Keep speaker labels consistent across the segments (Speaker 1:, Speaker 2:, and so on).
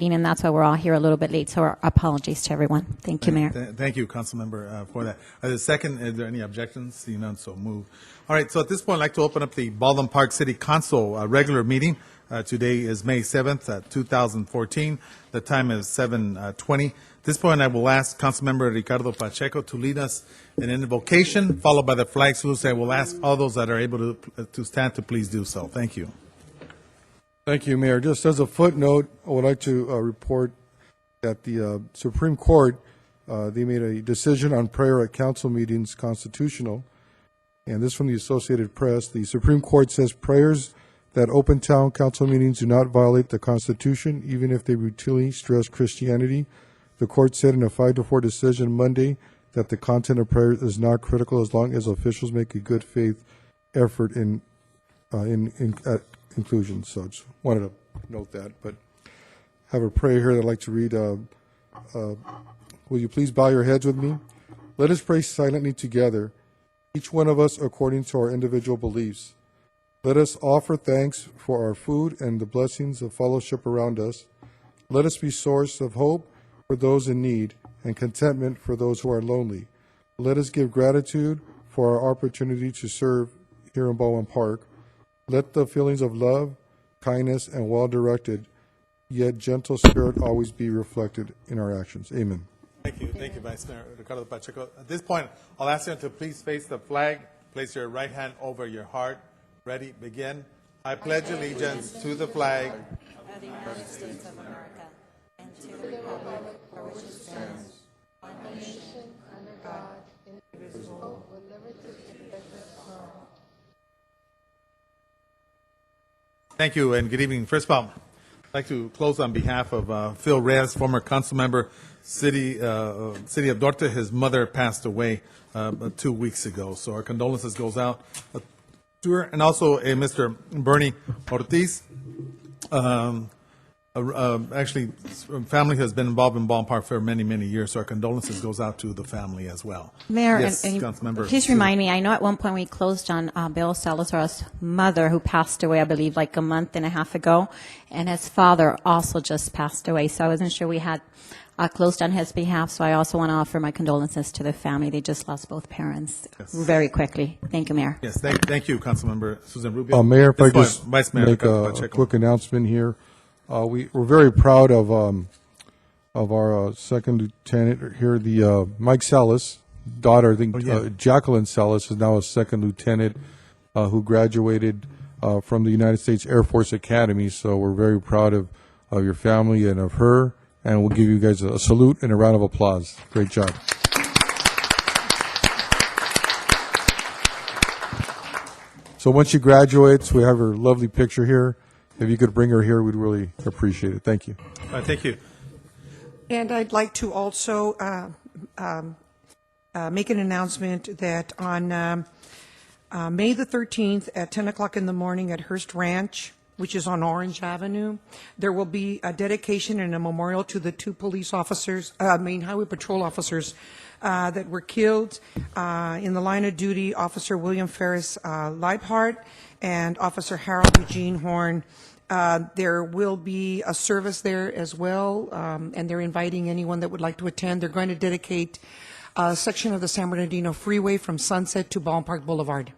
Speaker 1: and that's why we're all here a little bit late. So our apologies to everyone. Thank you, Mayor.
Speaker 2: Thank you, Councilmember, for that. The second, is there any objections? Seeing none, so move. All right, so at this point, I'd like to open up the Baldwin Park City Council regular meeting. Today is May 7th, 2014. The time is 7:20. At this point, I will ask Councilmember Ricardo Pacheco to lead us in an invocation, followed by the flag salute. I will ask all those that are able to stand to please do so. Thank you.
Speaker 3: Thank you, Mayor. Just as a footnote, I would like to report that the Supreme Court, they made a decision on prayer at council meetings constitutional, and this from the Associated Press. The Supreme Court says prayers that open town council meetings do not violate the Constitution, even if they routinely stress Christianity. The court said in a 5-4 decision Monday that the content of prayers is not critical as long as officials make a good faith effort in inclusion. So I just wanted to note that. But I have a prayer here that I'd like to read. Will you please bow your heads with me? Let us pray silently together, each one of us according to our individual beliefs. Let us offer thanks for our food and the blessings of fellowship around us. Let us be source of hope for those in need and contentment for those who are lonely. Let us give gratitude for our opportunity to serve here in Baldwin Park. Let the feelings of love, kindness, and well-directed, yet gentle spirit always be reflected in our actions. Amen.
Speaker 2: Thank you, Vice Mayor Ricardo Pacheco. At this point, I'll ask you to please face the flag, place your right hand over your heart. Ready, begin. I pledge allegiance to the flag
Speaker 1: Of the United States of America and to the republic for which it stands, one nation, under God, indivisible, with liberty and justice for all.
Speaker 2: Thank you and good evening. First of all, I'd like to close on behalf of Phil Reyes, former council member, City of Dorte. His mother passed away 2 weeks ago, so our condolences goes out to her, and also Mr. Bernie Ortiz. Actually, family has been involved in Baldwin Park for many, many years, so our condolences goes out to the family as well.
Speaker 1: Mayor,
Speaker 2: yes,
Speaker 1: and
Speaker 2: Councilmember,
Speaker 1: please remind me, I know at one point we closed on Bill Salazar's mother, who passed away, I believe, like a month and a half ago, and his father also just passed away, so I wasn't sure we had closed on his behalf, so I also want to offer my condolences to the family. They just lost both parents very quickly. Thank you, Mayor.
Speaker 2: Yes, thank you, Councilmember Susan Rubio.
Speaker 3: Mayor, if I just
Speaker 2: Vice Mayor
Speaker 3: make
Speaker 2: Ricardo
Speaker 3: a
Speaker 2: Pacheco.
Speaker 3: quick announcement here. We're very proud of our second lieutenant here, the Mike Salas, daughter. I think Jacqueline Salas is now a second lieutenant who graduated from the United States Air Force Academy. So we're very proud of your family and of her, and we'll give you guys a salute and a round of applause. Great job. So once she graduates, we have her lovely picture here. If you could bring her here, we'd really appreciate it. Thank you.
Speaker 2: Thank you.
Speaker 4: And I'd like to also make an announcement that on May the 13th at 10 o'clock in the morning at Hearst Ranch, which is on Orange Avenue, there will be a dedication and a memorial to the two police officers, highway patrol officers that were killed in the line of duty, Officer William Ferris Leibhardt and Officer Harold Eugene Horn. There will be a service there as well, and they're inviting anyone that would like to attend. They're going to dedicate a section of the San Bernardino Freeway from Sunset to Baldwin Park Boulevard.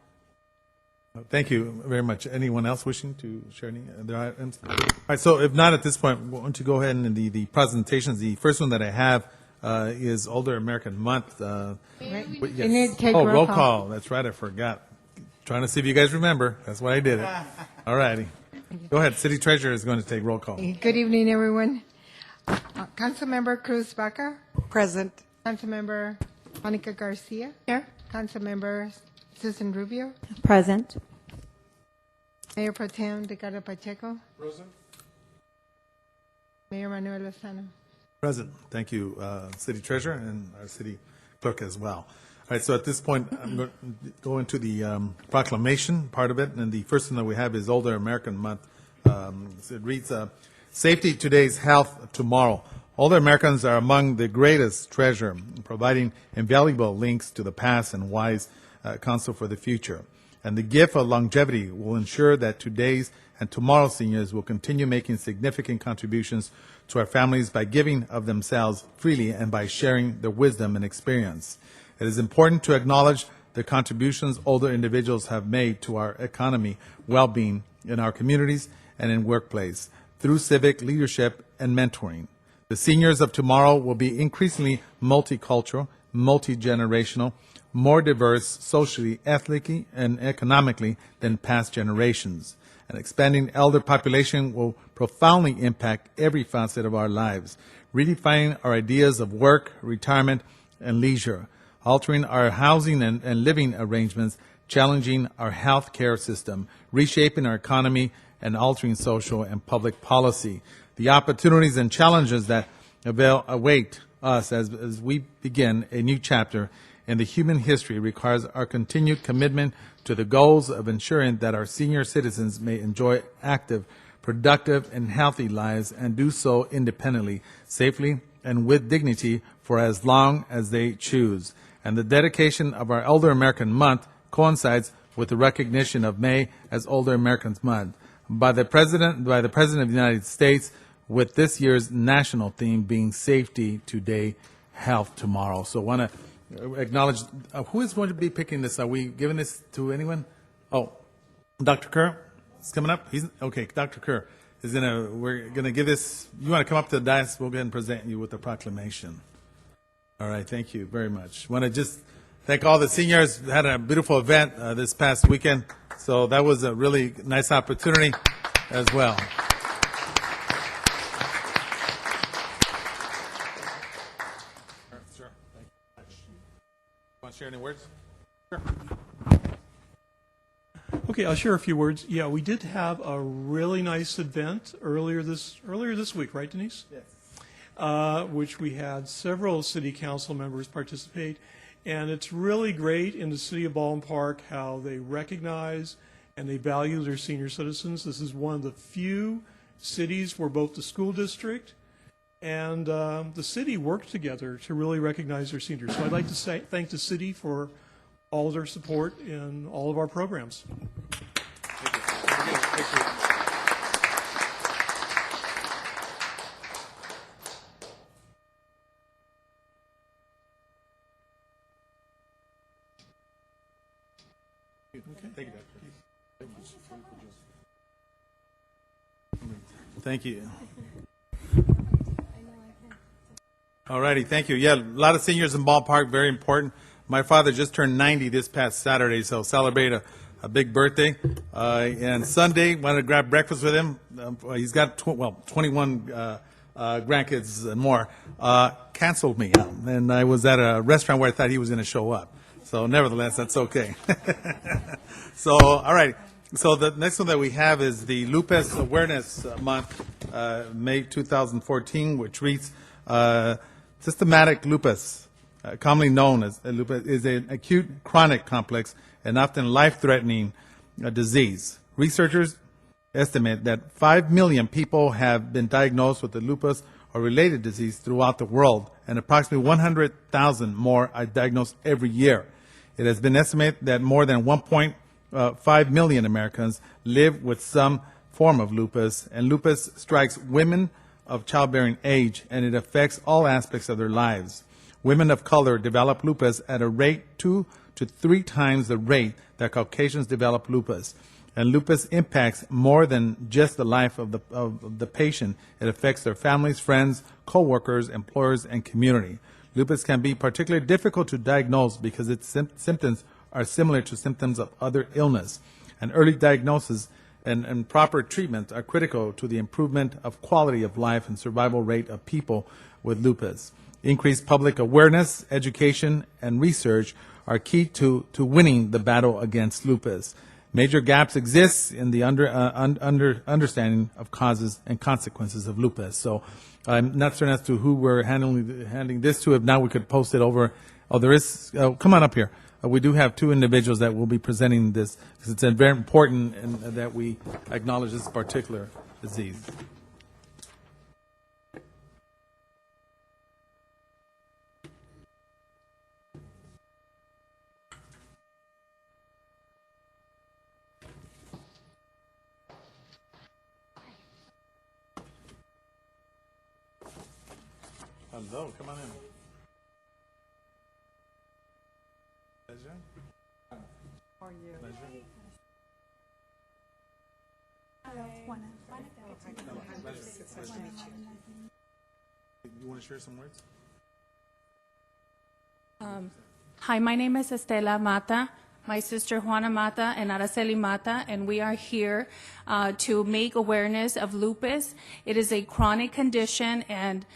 Speaker 2: Thank you very much. Anyone else wishing to share any other items? All right, so if not at this point, why don't you go ahead and the presentations. The first one that I have is Older American Month.
Speaker 5: Yes. You need to take
Speaker 2: roll call. That's right, I forgot. Trying to see if you guys remember. That's why I did it. All righty. Go ahead. City Treasurer is going to take roll call.
Speaker 5: Good evening, everyone. Councilmember Cruz Baca.
Speaker 4: Present.
Speaker 5: Councilmember Monica Garcia. Here. Councilmember Susan Rubio.
Speaker 1: Present.
Speaker 5: Mayor Pro Tem Ricardo Pacheco. Present. Mayor Manuel Lozano.
Speaker 2: Present. Thank you, City Treasurer, and our City Clerk as well. All right, so at this point, I'm going to go into the proclamation part of it, and the first one that we have is Older American Month. It reads, Safety Today's Health Tomorrow. Older Americans are among the greatest treasure, providing invaluable links to the past and wise counsel for the future. And the gift of longevity will ensure that today's and tomorrow's seniors will continue making significant contributions to our families by giving of themselves freely and by sharing their wisdom and experience. It is important to acknowledge the contributions older individuals have made to our economy, well-being in our communities and in workplace through civic leadership and mentoring. The seniors of tomorrow will be increasingly multicultural, multi-generational, more diverse socially, ethnically, and economically than past generations. An expanding elder population will profoundly impact every facet of our lives, redefining our ideas of work, retirement, and leisure, altering our housing and living arrangements, challenging our health care system, reshaping our economy, and altering social and public policy. The opportunities and challenges that await us as we begin a new chapter in the human history requires our continued commitment to the goals of ensuring that our senior citizens may enjoy active, productive, and healthy lives and do so independently, safely, and with dignity for as long as they choose. And the dedication of our Elder American Month coincides with the recognition of May as Older Americans Month by the President of the United States, with this year's national theme being Safety Today, Health Tomorrow. So I want to acknowledge, who is going to be picking this? Are we giving this to anyone? Oh, Dr. Kerr is coming up? Okay, Dr. Kerr is we're going to give this, you want to come up to the dais? We'll go ahead and present you with the proclamation. All right, thank you very much. Want to just thank all the seniors. Had a beautiful event this past weekend, so that was a really nice opportunity as well. Sure. Thank you. Want to share any words? Sure.
Speaker 6: Okay, I'll share a few words. Yeah, we did have a really nice event earlier this week, right, Denise? Yes. Which we had several city council members participate, and it's really great in the city of Baldwin Park how they recognize and they value their senior citizens. This is one of the few cities where both the school district and the city work together to really recognize their seniors. So I'd like to thank the city for all of their support in all of our programs.
Speaker 2: Thank you, Doctor. Thank you. All righty, thank you. Yeah, a lot of seniors in ballpark, very important. My father just turned 90 this past Saturday, so celebrate a big birthday. And Sunday, wanted to grab breakfast with him. He's got 21 grandkids and more. Canceled me, and I was at a restaurant where I thought he was going to show up. So nevertheless, that's okay. So, all right. So the next one that we have is the Lupus Awareness Month, May 2014, which reads, systematic lupus, commonly known as lupus, is an acute, chronic, complex, and often life-threatening disease. Researchers estimate that 5 million people have been diagnosed with the lupus or related disease throughout the world, and approximately 100,000 more are diagnosed every year. It has been estimated that more than 1.5 million Americans live with some form of lupus, and lupus strikes women of childbearing age, and it affects all aspects of their lives. Women of color develop lupus at a rate 2 to 3 times the rate that Caucasians develop lupus. And lupus impacts more than just the life of the patient. It affects their families, friends, co-workers, employers, and community. Lupus can be particularly difficult to diagnose because its symptoms are similar to symptoms of other illness. And early diagnosis and proper treatment are critical to the improvement of quality of life and survival rate of people with lupus. Increased public awareness, education, and research are key to winning the battle against lupus. Major gaps exist in the understanding of causes and consequences of lupus. So I'm not certain as to who we're handing this to. If not, we could post it over. Oh, there is. Come on up here. We do have 2 individuals that will be presenting this because it's very important that we acknowledge this particular disease. Hello, come on in. Pleasure. How are you? Pleasure. You want to share some words?
Speaker 7: Hi, my name is Estela Mata, my sister Juana Mata and Araceli Mata, and we are here to make awareness of lupus. It is a chronic condition, and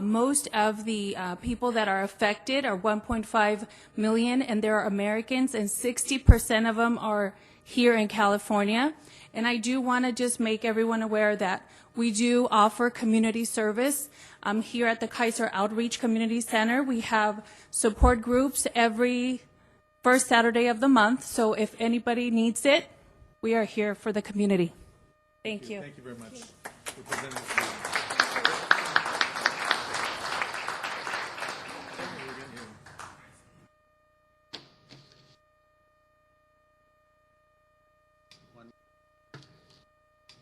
Speaker 7: most of the people that are affected are 1.5 million, and they're Americans, and 60% of them are here in California. And I do want to just make everyone aware that we do offer community service. Here at the Kaiser Outreach Community Center, we have support groups every first Saturday of the month. So if anybody needs it, we are here for the community. Thank you.
Speaker 2: Thank you very much. for presenting this to you.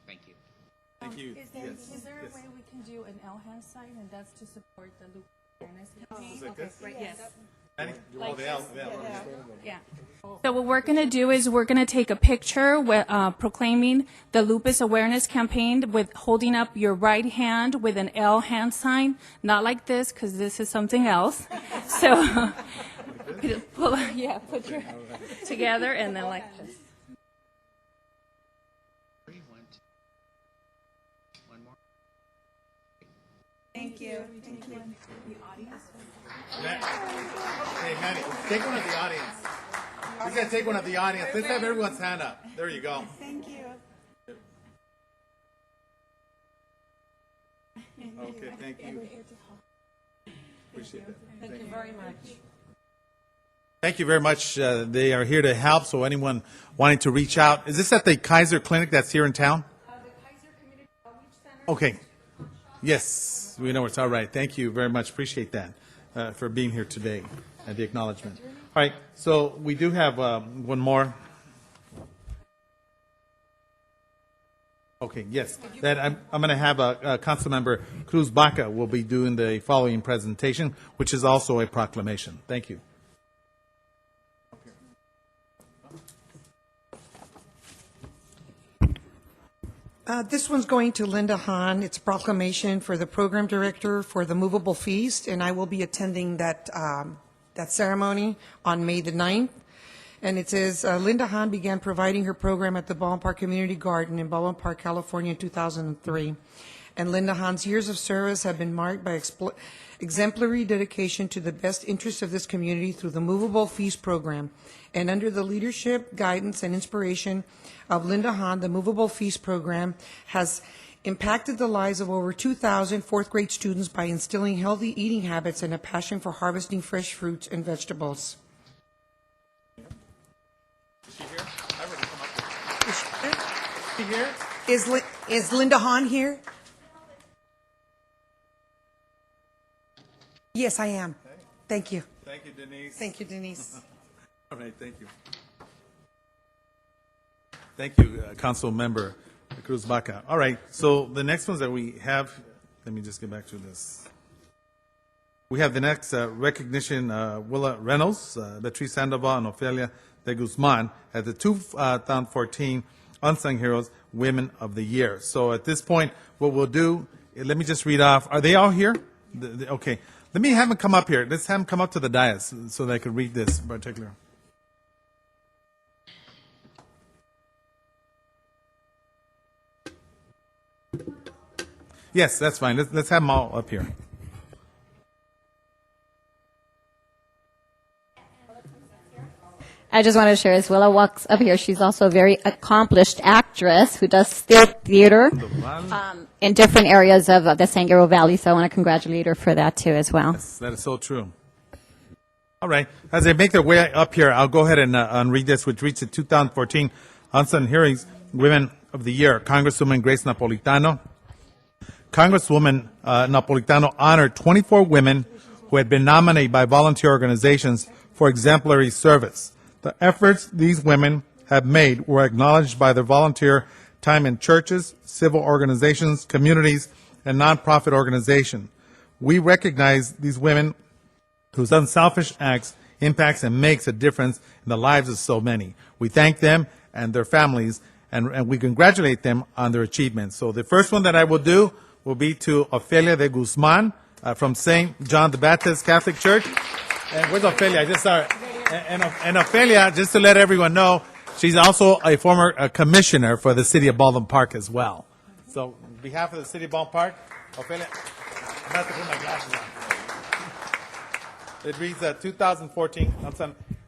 Speaker 8: Thank you.
Speaker 2: Thank you. Yes.
Speaker 7: Is there a
Speaker 2: Yes.
Speaker 7: way we can do an LHAN sign, and that's to support the lupus awareness campaign?
Speaker 2: Like this?
Speaker 7: Right, yes.
Speaker 2: Annie? Oh, the L, the L.
Speaker 7: Yeah. So what we're going to do is we're going to take a picture with, proclaiming the lupus awareness campaign with holding up your right hand with an L hand sign, not like this because this is something else. So, put your together and then like this.
Speaker 8: One more.
Speaker 7: Thank you.
Speaker 2: Hey, Manny, take one of the audience. He's going to take one of the audience. Let's have everyone's hand up. There you go.
Speaker 9: Thank you.
Speaker 2: Okay, thank you. Appreciate that. Thank you very much. Thank you very much. They are here to help, so anyone wanting to reach out. Is this at the Kaiser Clinic that's here in town?
Speaker 7: The Kaiser Community Outreach Center.
Speaker 2: Okay. Yes, we know it's all right. Thank you very much. Appreciate that for being here today and the acknowledgement. All right, so we do have one more. Okay, yes. That I'm going to have Councilmember Cruz Baca will be doing the following presentation, which is also a proclamation. Thank you.
Speaker 4: This one's going to Linda Hahn. It's a proclamation for the program director for the Movable Feast, and I will be attending that ceremony on May the 9th. And it says, Linda Hahn began providing her program at the Baldwin Park Community Garden in Baldwin Park, California in 2003. And Linda Hahn's years of service have been marked by exemplary dedication to the best interests of this community through the Movable Feast program. And under the leadership, guidance, and inspiration of Linda Hahn, the Movable Feast program has impacted the lives of over 2,000 fourth grade students by instilling healthy eating habits and a passion for harvesting fresh fruits and vegetables.
Speaker 2: Is she here? I already come up. Is she here?
Speaker 4: Is Linda Hahn here? Yes, I am. Thank you.
Speaker 2: Thank you, Denise.
Speaker 4: Thank you, Denise.
Speaker 2: All right, thank you. Thank you, Council Member Cruz Baca. All right, so the next ones that we have, let me just get back to this. We have the next recognition, Willa Reynolds, Beatriz Sandoval, and Ofelia de Guzman as the 2014 Unsung Heroes Women of the Year. So at this point, what we'll do, let me just read off. Are they all here? Okay. Let me have them come up here. Let's have them come up to the dais so they can read this in particular. Yes, that's fine. Let's have them all up here.
Speaker 1: I just wanted to share as Willa walks up here. She's also a very accomplished actress who does still theater in different areas of the San Gabriel Valley. So I want to congratulate her for that too as well.
Speaker 2: Yes, that is so true. All right. As they make their way up here, I'll go ahead and read this, which reads the 2014 Unsung Heroes Women of the Year. Congresswoman Grace Napolitano. Congresswoman Napolitano honored 24 women who had been nominated by volunteer organizations for exemplary service. The efforts these women have made were acknowledged by their volunteer time in churches, civil organizations, communities, and nonprofit organizations. we recognize these women whose unselfish acts impacts and makes a difference in the lives of so many. We thank them and their families, and we congratulate them on their achievements. So the first one that I will do will be to Ofelia de Guzman from St. John the Baptist Catholic Church. And where's Ofelia? I just saw her. And Ofelia, just to let everyone know, she's also a former commissioner for the city of Baldwin Park as well. So on behalf of the city of Baldwin Park, Ofelia, I'm about to put my glasses on. It reads 2014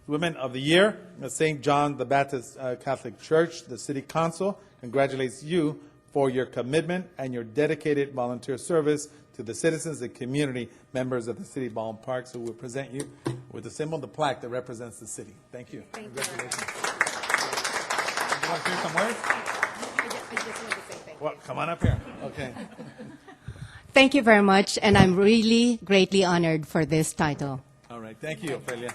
Speaker 2: Women of the Year, St. John the Baptist Catholic Church. The City Council congratulates you for your commitment and your dedicated volunteer service to the citizens and community members of the City of Baldwin Park. So we'll present you with the symbol, the plaque that represents the city. Thank you. Congratulations. You want to hear some words?
Speaker 9: I just want to say thank you.
Speaker 2: Well, come on up here. Okay.
Speaker 9: Thank you very much, and I'm really greatly honored for this title.
Speaker 2: All right. Thank you, Ophelia.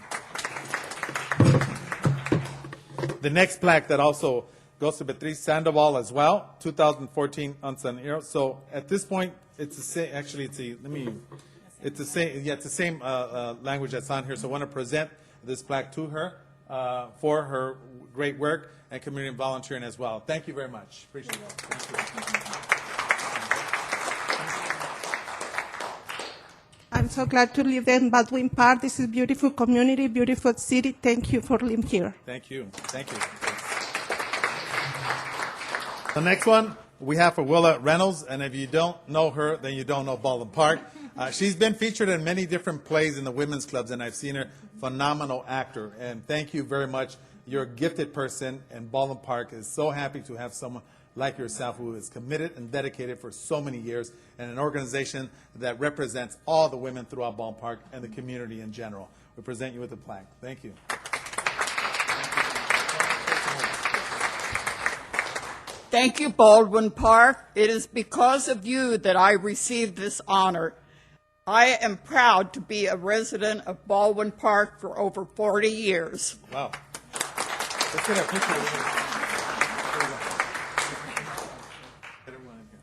Speaker 2: The next plaque that also goes to Beatriz Sandoval as well, 2014 Unsung Hero. So at this point, it's the same. Actually, it's the same. Yeah, it's the same language that's on here. So I want to present this plaque to her for her great work and community volunteering as well. Thank you very much. Appreciate it. Thank you.
Speaker 10: I'm so glad to live in Baldwin Park. This is beautiful community, beautiful city. Thank you for living here.
Speaker 2: Thank you. Thank you. The next one we have for Willa Reynolds, and if you don't know her, then you don't know Baldwin Park. She's been featured in many different plays in the women's clubs, and I've seen her. Phenomenal actor, and thank you very much. You're a gifted person, and Baldwin Park is so happy to have someone like yourself who is committed and dedicated for so many years, and an organization that represents all the women throughout Baldwin Park and the community in general. We present you with a plaque. Thank you.
Speaker 11: Thank you, Baldwin Park. It is because of you that I received this honor. I am proud to be a resident of Baldwin Park for over 40 years.
Speaker 2: Wow. Let's get a picture of you. Get everyone in here.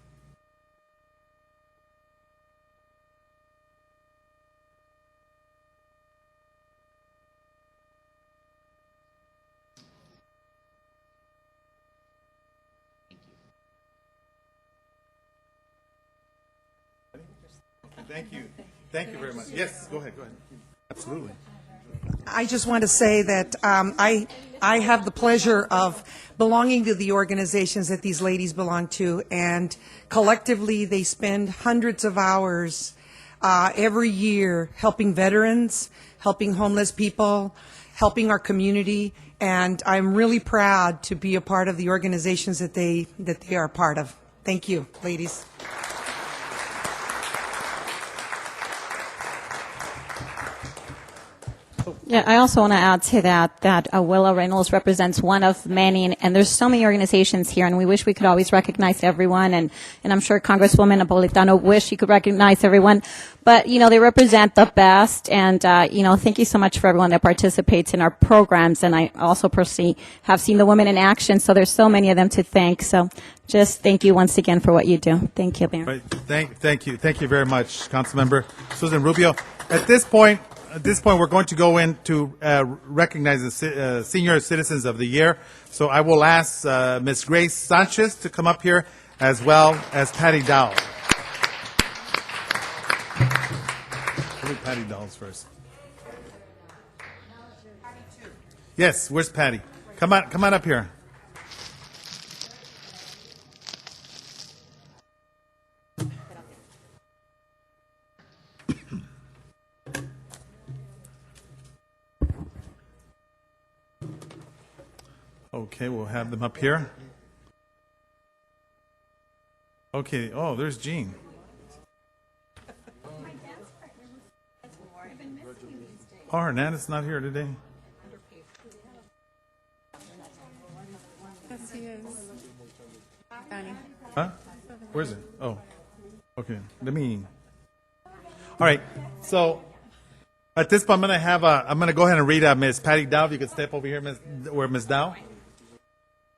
Speaker 2: Thank you. Thank you very much. Yes, go ahead. Absolutely.
Speaker 4: I just want to say that I have the pleasure of belonging to the organizations that these ladies belong to, and collectively they spend hundreds of hours every year helping veterans, helping homeless people, helping our community, and I'm really proud to be a part of the organizations that they are a part of. Thank you, ladies.
Speaker 1: Yeah, I also want to add to that Willa Reynolds represents one of many, and there's so many organizations here, and we wish we could always recognize everyone, and I'm sure Congresswoman Napolitano wish she could recognize everyone, but, they represent the best, and, thank you so much for everyone that participates in our programs, and I also personally have seen the women in action, so there's so many of them to thank, so just thank you once again for what you do. Thank you, Mayor.
Speaker 2: Right. Thank you. Thank you very much, Councilmember Susan Rubio. At this point, we're going to go in to recognize the Senior Citizens of the Year. So I will ask Ms. Grace Sanchez to come up here, as well as Patty Dowell. We'll do Patty Dowell's first. Yes, where's Patty? Come on up here. Okay, we'll have them up here. Okay, oh, there's Jean. Oh, Hernandez not here today. Huh? Where's it? Oh, okay. Let me. All right. So at this point, I'm going to go ahead and read Ms. Patty Dow. If you could step over here, Ms. Dow.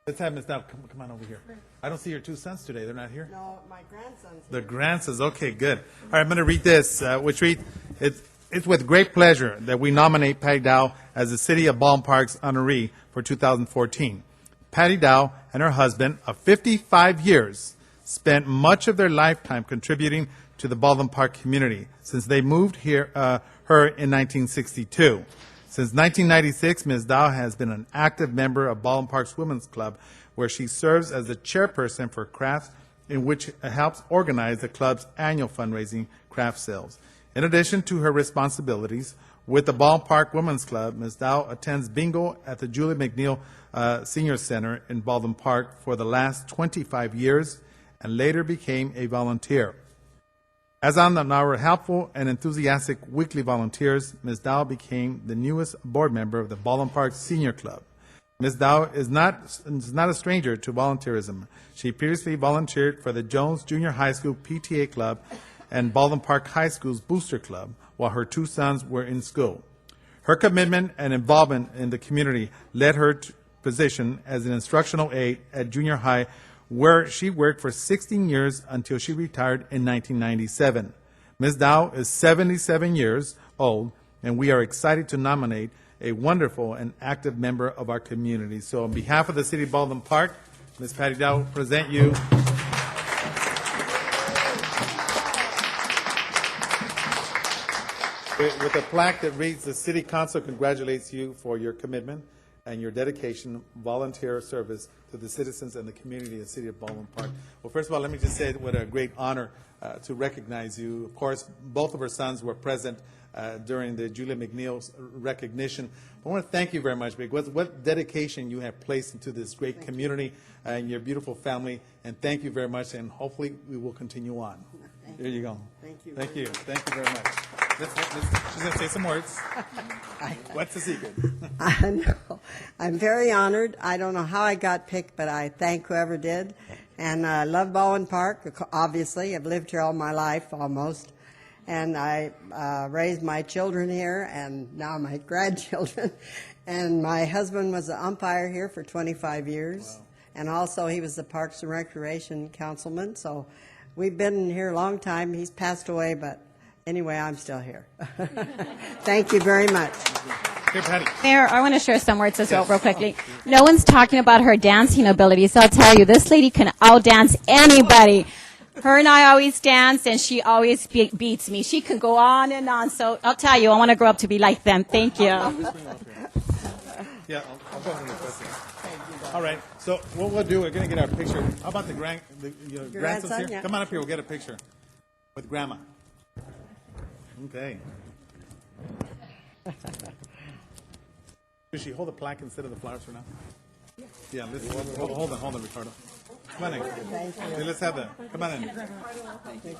Speaker 2: Let's have Ms. Dow, come on over here. I don't see your two sons today. They're not here?
Speaker 10: No, my grandson's
Speaker 2: The grandsons, okay, good. All right, I'm going to read this, which reads, it's with great pleasure that we nominate Patty Dow as the City of Baldwin Park's honoree for 2014. Patty Dow and her husband of 55 years spent much of their lifetime contributing to the Baldwin Park community since they moved here, her in 1962. Since 1996, Ms. Dow has been an active member of Baldwin Park's Women's Club, where she serves as the chairperson for crafts, in which helps organize the club's annual fundraising craft sales. In addition to her responsibilities with the Baldwin Park Women's Club, Ms. Dow attends bingo at the Julie McNeil Senior Center in Baldwin Park for the last 25 years and later became a volunteer. As on our helpful and enthusiastic weekly volunteers, Ms. Dow became the newest board member of the Baldwin Park Senior Club. Ms. Dow is not a stranger to volunteerism. She previously volunteered for the Jones Junior High School PTA Club and Baldwin Park High School's Booster Club while her two sons were in school. Her commitment and involvement in the community led her to position as an instructional aide at junior high, where she worked for 16 years until she retired in 1997. Ms. Dow is 77 years old, and we are excited to nominate a wonderful and active member of our community. So on behalf of the City of Baldwin Park, Ms. Patty Dow, present you with a plaque that reads, "The City Council congratulates you for your commitment and your dedication, volunteer service to the citizens and the community of the City of Baldwin Park." Well, first of all, let me just say what a great honor to recognize you. Of course, both of our sons were present during the Julia McNeil's recognition. I want to thank you very much, because what dedication you have placed into this great community and your beautiful family, and thank you very much, and hopefully we will continue on. There you go.
Speaker 10: Thank you.
Speaker 2: Thank you. Thank you very much. She's going to say some words. What's the secret?
Speaker 12: I know. I'm very honored. I don't know how I got picked, but I thank whoever did. And I love Baldwin Park, obviously. I've lived here all my life, almost. And I raised my children here, and now my grandchildren. And my husband was an umpire here for 25 years. Wow. And also he was the Parks and Recreation councilman. So we've been here a long time. He's passed away, but anyway, I'm still here. Thank you very much.
Speaker 2: Hey, Patty.
Speaker 1: Mayor, I want to share some words as well, real quickly. No one's talking about her dancing abilities. I'll tell you, this lady can outdance anybody. Her and I always dance, and she always beats me. She can go on and on. So I'll tell you, I want to grow up to be like them. Thank you.
Speaker 2: Yeah, I'll go ahead and request it. All right. So what we'll do, we're going to get our picture. How about your grandsons here?
Speaker 12: Yeah.
Speaker 2: Come on up here. We'll get a picture with Grandma. Okay. Should she hold the plaque instead of the flowers for now? Yeah. Hold on, Ricardo. Come on in.
Speaker 12: Thank you.
Speaker 2: Hey, let's have that. Come on in.
Speaker 12: Thank you.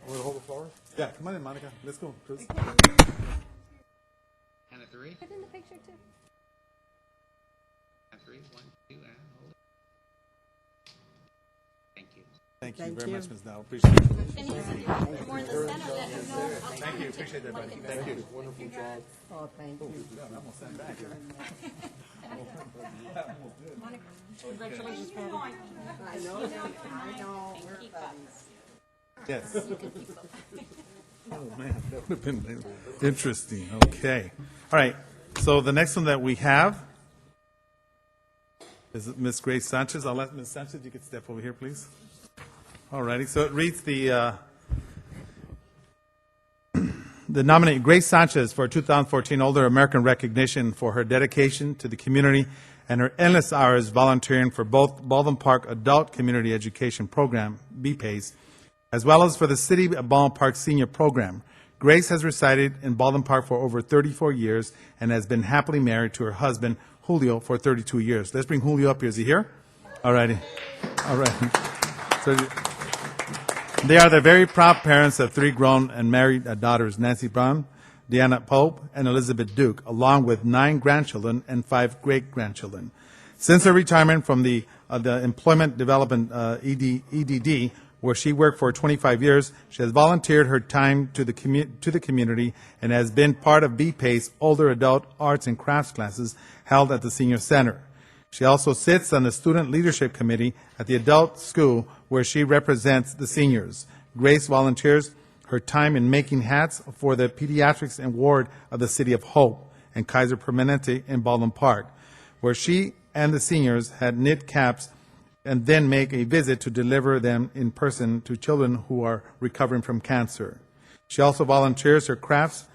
Speaker 3: Want to hold the flowers?
Speaker 2: Yeah, come on in, Monica. Let's go, Cruz.
Speaker 8: Count of three.
Speaker 9: Put in the picture too.
Speaker 8: Count of three. 1, 2, and hold it. Thank you.
Speaker 2: Thank you
Speaker 12: Thank
Speaker 2: very
Speaker 12: you.
Speaker 2: much, Ms. Dow. Appreciate it.
Speaker 1: More in the center.
Speaker 2: Thank you. Appreciate that, buddy. Thank you.
Speaker 3: Wonderful job.
Speaker 12: Oh, thank you.
Speaker 2: I'm gonna stand back.
Speaker 1: Congratulations, Patty.
Speaker 12: I know. We're buddies.
Speaker 2: Yes. Oh, man, that would have been interesting. Okay. All right. So the next one that we have is Ms. Grace Sanchez. I'll let Ms. Sanchez, you could step over here, please. All righty. So it reads the nominee, Grace Sanchez, for 2014 Older American Recognition for her dedication to the community and her endless hours volunteering for both Baldwin Park Adult Community Education Program, BPACE, as well as for the City of Baldwin Park Senior Program. Grace has resided in Baldwin Park for over 34 years and has been happily married to her husband, Julio, for 32 years. Let's bring Julio up here. Is he here? All righty. All right. So they are the very proud parents of 3 grown and married daughters, Nancy Brown, Deanna Pope, and Elizabeth Duke, along with 9 grandchildren and 5 great-grandchildren. Since her retirement from the Employment Development EDD, where she worked for 25 years, she has volunteered her time to the community and has been part of BPACE older adult arts and crafts classes held at the senior center. She also sits on the Student Leadership Committee at the adult school where she represents the seniors. Grace volunteers her time in making hats for the pediatrics and ward of the City of Hope and Kaiser Permanente in Baldwin Park, where she and the seniors had knit caps and then make a visit to deliver them in person to children who are recovering from cancer. She also volunteers her crafts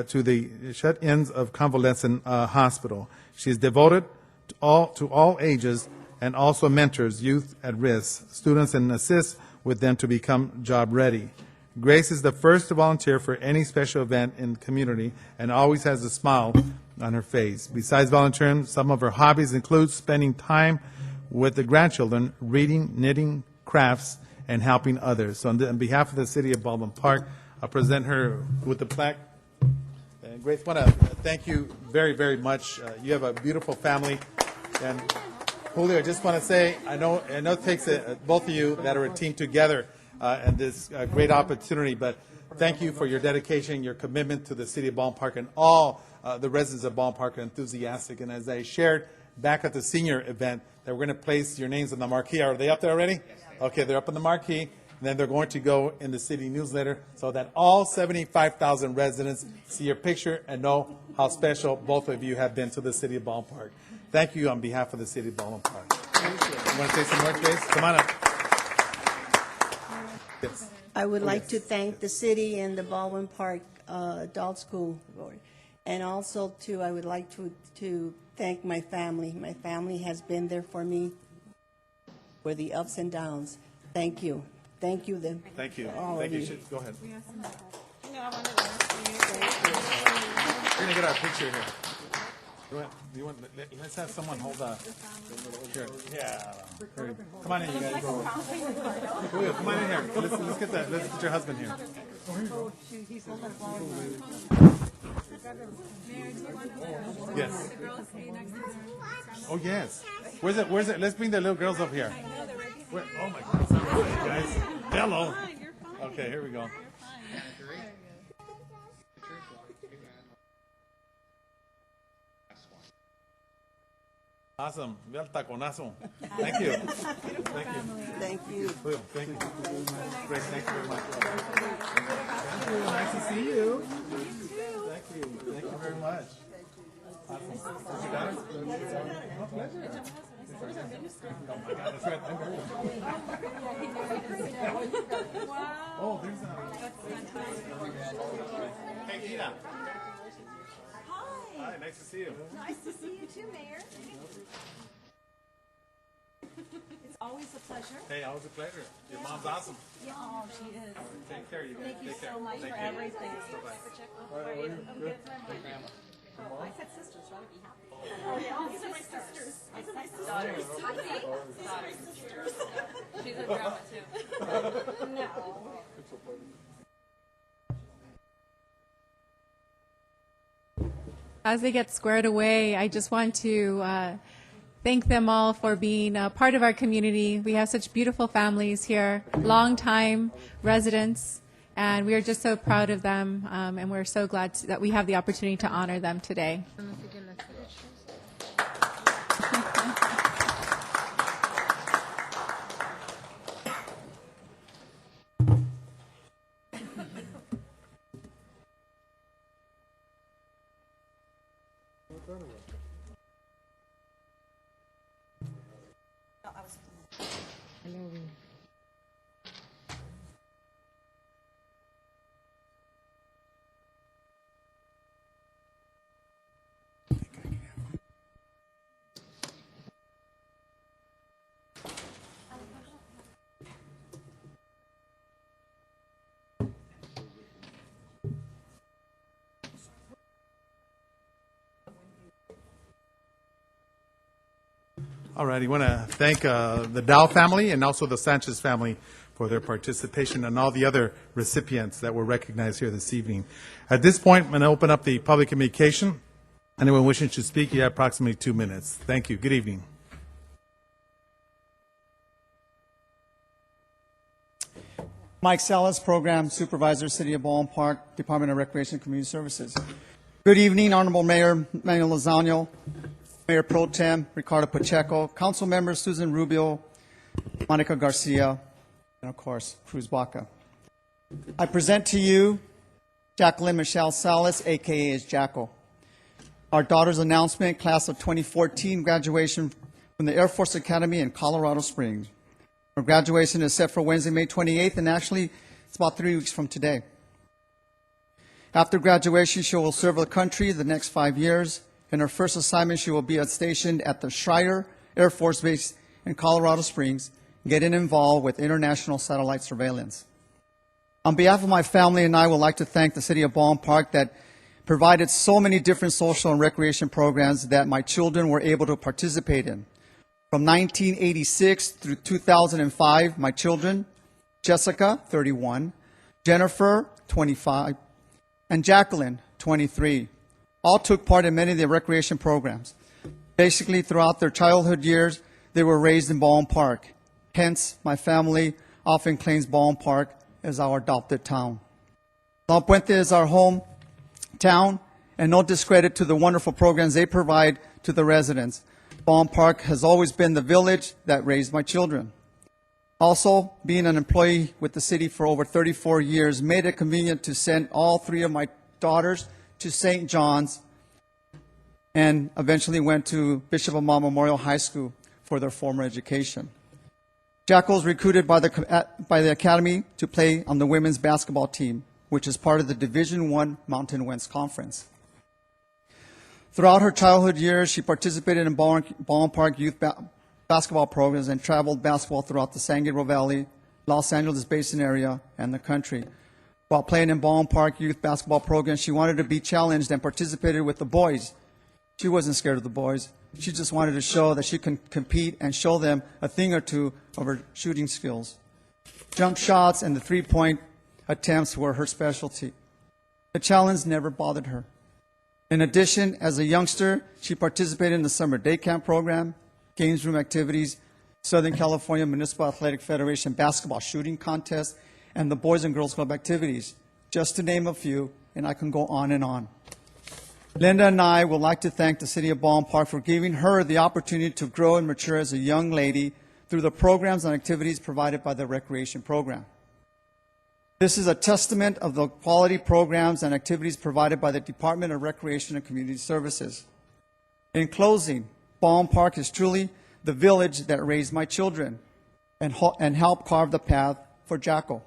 Speaker 2: to the shut-ins of convalescent hospital. She is devoted to all ages and also mentors youth at risk, students, and assists with them to become job ready. Grace is the first to volunteer for any special event in the community and always has a smile on her face. Besides volunteering, some of her hobbies include spending time with the grandchildren, reading, knitting, crafts, and helping others. So on behalf of the City of Baldwin Park, I'll present her with the plaque. And Grace, I want to thank you very, very much. You have a beautiful family. And Julio, I just want to say, I know it takes both of you that are a team together and this great opportunity, but thank you for your dedication, your commitment to the City of Baldwin Park, and all the residents of Baldwin Park are enthusiastic. And as I shared back at the senior event, that we're going to place your names on the marquee. Are they up there already? Okay, they're up on the marquee. And then they're going to go in the city newsletter so that all 75,000 residents see your picture and know how special both of you have been to the City of Baldwin Park. Thank you on behalf of the City of Baldwin Park. You want to say some more, Grace? Come on up. Yes.
Speaker 13: I would like to thank the city and the Baldwin Park Adult School Board. And also, too, I would like to thank my family. My family has been there for me for the ups and downs. Thank you. Thank you.
Speaker 2: Thank you.
Speaker 13: All
Speaker 2: Thank
Speaker 13: of
Speaker 2: you.
Speaker 13: you.
Speaker 2: Go ahead. We're going to get our picture here. Let's have someone hold on. Here. Yeah. Here. Come on in, you guys. Julio, come on in here. Let's get that. Let's get your husband here. Yes. Oh, yes. Where's it? Where's it? Let's bring the little girls up here. Oh, my goodness. Guys. Hello. Okay, here we go. Awesome. Ve al taconazo. Thank you. Thank you.
Speaker 13: Thank you.
Speaker 2: Julio, thank you. Great. Thank you very much. Thank you. Nice to see you. Thank you. Thank you very much. Awesome. Did you got it? Oh, pleasure. Oh, my God. That's right. Oh, there's a... Hey, Gina. Hi, nice to see you.
Speaker 14: Nice to see you too, Mayor. It's always a pleasure.
Speaker 2: Hey, always a pleasure. Your mom's awesome.
Speaker 14: Yeah, oh, she is.
Speaker 2: Take care, you guys.
Speaker 14: Thank you
Speaker 2: Take care.
Speaker 14: so much
Speaker 2: Thank
Speaker 14: for
Speaker 2: you.
Speaker 14: everything.
Speaker 2: Bye-bye.
Speaker 14: I'm good. Oh, I said sisters, so I'd be happy. Oh, yeah, these are my sisters. These are my sisters. These are my sisters. She's a drama, too. No.
Speaker 15: As they get squared away, I just want to thank them all for being a part of our community. We have such beautiful families here, long-time residents, and we are just so proud of them, and we're so glad that we have the opportunity to honor them today.
Speaker 2: All right, I want to thank the Dow family and also the Sanchez family for their participation and all the other recipients that were recognized here this evening. At this point, I'm going to open up the public communication. Anyone wishing to speak, you have approximately 2 minutes. Thank you. Good evening.
Speaker 16: Mike Salas, Program Supervisor, City of Baldwin Park, Department of Recreation and Community Services. Good evening, Honorable Mayor Manuel Lozano, Mayor Pro Tem Ricardo Pacheco, Council Members Susan Rubio, Monica Garcia, and of course, Cruz Baca. I present to you Jacqueline Michelle Salas, a.k.a. as Jacko. Our daughter's announcement, class of 2014 graduation from the Air Force Academy in Colorado Springs. Her graduation is set for Wednesday, May 28th, and actually it's about 3 weeks from today. After graduation, she will serve the country the next 5 years. In her first assignment, she will be stationed at the Schreier Air Force Base in Colorado Springs, getting involved with international satellite surveillance. On behalf of my family and I would like to thank the City of Baldwin Park that provided so many different social and recreation programs that my children were able to participate in. From 1986 through 2005, my children, Jessica, 31, Jennifer, 25, and Jacqueline, 23, all took part in many of the recreation programs. Basically, throughout their childhood years, they were raised in Baldwin Park. Hence, my family often claims Baldwin Park as our adopted town. La Puente is our hometown, and no discredit to the wonderful programs they provide to the residents. Baldwin Park has always been the village that raised my children. Also, being an employee with the city for over 34 years made it convenient to send all 3 of my daughters to St. John's and eventually went to Bishop Amat Memorial High School for their formal education. Jacko was recruited by the Academy to play on the women's basketball team, which is part of the Division I Mountain West Conference. Throughout her childhood years, she participated in Baldwin Park youth basketball programs and traveled basketball throughout the San Gabriel Valley, Los Angeles Basin area, and the country. While playing in Baldwin Park youth basketball programs, she wanted to be challenged and participated with the boys. She wasn't scared of the boys. She just wanted to show that she can compete and show them a thing or two of her shooting skills. Jump shots and the three-point attempts were her specialty. The challenge never bothered her. In addition, as a youngster, she participated in the summer day camp program, games room activities, Southern California Municipal Athletic Federation basketball shooting contest, and the Boys and Girls Club activities, just to name a few, and I can go on and on. Linda and I would like to thank the City of Baldwin Park for giving her the opportunity to grow and mature as a young lady through the programs and activities provided by the Recreation Program. This is a testament of the quality programs and activities provided by the Department of Recreation and Community Services. In closing, Baldwin Park is truly the village that raised my children and helped carve the path for Jacko.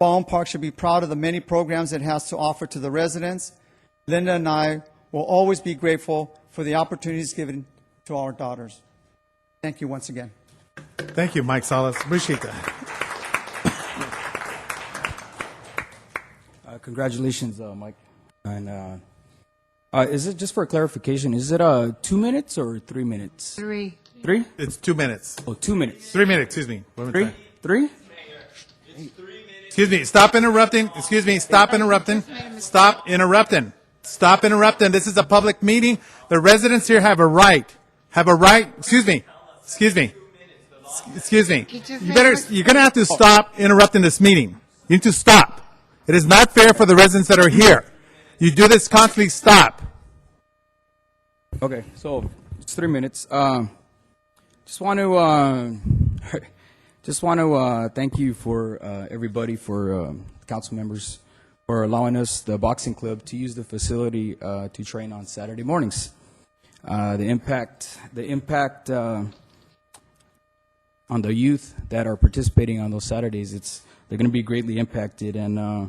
Speaker 16: Baldwin Park should be proud of the many programs it has to offer to the residents. Linda and I will always be grateful for the opportunities given to our daughters. Thank you once again.
Speaker 2: Thank you, Mike Salas. Appreciate that.
Speaker 17: Congratulations, Mike. And is it, just for clarification, is it 2 minutes or 3 minutes?
Speaker 5: 3.
Speaker 17: 3?
Speaker 2: It's 2 minutes.
Speaker 17: Oh, 2 minutes.
Speaker 2: 3 minutes, excuse me. What am I
Speaker 17: 3?
Speaker 2: saying?
Speaker 17: 3?
Speaker 2: Excuse me, stop interrupting. Excuse me, stop interrupting. Stop interrupting. Stop interrupting. This is a public meeting. The residents here have a right. Excuse me. You're going to have to stop interrupting this meeting. You need to stop. It is not fair for the residents that are here. You do this constantly, stop.
Speaker 17: Okay, so it's 3 minutes. Just want to thank you for everybody, for council members, for allowing us, the boxing club, to use the facility to train on Saturday mornings. The impact on the youth that are participating on those Saturdays, they're going to be greatly impacted. And I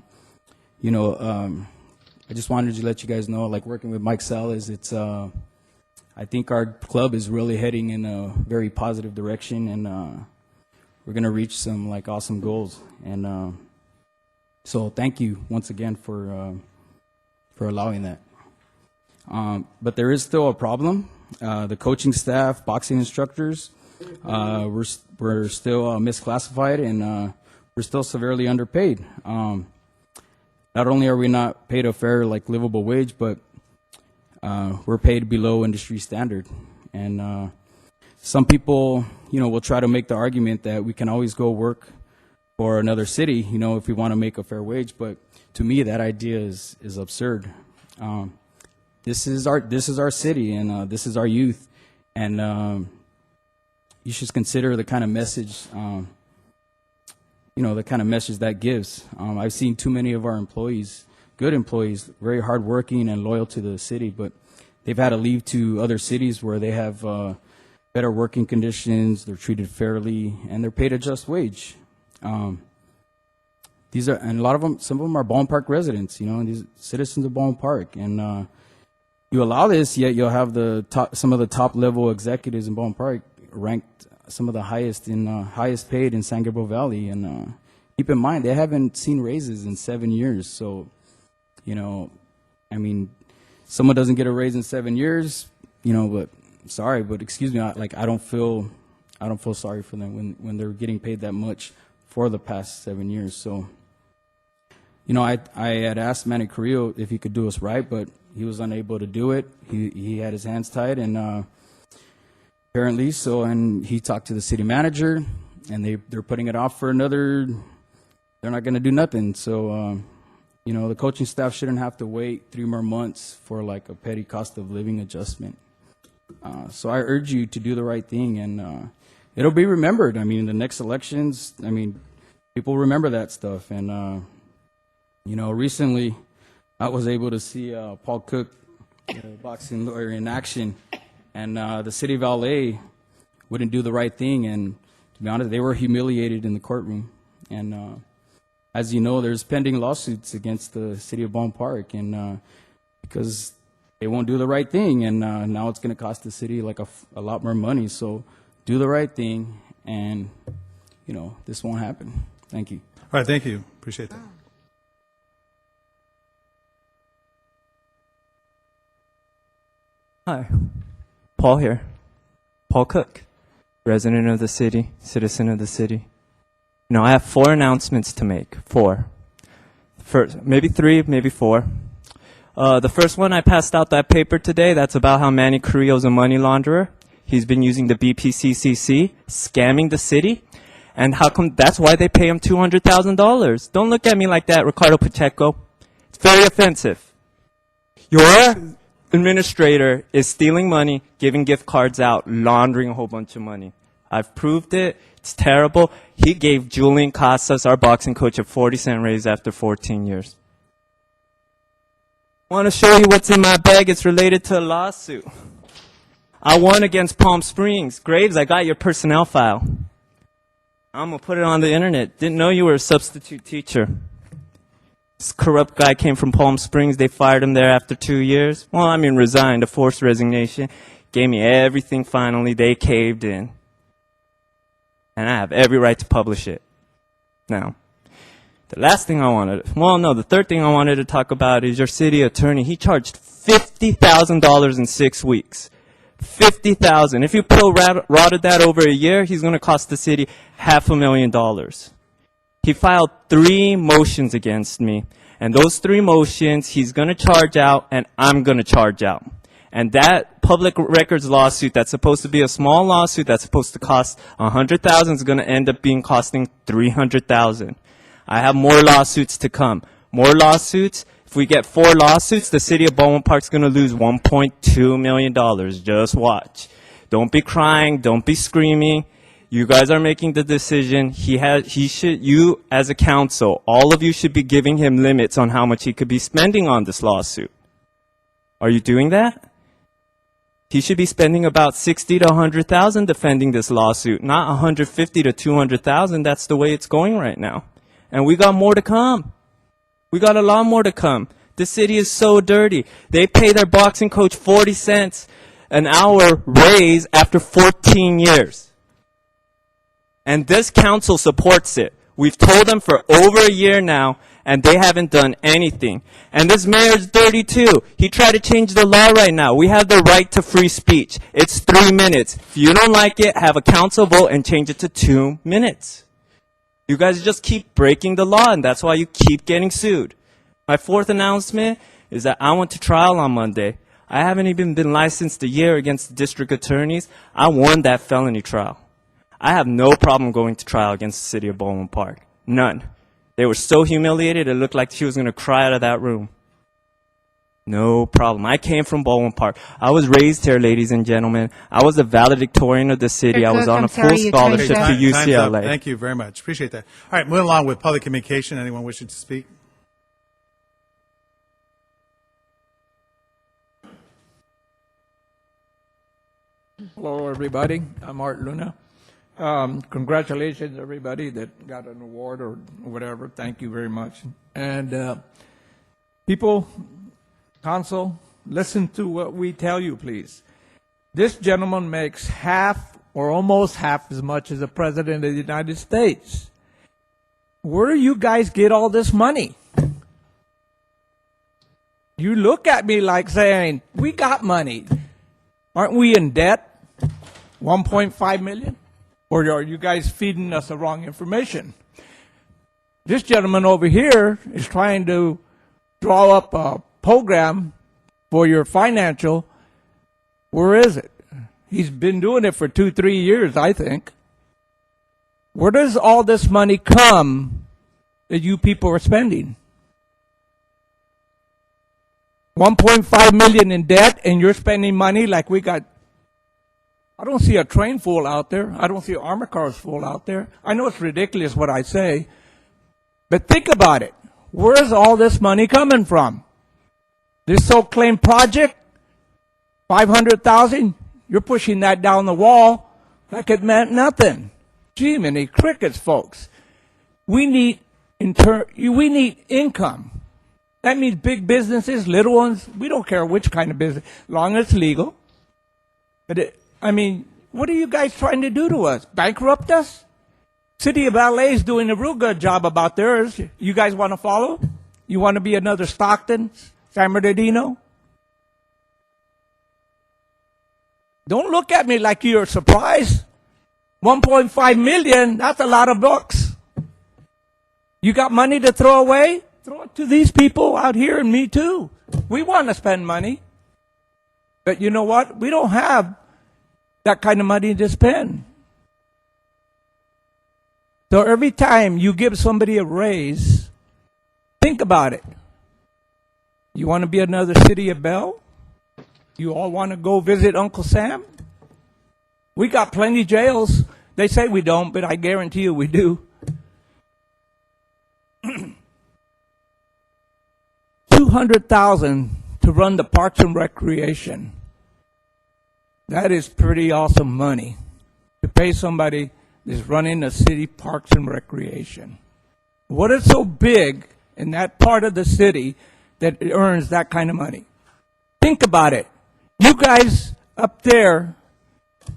Speaker 17: just wanted to let you guys know, like working with Mike Salas, I think our club is really heading in a very positive direction, and we're going to reach some awesome goals. And so thank you once again for allowing that. But there is still a problem. The coaching staff, boxing instructors, we're still misclassified, and we're still severely underpaid. Not only are we not paid a fair, livable wage, but we're paid below industry standard. And some people, will try to make the argument that we can always go work for another city, if we want to make a fair wage. But to me, that idea is absurd. this is our city, and this is our youth, and you should consider the kind of message, the kind of message that gives. I've seen too many of our employees, good employees, very hardworking and loyal to the city, but they've had to leave to other cities where they have better working conditions, they're treated fairly, and they're paid a just wage. These are, and a lot of them, some of them are Baldwin Park residents, these citizens of Baldwin Park, and you allow this, yet you'll have some of the top level executives in Baldwin Park ranked some of the highest paid in San Gabriel Valley, and keep in mind they haven't seen raises in 7 years. So, someone doesn't get a raise in 7 years, but sorry, but excuse me, I don't feel sorry for them when they're getting paid that much for the past 7 years. So, I had asked Manny Carrillo if he could do us right, but he was unable to do it. He had his hands tied, and apparently so. And he talked to the city manager, and they're putting it off for another. They're not going to do nothing. So, the coaching staff shouldn't have to wait 3 more months for like a petty cost of living adjustment. So I urge you to do the right thing, and it'll be remembered. In the next elections, people remember that stuff. And recently I was able to see Paul Cook, the boxing lawyer, in action, and the city of LA wouldn't do the right thing. And to be honest, they were humiliated in the courtroom. And as you know, there's pending lawsuits against the city of Baldwin Park, and because they won't do the right thing, and now it's going to cost the city like a lot more money. So do the right thing, and this won't happen. Thank you.
Speaker 2: All right, thank you. Appreciate that.
Speaker 18: Hi, Paul here. Paul Cook, resident of the city, citizen of the city. I have 4 announcements to make. 4. First, maybe 3, maybe 4. The first one, I passed out that paper today. That's about how Manny Carrillo's a money launderer. He's been using the BPCCC, scamming the city. And how come that's why they pay him $200,000? Don't look at me like that, Ricardo Pacheco. It's very offensive. Your administrator is stealing money, giving gift cards out, laundering a whole bunch of money. I've proved it. It's terrible. He gave Julian Casas, our boxing coach, a 40-cent raise after 14 years. I want to show you what's in my bag. It's related to a lawsuit. I won against Palm Springs. Graves, I got your personnel file. I'm going to put it on the internet. Didn't know you were a substitute teacher. This corrupt guy came from Palm Springs. They fired him there after 2 years. Well, resigned, a forced resignation. Gave me everything finally. They caved in. And I have every right to publish it. Now, the third thing I wanted to talk about is your city attorney. He charged $50,000 in 6 weeks. $50,000. If you pro-rotted that over a year, he's going to cost the city $500,000. He filed 3 motions against me. And those 3 motions, he's going to charge out, and I'm going to charge out. And that public records lawsuit that's supposed to be a small lawsuit that's supposed to cost $100,000 is going to end up costing $300,000. I have more lawsuits to come. More lawsuits. If we get 4 lawsuits, the city of Baldwin Park is going to lose $1.2 million. Just watch. Don't be crying. Don't be screaming. You guys are making the decision. You as a council, all of you should be giving him limits on how much he could be spending on this lawsuit. Are you doing that? He should be spending about $60,000 to $100,000 defending this lawsuit, not $150,000 to $200,000. That's the way it's going right now. And we got more to come. We got a lot more to come. The city is so dirty. They pay their boxing coach 40 cents an hour raise after 14 years. And this council supports it. We've told them for over a year now, and they haven't done anything. And this mayor's dirty too. He tried to change the law right now. We have the right to free speech. It's 3 minutes. If you don't like it, have a council vote and change it to 2 minutes. You guys just keep breaking the law, and that's why you keep getting sued. My 4th announcement is that I went to trial on Monday. I haven't even been licensed a year against the district attorneys. I won that felony trial. I have no problem going to trial against the city of Baldwin Park. None. They were so humiliated, it looked like she was going to cry out of that room. No problem. I came from Baldwin Park. I was raised here, ladies and gentlemen. I was a valedictorian of the city. I was on a full scholarship to
Speaker 2: Time's up.
Speaker 18: UCLA.
Speaker 2: Thank you very much. Appreciate that. All right, moving along with public communication. Anyone wishing to speak?
Speaker 19: Hello, everybody. I'm Art Luna. Congratulations, everybody that got an award or whatever. Thank you very much. And people, council, listen to what we tell you, please. This gentleman makes half or almost half as much as the President of the United States. Where do you guys get all this money? You look at me like saying, we got money. Aren't we in debt? 1.5 million? Or are you guys feeding us the wrong information? This gentleman over here is trying to draw up a program for your financial. Where is it? He's been doing it for 2-3 years, I think. Where does all this money come that you people are spending? 1.5 million in debt, and you're spending money like we got. I don't see a train full out there. I don't see armor cars full out there. I know it's ridiculous what I say, but think about it. Where's all this money coming from? This so-claimed project, 500,000, you're pushing that down the wall like it meant nothing. Gee, many crickets, folks. We need income. That means big businesses, little ones. We don't care which kind of business, long as it's legal. But what are you guys trying to do to us? Bankrupt us? City of LA is doing a real good job about theirs. You guys want to follow? You want to be another Stockton, San Bernardino? Don't look at me like you're surprised. 1.5 million, that's a lot of bucks. You got money to throw away? Throw it to these people out here and me too. We want to spend money. But you know what? We don't have that kind of money to spend. So every time you give somebody a raise, think about it. You want to be another City of Bell? You all want to go visit Uncle Sam? We got plenty jails. They say we don't, but I guarantee you we do. 200,000 to run the Parks and Recreation. That is pretty awesome money to pay somebody that's running the city Parks and Recreation. What is so big in that part of the city that it earns that kind of money? Think about it. You guys up there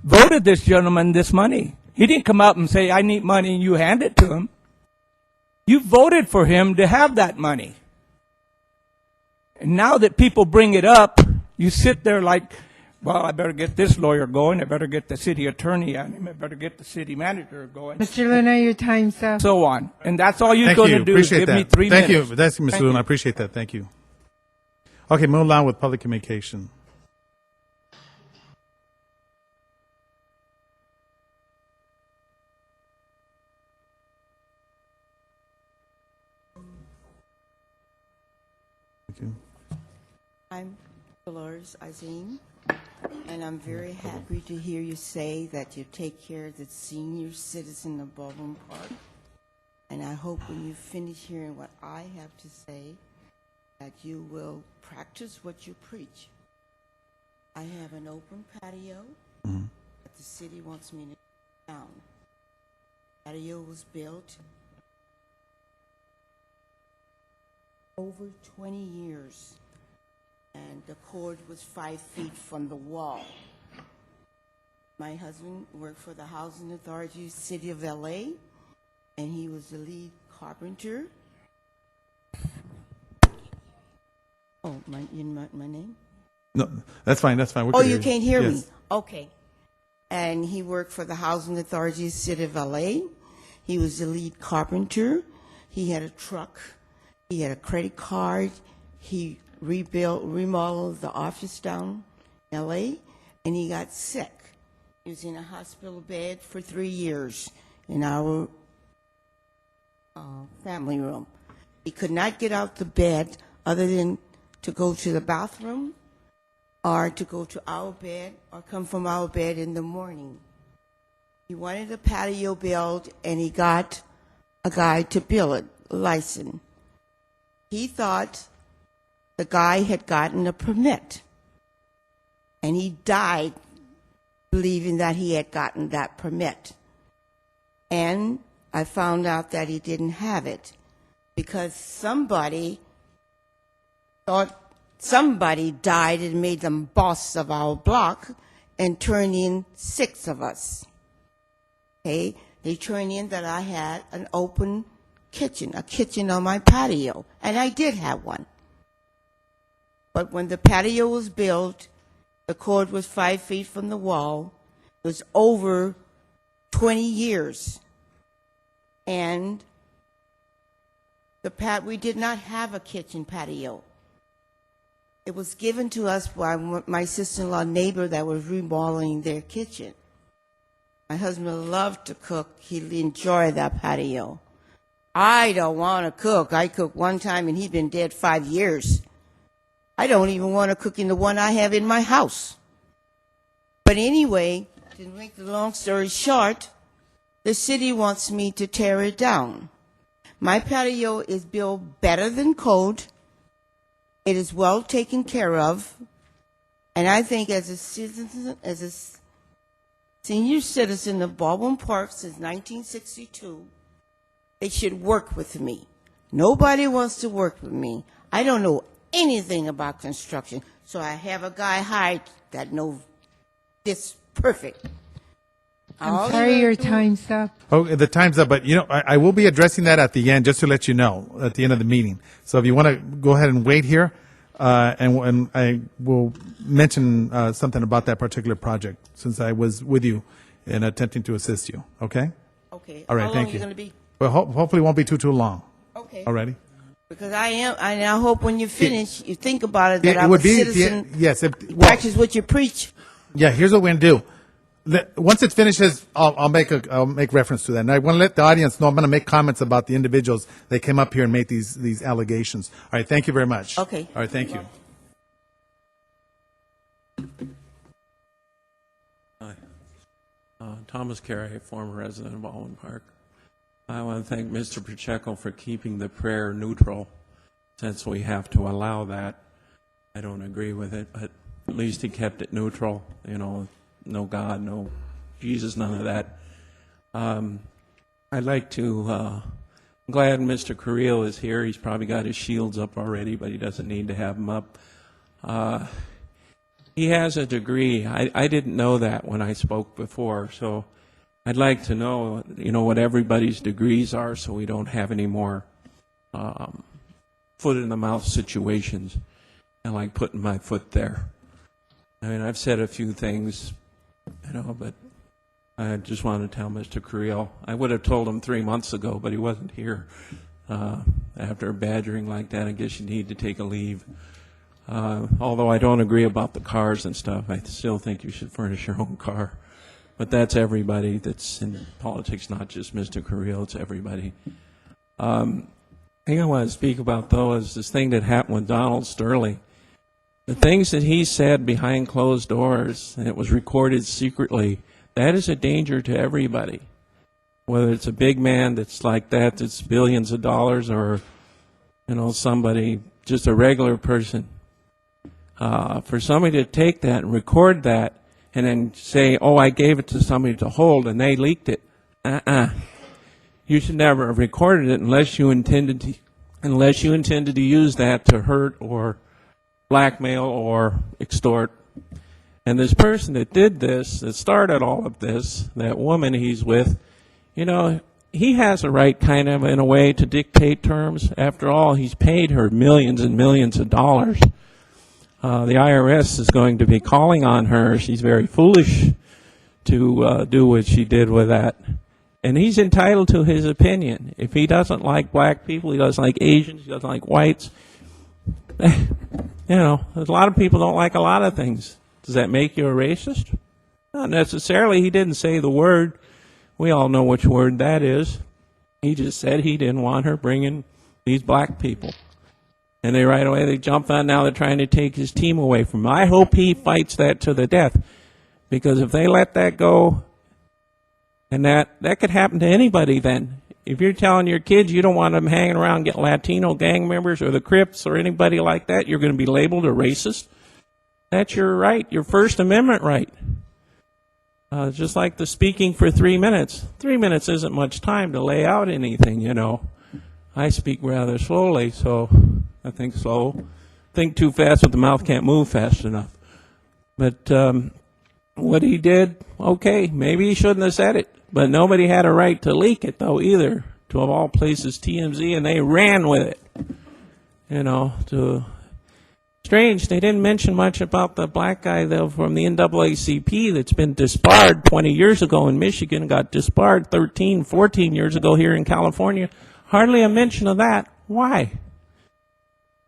Speaker 19: voted this gentleman this money. He didn't come out and say, I need money, and you hand it to him. You voted for him to have that money. And now that people bring it up, you sit there like, well, I better get this lawyer going. I better get the city attorney on him. I better get the city manager going.
Speaker 5: Mr. Luna, your time's up.
Speaker 19: So on. And that's all you're
Speaker 2: Thank
Speaker 19: going
Speaker 2: you.
Speaker 19: to do
Speaker 2: Appreciate
Speaker 19: is give
Speaker 2: that.
Speaker 19: me 3 minutes.
Speaker 2: Thank you. That's Mr. Luna. I appreciate that. Thank you. Okay, move along with public communication. Thank you.
Speaker 20: I'm Dolores Azim, and I'm very happy to hear you say that you take care of the senior citizen of Baldwin Park. And I hope when you finish hearing what I have to say, that you will practice what you preach. I have an open patio that the city wants me to take down. Patio was built over 20 years, and the cord was 5 feet from the wall. My husband worked for the Housing Authority, City of LA, and he was the lead carpenter. Oh, my name?
Speaker 2: No, that's fine. That's fine. We
Speaker 20: Oh,
Speaker 2: can
Speaker 20: you
Speaker 2: hear
Speaker 20: can't hear me?
Speaker 2: Yes.
Speaker 20: Okay. And he worked for the Housing Authority, City of LA. He was the lead carpenter. He had a truck. He had a credit card. He remodeled the office down in LA, and he got sick. He was in a hospital bed for 3 years in our family room. He could not get out the bed other than to go to the bathroom or to go to our bed or come from our bed in the morning. He wanted a patio built, and he got a guy to build it, licensed. He thought the guy had gotten a permit, and he died believing that he had gotten that permit. And I found out that he didn't have it because somebody thought somebody died and made them boss of our block and turned in 6 of us. Okay? They turned in that I had an open kitchen, a kitchen on my patio, and I did have one. But when the patio was built, the cord was 5 feet from the wall. It was over 20 years. And we did not have a kitchen patio. It was given to us by my sister-in-law neighbor that was remodeling their kitchen. My husband loved to cook. He enjoyed that patio. I don't want to cook. I cooked one time and he'd been dead 5 years. I don't even want to cook in the one I have in my house. But anyway, to make the long story short, the city wants me to tear it down. My patio is built better than code. It is well taken care of. And I think as a citizen, as a senior citizen of Baldwin Park since 1962, they should work with me. Nobody wants to work with me. I don't know anything about construction, so I have a guy hired that knows this perfect.
Speaker 5: I'm sorry your time's up.
Speaker 2: Oh, the time's up, but I will be addressing that at the end, just to let you know, at the end of the meeting. So if you want to go ahead and wait here, and I will mention something about that particular project, since I was with you in attempting to assist you. Okay?
Speaker 20: Okay.
Speaker 2: All right.
Speaker 20: How long
Speaker 2: Thank
Speaker 20: are
Speaker 2: you.
Speaker 20: you going to be?
Speaker 2: Well, hopefully it won't be too long.
Speaker 20: Okay.
Speaker 2: Alrighty.
Speaker 20: Because I hope when you finish, you think about it, that
Speaker 2: It
Speaker 20: I'm
Speaker 2: would
Speaker 20: a
Speaker 2: be
Speaker 20: citizen.
Speaker 2: yes.
Speaker 20: Practice what you preach.
Speaker 2: Yeah. Here's what we're gonna do. Once it finishes, I'll make reference to that. And I want to let the audience know I'm going to make comments about the individuals that came up here and made these allegations. All right. Thank you very much.
Speaker 20: Okay.
Speaker 2: All right. Thank you.
Speaker 8: Hi. Thomas Carey, former resident of Baldwin Park. I want to thank Mr. Pacheco for keeping the prayer neutral, since we have to allow that. I don't agree with it, but at least he kept it neutral, no God, no Jesus, none of that. I'd like to, I'm glad Mr. Carrillo is here. He's probably got his shields up already, but he doesn't need to have them up. He has a degree. I didn't know that when I spoke before, so I'd like to know, what everybody's degrees are, so we don't have any more foot in the mouth situations. I like putting my foot there. I mean, I've said a few things, but I just want to tell Mr. Carrillo. I would have told him 3 months ago, but he wasn't here. After badgering like that, I guess you need to take a leave. Although I don't agree about the cars and stuff, I still think you should furnish your own car. But that's everybody that's in politics, not just Mr. Carrillo, it's everybody. Thing I want to speak about, though, is this thing that happened with Donald Sterling. The things that he said behind closed doors, and it was recorded secretly, that is a danger to everybody. Whether it's a big man that's like that's billions of dollars, or, somebody, just a regular person. For somebody to take that and record that, and then say, oh, I gave it to somebody to hold, and they leaked it. You should never have recorded it unless you intended to use that to hurt or blackmail or extort. And this person that did this, that started all of this, that woman he's with, he has a right kind of, in a way, to dictate terms. After all, he's paid her millions and millions of dollars. The IRS is going to be calling on her. She's very foolish to do what she did with that. And he's entitled to his opinion. If he doesn't like black people, he doesn't like Asians, he doesn't like whites. A lot of people don't like a lot of things. Does that make you a racist? Not necessarily. He didn't say the word. We all know which word that is. He just said he didn't want her bringing these black people. And they right away, they jumped on, now they're trying to take his team away from him. I hope he fights that to the death. Because if they let that go, and that could happen to anybody then. If you're telling your kids you don't want them hanging around getting Latino gang members or the Crips or anybody like that, you're going to be labeled a racist. That's your right, your First Amendment right. Just like the speaking for 3 minutes. 3 minutes isn't much time to lay out anything, you know. I speak rather slowly, so I think slow. Think too fast, but the mouth can't move fast enough. But what he did, okay, maybe he shouldn't have said it. But nobody had a right to leak it, though, either, to, of all places, TMZ, and they ran with it. You know, strange, they didn't mention much about the black guy, though, from the NAACP that's been disbarred 20 years ago in Michigan, got disbarred 13, 14 years ago here in California. Hardly a mention of that. Why?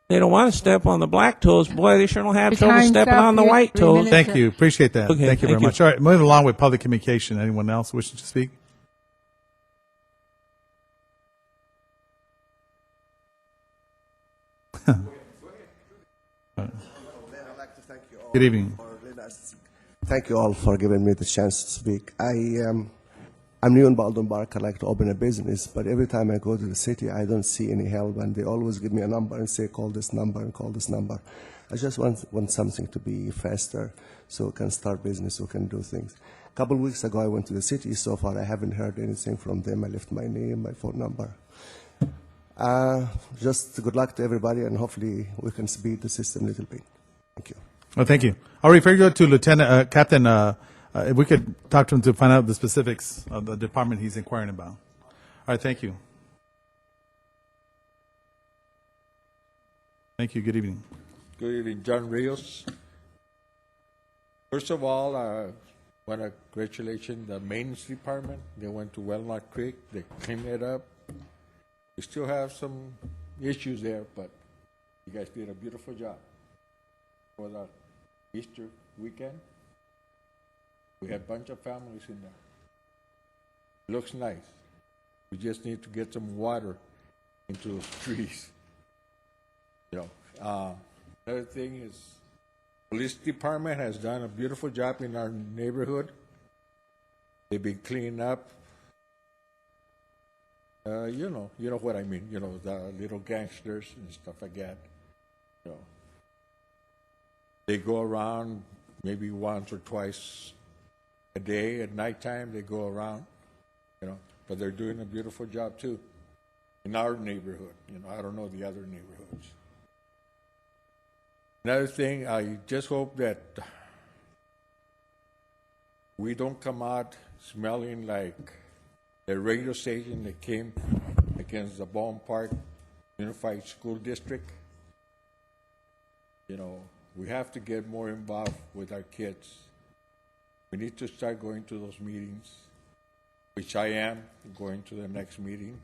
Speaker 8: They don't want to step on the black toes. Boy, they sure don't have trouble stepping on the white toes.
Speaker 2: Thank you. Appreciate that.
Speaker 8: Okay,
Speaker 2: thank you very much. All right, moving along with public communication. Anyone else wishing to speak? Good evening.
Speaker 21: Thank you all for giving me the chance to speak. I'm new in Baldwin Park. I like to open a business, but every time I go to the city, I don't see any help, and they always give me a number and say, call this number and call this number. I just want something to be faster so we can start business, we can do things. A couple of weeks ago, I went to the city. So far, I haven't heard anything from them. I left my name, my phone number. Just good luck to everybody, and hopefully we can speed the system a little bit. Thank you.
Speaker 2: Well, thank you. I'll refer you to Lieutenant Captain. If we could talk to him to find out the specifics of the department he's inquiring about. All right, thank you. Thank you. Good evening.
Speaker 22: Good evening, John Rios. First of all, I want to congratulate the maintenance department. They went to Wellnut Creek. They cleaned it up. We still have some issues there, but you guys did a beautiful job for the Easter weekend. We had a bunch of families in there. Looks nice. We just need to get some water into those trees. You know, another thing is, police department has done a beautiful job in our neighborhood. They've been cleaning up. You know what I mean. You know, the little gangsters and stuff like that. You know, they go around maybe once or twice a day at nighttime. They go around, you know, but they're doing a beautiful job too in our neighborhood. You know, I don't know the other neighborhoods. Another thing, I just hope that we don't come out smelling like the radio station that came against the Baldwin Park Unified School District. You know, we have to get more involved with our kids. We need to start going to those meetings, which I am going to the next meeting.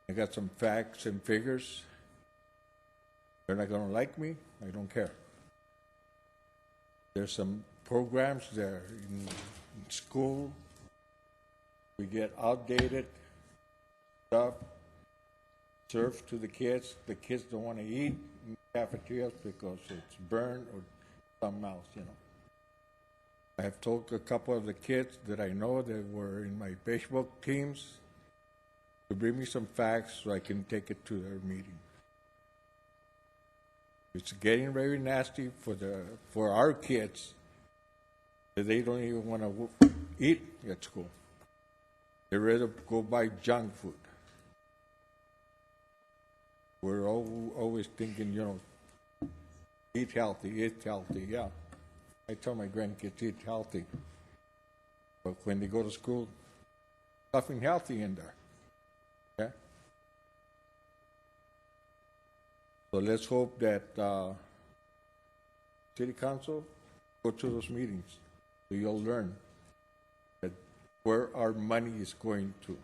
Speaker 22: I got some facts and figures. They're not going to like me. I don't care. There's some programs there in school. We get outdated stuff served to the kids. The kids don't want to eat in cafeterias because it's burned or something else, you know. I have told a couple of the kids that I know that were in my baseball teams to bring me some facts so I can take it to their meeting. It's getting very nasty for our kids that they don't even want to eat at school. They rather go buy junk food. We're always thinking, you know, eat healthy, yeah. I tell my grandkids, eat healthy. But when they go to school, nothing healthy in there. Okay? So let's hope that City Council go to those meetings so you'll learn that where our money is going to.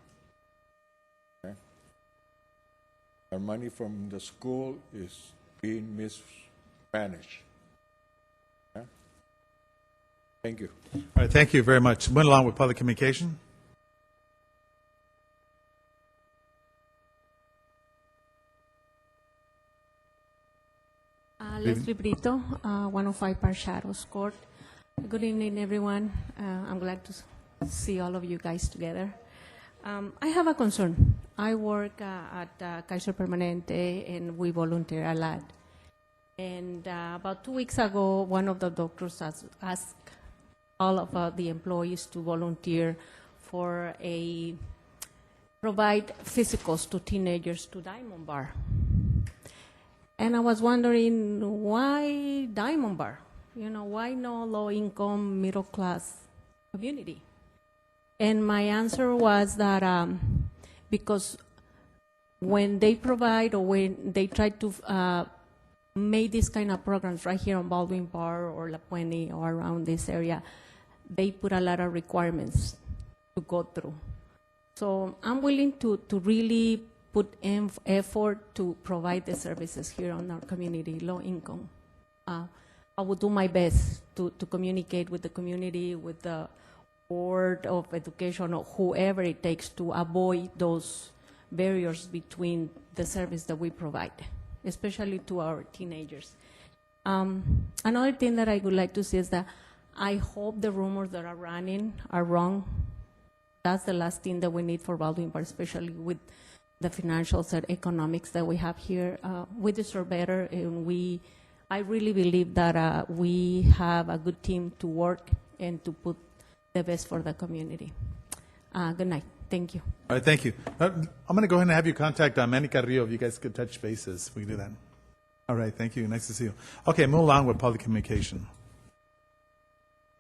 Speaker 22: Okay? Our money from the school is being mismanaged. Okay? Thank you.
Speaker 2: All right, thank you very much. Went along with public communication.
Speaker 6: Leslie Brito, 105 Park Shadows Court. Good evening, everyone. I'm glad to see all of you guys together. I have a concern. I work at Kaiser Permanente, and we volunteer a lot. And about 2 weeks ago, one of the doctors asked all of the employees to volunteer for provide physicals to teenagers to Diamond Bar. And I was wondering, why Diamond Bar? You know, why no low-income, middle-class community? And my answer was that because when they provide or when they try to make these kind of programs right here on Baldwin Park or La Puente or around this area, they put a lot of requirements to go through. So I'm willing to really put in effort to provide the services here on our community, low income. I will do my best to communicate with the community, with the Board of Education, or whoever it takes to avoid those barriers between the service that we provide, especially to our teenagers. Another thing that I would like to say is that I hope the rumors that are running are wrong. That's the last thing that we need for Baldwin Park, especially with the financials and economics that we have here. We deserve better, and I really believe that we have a good team to work and to put the best for the community. Good night. Thank you.
Speaker 2: All right, thank you. I'm going to go ahead and have you contact Manny Carrillo if you guys could touch bases. We can do that. All right, thank you. Nice to see you. Okay, move along with public communication.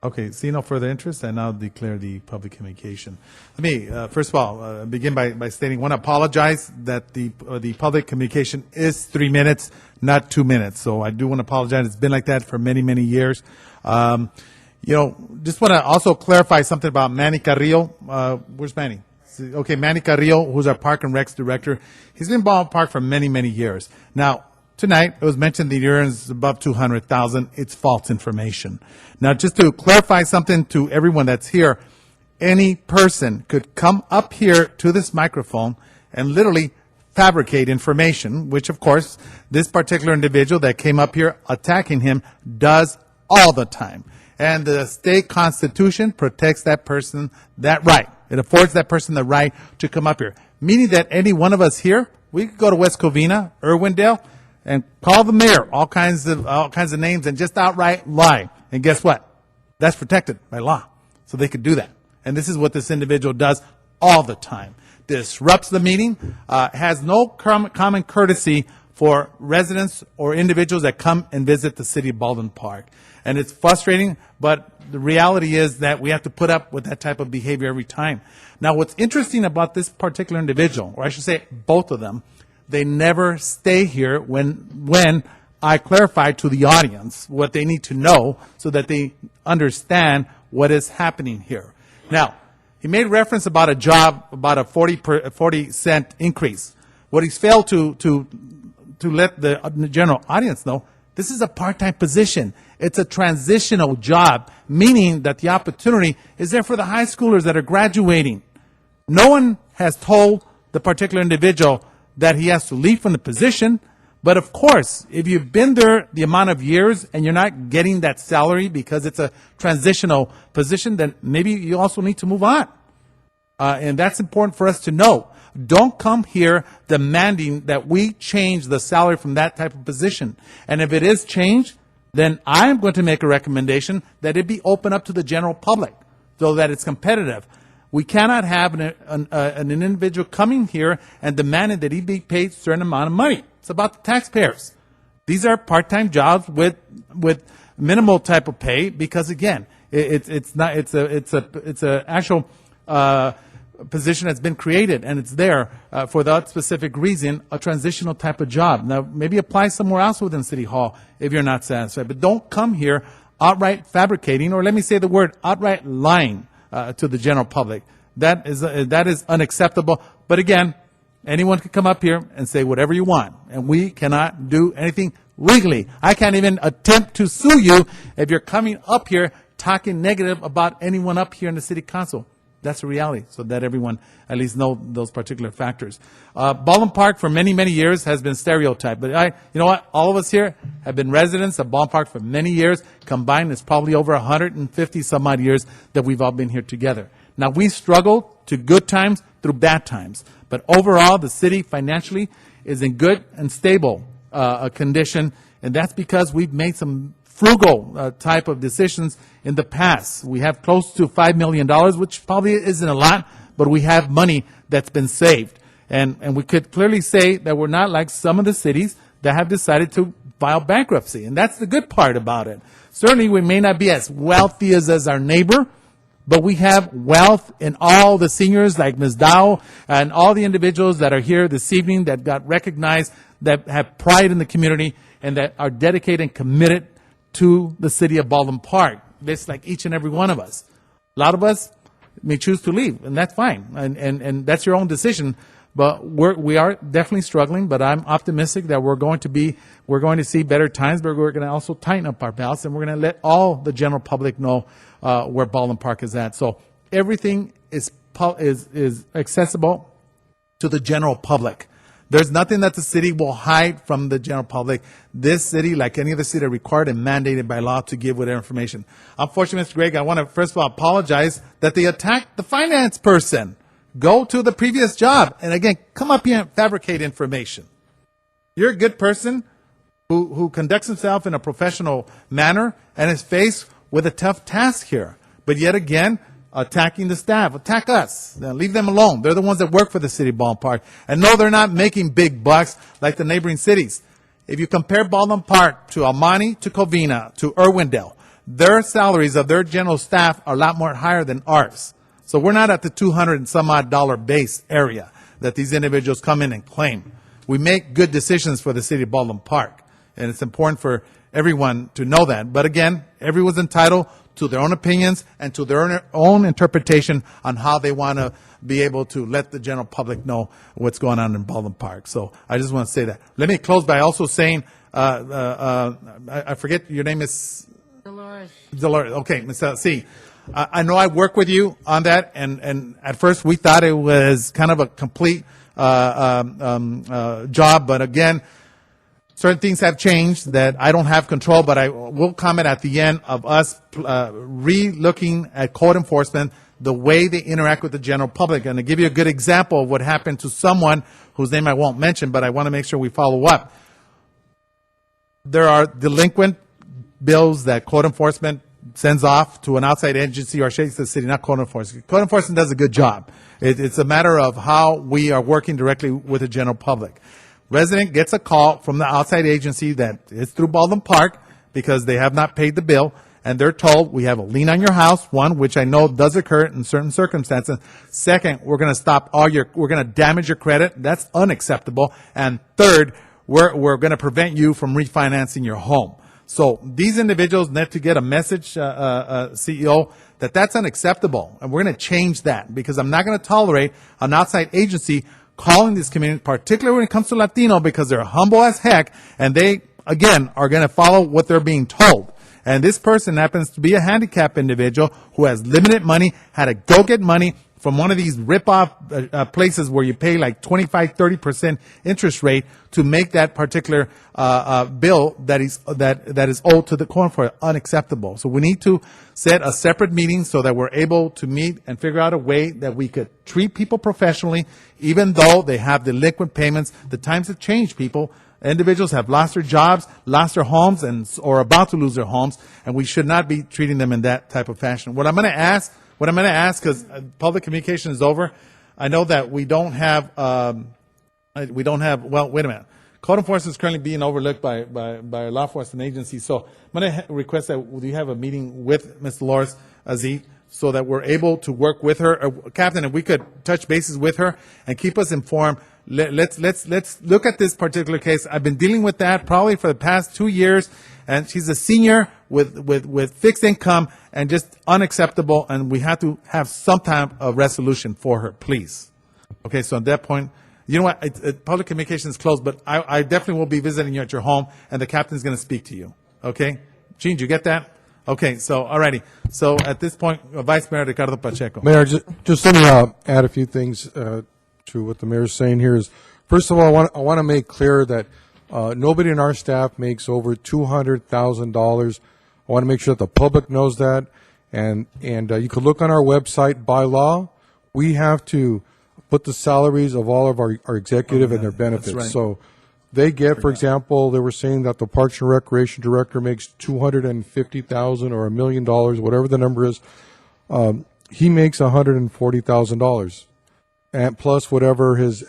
Speaker 2: Okay, see no further interest, I now declare the public communication. Let me, first of all, begin by stating, I want to apologize that the public communication is 3 minutes, not 2 minutes. So I do want to apologize. It's been like that for many, many years. Just want to also clarify something about Manny Carrillo. Where's Manny? Okay, Manny Carrillo, who's our Park and Recs director. He's been in Baldwin Park for many, many years. Now, tonight, it was mentioned that he earns above $200,000. It's false information. Now, just to clarify something to everyone that's here, any person could come up here to this microphone and literally fabricate information, which, of course, this particular individual that came up here attacking him does all the time. And the state constitution protects that person that right. It affords that person the right to come up here, meaning that any one of us here, we could go to West Covina, Irwindale, and call the mayor all kinds of names and just outright lie. And guess what? That's protected by law. So they could do that. And this is what this individual does all the time. Disrupts the meeting, has no common courtesy for residents or individuals that come and visit the city of Baldwin Park. And it's frustrating, but the reality is that we have to put up with that type of behavior every time. Now, what's interesting about this particular individual, or I should say both of them, they never stay here when I clarify to the audience what they need to know so that they understand what is happening here. Now, he made reference about a job, about a 40-cent increase. What he's failed to let the general audience know, this is a part-time position. It's a transitional job, meaning that the opportunity is there for the high schoolers that are graduating. No one has told the particular individual that he has to leave from the position. But of course, if you've been there the amount of years and you're not getting that salary because it's a transitional position, then maybe you also need to move on. And that's important for us to know. Don't come here demanding that we change the salary from that type of position. And if it is changed, then I'm going to make a recommendation that it be open up to the general public so that it's competitive. We cannot have an individual coming here and demanding that he be paid a certain amount of money. It's about the taxpayers. These are part-time jobs with minimal type of pay because, again, it's a actual position that's been created and it's there for that specific reason, a transitional type of job. Now, maybe apply somewhere else within City Hall if you're not satisfied, but don't come here outright fabricating, or let me say the word outright lying to the general public. That is unacceptable. But again, anyone can come up here and say whatever you want, and we cannot do anything legally. I can't even attempt to sue you if you're coming up here talking negative about anyone up here in the city council. That's a reality, so that everyone at least know those particular factors. Baldwin Park for many, many years has been stereotyped, but you know what? All of us here have been residents of Baldwin Park for many years. Combined, it's probably over 150 some odd years that we've all been here together. Now, we struggle to good times through bad times, but overall, the city financially is in good and stable condition, and that's because we've made some frugal type of decisions in the past. We have close to $5 million, which probably isn't a lot, but we have money that's been saved. And we could clearly say that we're not like some of the cities that have decided to file bankruptcy, and that's the good part about it. Certainly, we may not be as wealthy as our neighbor, but we have wealth in all the seniors like Ms. Dow and all the individuals that are here this evening that got recognized, that have pride in the community, and that are dedicated and committed to the city of Baldwin Park. Just like each and every one of us. A lot of us may choose to leave, and that's fine. And that's your own decision. But we are definitely struggling, but I'm optimistic that we're going to see better times, but we're going to also tighten up our belts, and we're going to let all the general public know where Baldwin Park is at. So everything is accessible to the general public. There's nothing that the city will hide from the general public. This city, like any other city, are required and mandated by law to give whatever information. Unfortunately, Mr. Gregg, I want to first of all apologize that they attacked the finance person. Go to the previous job. And again, come up here and fabricate information. You're a good person who conducts himself in a professional manner and is faced with a tough task here. But yet again, attacking the staff. Attack us. Now, leave them alone. They're the ones that work for the city of Baldwin Park. And no, they're not making big bucks like the neighboring cities. If you compare Baldwin Park to Almani, to Covina, to Irwindale, their salaries of their general staff are a lot more higher than ours. So we're not at the $200 and some odd base area that these individuals come in and claim. We make good decisions for the city of Baldwin Park. And it's important for everyone to know that. But again, everyone's entitled to their own opinions and to their own interpretation on how they want to be able to let the general public know what's going on in Baldwin Park. So I just want to say that. Let me close by also saying, I forget, your name is? Dolores. Dolores, okay, Ms. C. I know I work with you on that, and at first we thought it was kind of a complete job, but again, certain things have changed that I don't have control, but I will comment at the end of us re-looking at code enforcement, the way they interact with the general public. And to give you a good example of what happened to someone whose name I won't mention, but I want to make sure we follow up. There are delinquent bills that code enforcement sends off to an outside agency or shakes the city, not code enforcement. Code enforcement does a good job. It's a matter of how we are working directly with the general public. Resident gets a call from the outside agency that is through Baldwin Park because they have not paid the bill, and they're told, we have a lien on your house, one, which I know does occur in certain circumstances. Second, we're going to stop we're going to damage your credit. That's unacceptable. And third, we're going to prevent you from refinancing your home. So these individuals need to get a message, CEO, that that's unacceptable. And we're going to change that because I'm not going to tolerate an outside agency calling this community, particularly when it comes to Latino, because they're humble as heck, and they, again, are going to follow what they're being told. And this person happens to be a handicapped individual who has limited money, had to go get money from one of these rip-off places where you pay like 25, 30% interest rate to make that particular bill that is owed to the court for unacceptable. So we need to set a separate meeting so that we're able to meet and figure out a way that we could treat people professionally, even though they have delinquent payments. The times have changed, people. Individuals have lost their jobs, lost their homes, or about to lose their homes, and we should not be treating them in that type of fashion. What I'm going to ask, because public communication is over, I know that we don't have, well, wait a minute. Code enforcement is currently being overlooked by a law enforcement agency. So I'm going to request that we have a meeting with Ms. Dolores Aziz so that we're able to work with her. Captain, if we could touch bases with her and keep us informed. Let's look at this particular case. I've been dealing with that probably for the past 2 years, and she's a senior with fixed income and just unacceptable, and we have to have some type of resolution for her, please. Okay, so at that point, you know what, public communication is closed, but I definitely will be visiting you at your home, and the captain's going to speak to you. Okay? Gene, did you get that? Okay, so, all righty. So at this point, Vice Mayor Ricardo Pacheco.
Speaker 3: Mayor, just let me add a few things to what the mayor's saying here. Is first of all, I want to make clear that nobody in our staff makes over $200,000. I want to make sure that the public knows that, and you can look on our website. By law, we have to put the salaries of all of our executive and their benefits.
Speaker 2: right.
Speaker 3: So they get, for example, they were saying that the Parks and Recreation Director makes $250,000 or $1 million, whatever the number is. He makes $140,000, and plus whatever his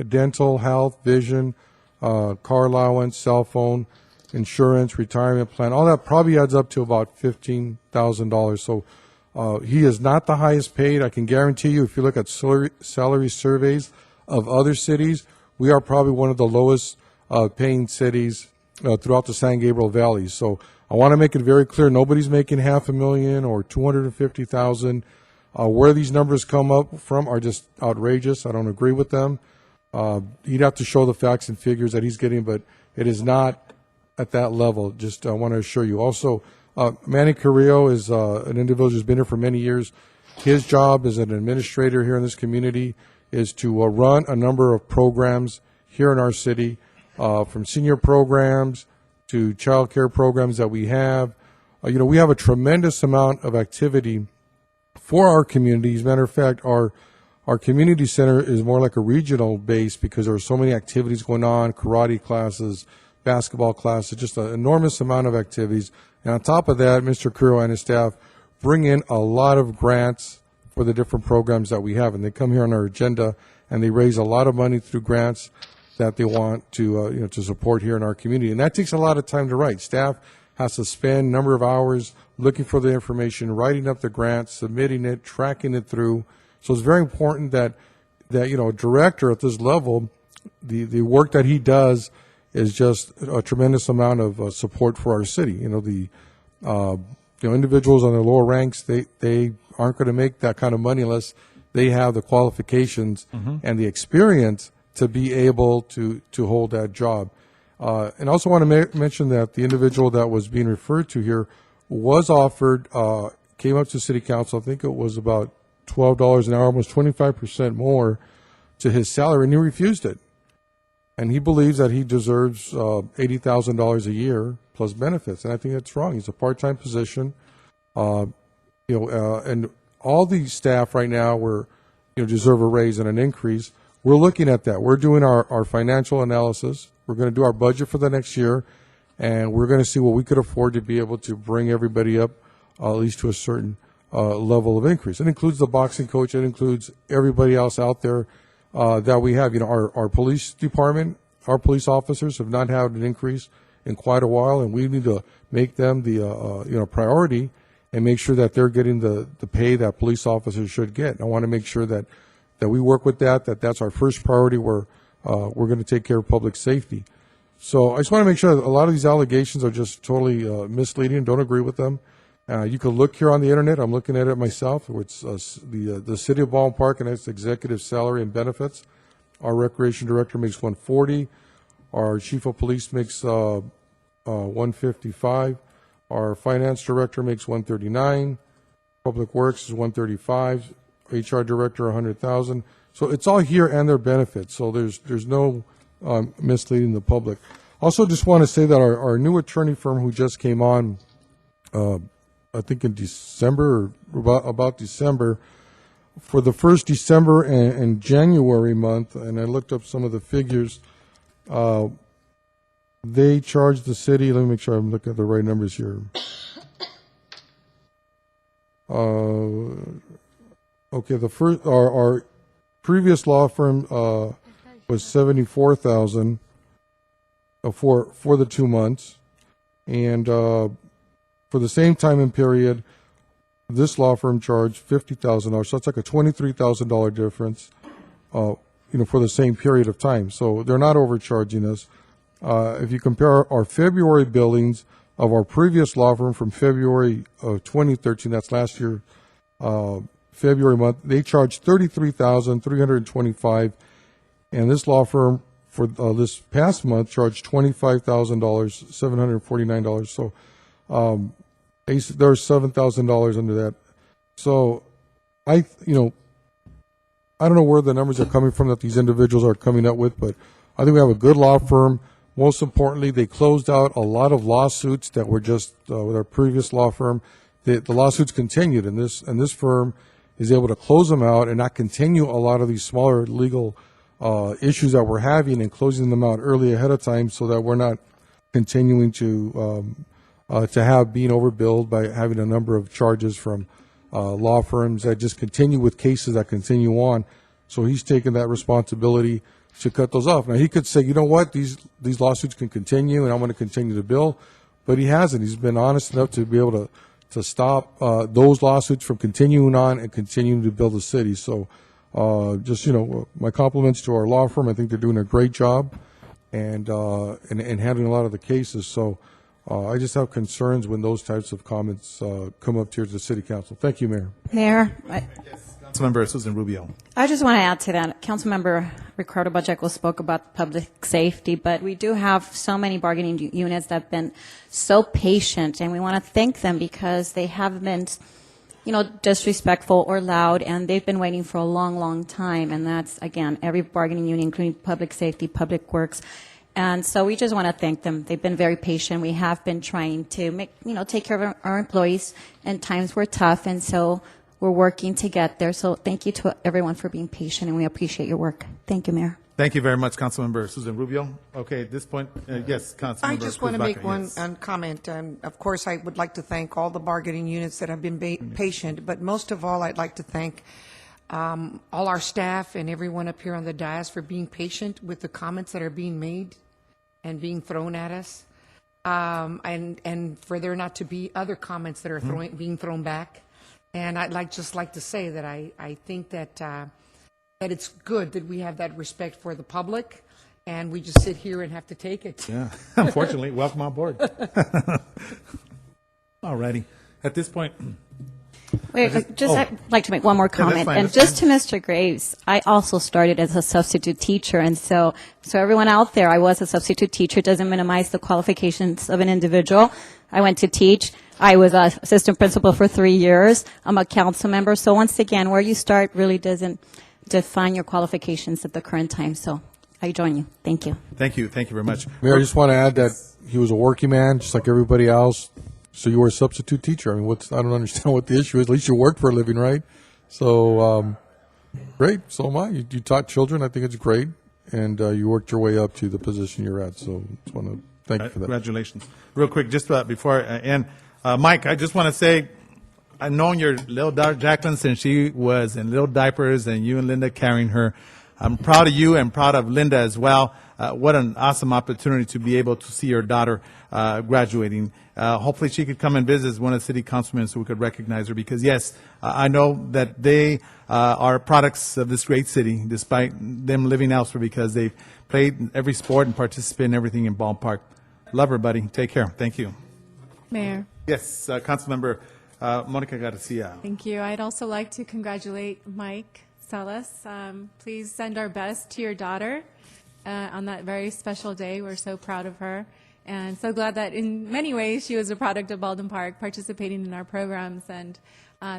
Speaker 3: dental, health, vision, car allowance, cell phone, insurance, retirement plan, all that probably adds up to about $15,000. So he is not the highest paid. I can guarantee you, if you look at salary surveys of other cities, we are probably one of the lowest paying cities throughout the San Gabriel Valley. So I want to make it very clear, nobody's making $500,000 or $250,000. Where these numbers come up from are just outrageous. I don't agree with them. He'd have to show the facts and figures that he's getting, but it is not at that level. Just I want to assure you. Also, Manny Carrillo is an individual who's been here for many years. His job as an administrator here in this community is to run a number of programs here in our city, from senior programs to child care programs that we have. We have a tremendous amount of activity for our community. As a matter of fact, our community center is more like a regional base because there are so many activities going on, karate classes, basketball classes, just an enormous amount of activities. And on top of that, Mr. Carrillo and his staff bring in a lot of grants for the different programs that we have, and they come here on our agenda and they raise a lot of money through grants that they want to to support here in our community, and that takes a lot of time to write. Staff has to spend a number of hours looking for the information, writing up the grant, submitting it, tracking it through. So it's very important that a director at this level, the work that he does is just a tremendous amount of support for our city. The individuals on the lower ranks, they aren't going to make that kind of money unless they have the qualifications and the experience to be able to hold that job. And I also want to mention that the individual that was being referred to here was offered, came up to City Council, I think it was about $12 an hour, almost 25% more to his salary, and he refused it. And he believes that he deserves $80,000 a year plus benefits, and I think that's wrong. He's a part-time position. And all the staff right now deserve a raise and an increase. We're looking at that. We're doing our financial analysis. We're going to do our budget for the next year, and we're going to see what we could afford to be able to bring everybody up at least to a certain level of increase. It includes the boxing coach. It includes everybody else out there that we have. Our police department, our police officers have not had an increase in quite a while, and we need to make them the priority and make sure that they're getting the pay that police officers should get. And I want to make sure that we work with that's our first priority. We're going to take care of public safety. So I just want to make sure that a lot of these allegations are just totally misleading. Don't agree with them. You can look here on the internet. I'm looking at it myself. It's the City of Baldwin Park and its executive salary and benefits. Our recreation director makes $140. Our chief of police makes $155. Our finance director makes $139. Public Works is $135. HR director $100,000. So it's all here and their benefits. So there's no misleading the public. Also, just want to say that our new attorney firm who just came on, I think in December or about December, for the first December and January month, and I looked up some of the figures. They charged the city. Let me make sure I'm looking at the right numbers here. Okay, our previous law firm was $74,000 for the 2 months, and for the same time and period, this law firm charged $50,000. So that's like a $23,000 difference, for the same period of time. So they're not overcharging us. If you compare our February billings of our previous law firm from February of 2013, that's last year, February month, they charged $33,325, and this law firm for this past month charged $25,749. So There's $7,000 under that. So I don't know where the numbers are coming from that these individuals are coming up with, but I think we have a good law firm. Most importantly, they closed out a lot of lawsuits that were just with our previous law firm. The lawsuits continued, and this firm is able to close them out and not continue a lot of these smaller legal issues that we're having, and closing them out early ahead of time so that we're not continuing to have being overbilled by having a number of charges from law firms that just continue with cases that continue on. So he's taken that responsibility to cut those off. Now, he could say, you know what, these lawsuits can continue and I'm going to continue to bill, but he hasn't. He's been honest enough to be able to stop those lawsuits from continuing on and continuing to bill the city. So my compliments to our law firm. I think they're doing a great job and handling a lot of the cases. So I just have concerns when those types of comments come up here to the city council. Thank you, Mayor.
Speaker 1: Mayor,
Speaker 2: Councilmember Susan Rubio.
Speaker 1: I just want to add to that. Councilmember Ricardo Pacheco spoke about public safety, but we do have so many bargaining units that have been so patient, and we want to thank them because they haven't been, disrespectful or loud, and they've been waiting for a long, long time. And that's, again, every bargaining union, including public safety, public works. And so we just want to thank them. They've been very patient. We have been trying to take care of our employees, and times were tough, and so we're working to get there. So thank you to everyone for being patient, and we appreciate your work. Thank you, Mayor.
Speaker 2: Thank you very much, Councilmember Susan Rubio. Okay, at this point, yes, Councilmember
Speaker 4: I just want to make one
Speaker 2: yes.
Speaker 4: comment. Of course, I would like to thank all the bargaining units that have been patient, but most of all, I'd like to thank all our staff and everyone up here on the dais for being patient with the comments that are being made and being thrown at us, and for there not to be other comments that are being thrown back. And I'd just like to say that I think that that it's good that we have that respect for the public, and we just sit here and have to take it.
Speaker 2: Yeah, unfortunately, welcome on board. All righty. At this point,
Speaker 1: I'd like to make one more comment. And just to Mr. Graves, I also started as a substitute teacher. And so everyone out there, I was a substitute teacher. It doesn't minimize the qualifications of an individual. I went to teach. I was an assistant principal for 3 years. I'm a council member. So once again, where you start really doesn't define your qualifications at the current time. So I join you. Thank you.
Speaker 2: Thank you very much.
Speaker 3: Mayor, I just want to add that he was a working man, just like everybody else. So you were a substitute teacher. I mean, I don't understand what the issue is. At least you worked for a living, right? So, great. So am I. You taught children. I think it's great. And you worked your way up to the position you're at. So just want to thank you for that.
Speaker 2: Congratulations. Real quick, just before I end, Mike, I just want to say, I've known your little daughter, Jacqueline, since she was in little diapers and you and Linda carrying her. I'm proud of you and proud of Linda as well. What an awesome opportunity to be able to see your daughter graduating. Hopefully she could come and visit as one of the city councilmen so we could recognize her, because yes, I know that they are products of this great city despite them living elsewhere, because they've played every sport and participated in everything in Ballpark. Love her, buddy. Take care. Thank you.
Speaker 15: Mayor.
Speaker 2: Yes, Councilmember Monica Garcia.
Speaker 15: Thank you. I'd also like to congratulate Mike Salas. Please send our best to your daughter on that very special day. We're so proud of her, and so glad that in many ways she was a product of Baldwin Park, participating in our programs. And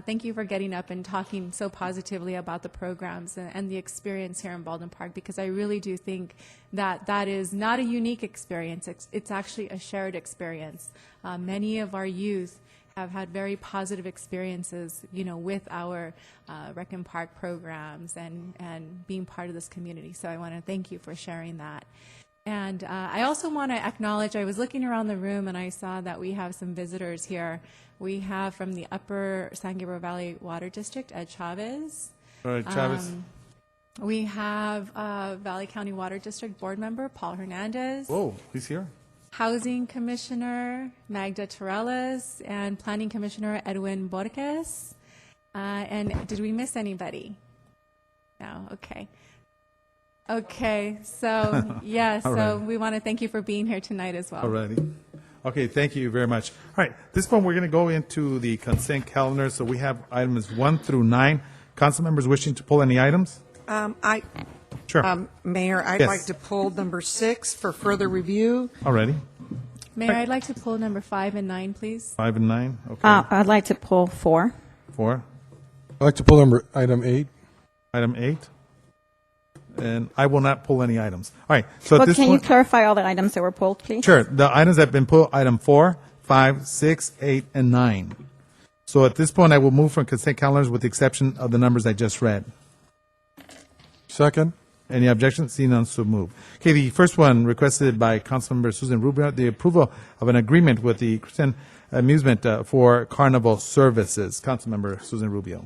Speaker 15: thank you for getting up and talking so positively about the programs and the experience here in Baldwin Park, because I really do think that that is not a unique experience. It's actually a shared experience. Many of our youth have had very positive experiences, with our Rec and Park programs and being part of this community. So I want to thank you for sharing that. And I also want to acknowledge, I was looking around the room and I saw that we have some visitors here. We have from the Upper San Gabriel Valley Water District, Ed Chavez.
Speaker 2: All right, Chavez.
Speaker 15: We have Valley County Water District Board Member Paul Hernandez.
Speaker 2: Oh, he's here.
Speaker 15: Housing Commissioner Magda Torellas, and Planning Commissioner Edwin Borges. And did we miss anybody? No, okay. Okay, so yes, so we want to thank you for being here tonight as well.
Speaker 2: Alrighty. Okay, thank you very much. All right, this one we're going to go into the consent calendar. So we have items 1 through 9. Council members wishing to pull any items?
Speaker 4: Sure. Mayor, I'd
Speaker 2: Yes.
Speaker 4: like to pull number 6 for further review.
Speaker 2: Alrighty.
Speaker 15: Mayor, I'd like to pull number 5 and 9, please.
Speaker 2: 5 and 9, okay.
Speaker 1: I'd like to pull 4.
Speaker 2: 4,
Speaker 3: I'd like to pull item 8.
Speaker 2: item 8. And I will not pull any items. All right, so at
Speaker 1: Well,
Speaker 2: this
Speaker 1: can you
Speaker 2: point.
Speaker 1: clarify all the items that were pulled, please?
Speaker 2: Sure, the items that have been pulled, item 4, 5, 6, 8, and 9. So at this point, I will move from consent calendars with the exception of the numbers I just read.
Speaker 3: Second.
Speaker 2: Any objections? Seeing none, so move. Okay, the first one requested by Councilmember Susan Rubio, the approval of an agreement with the Christian Amusement for Carnival Services. Councilmember Susan Rubio.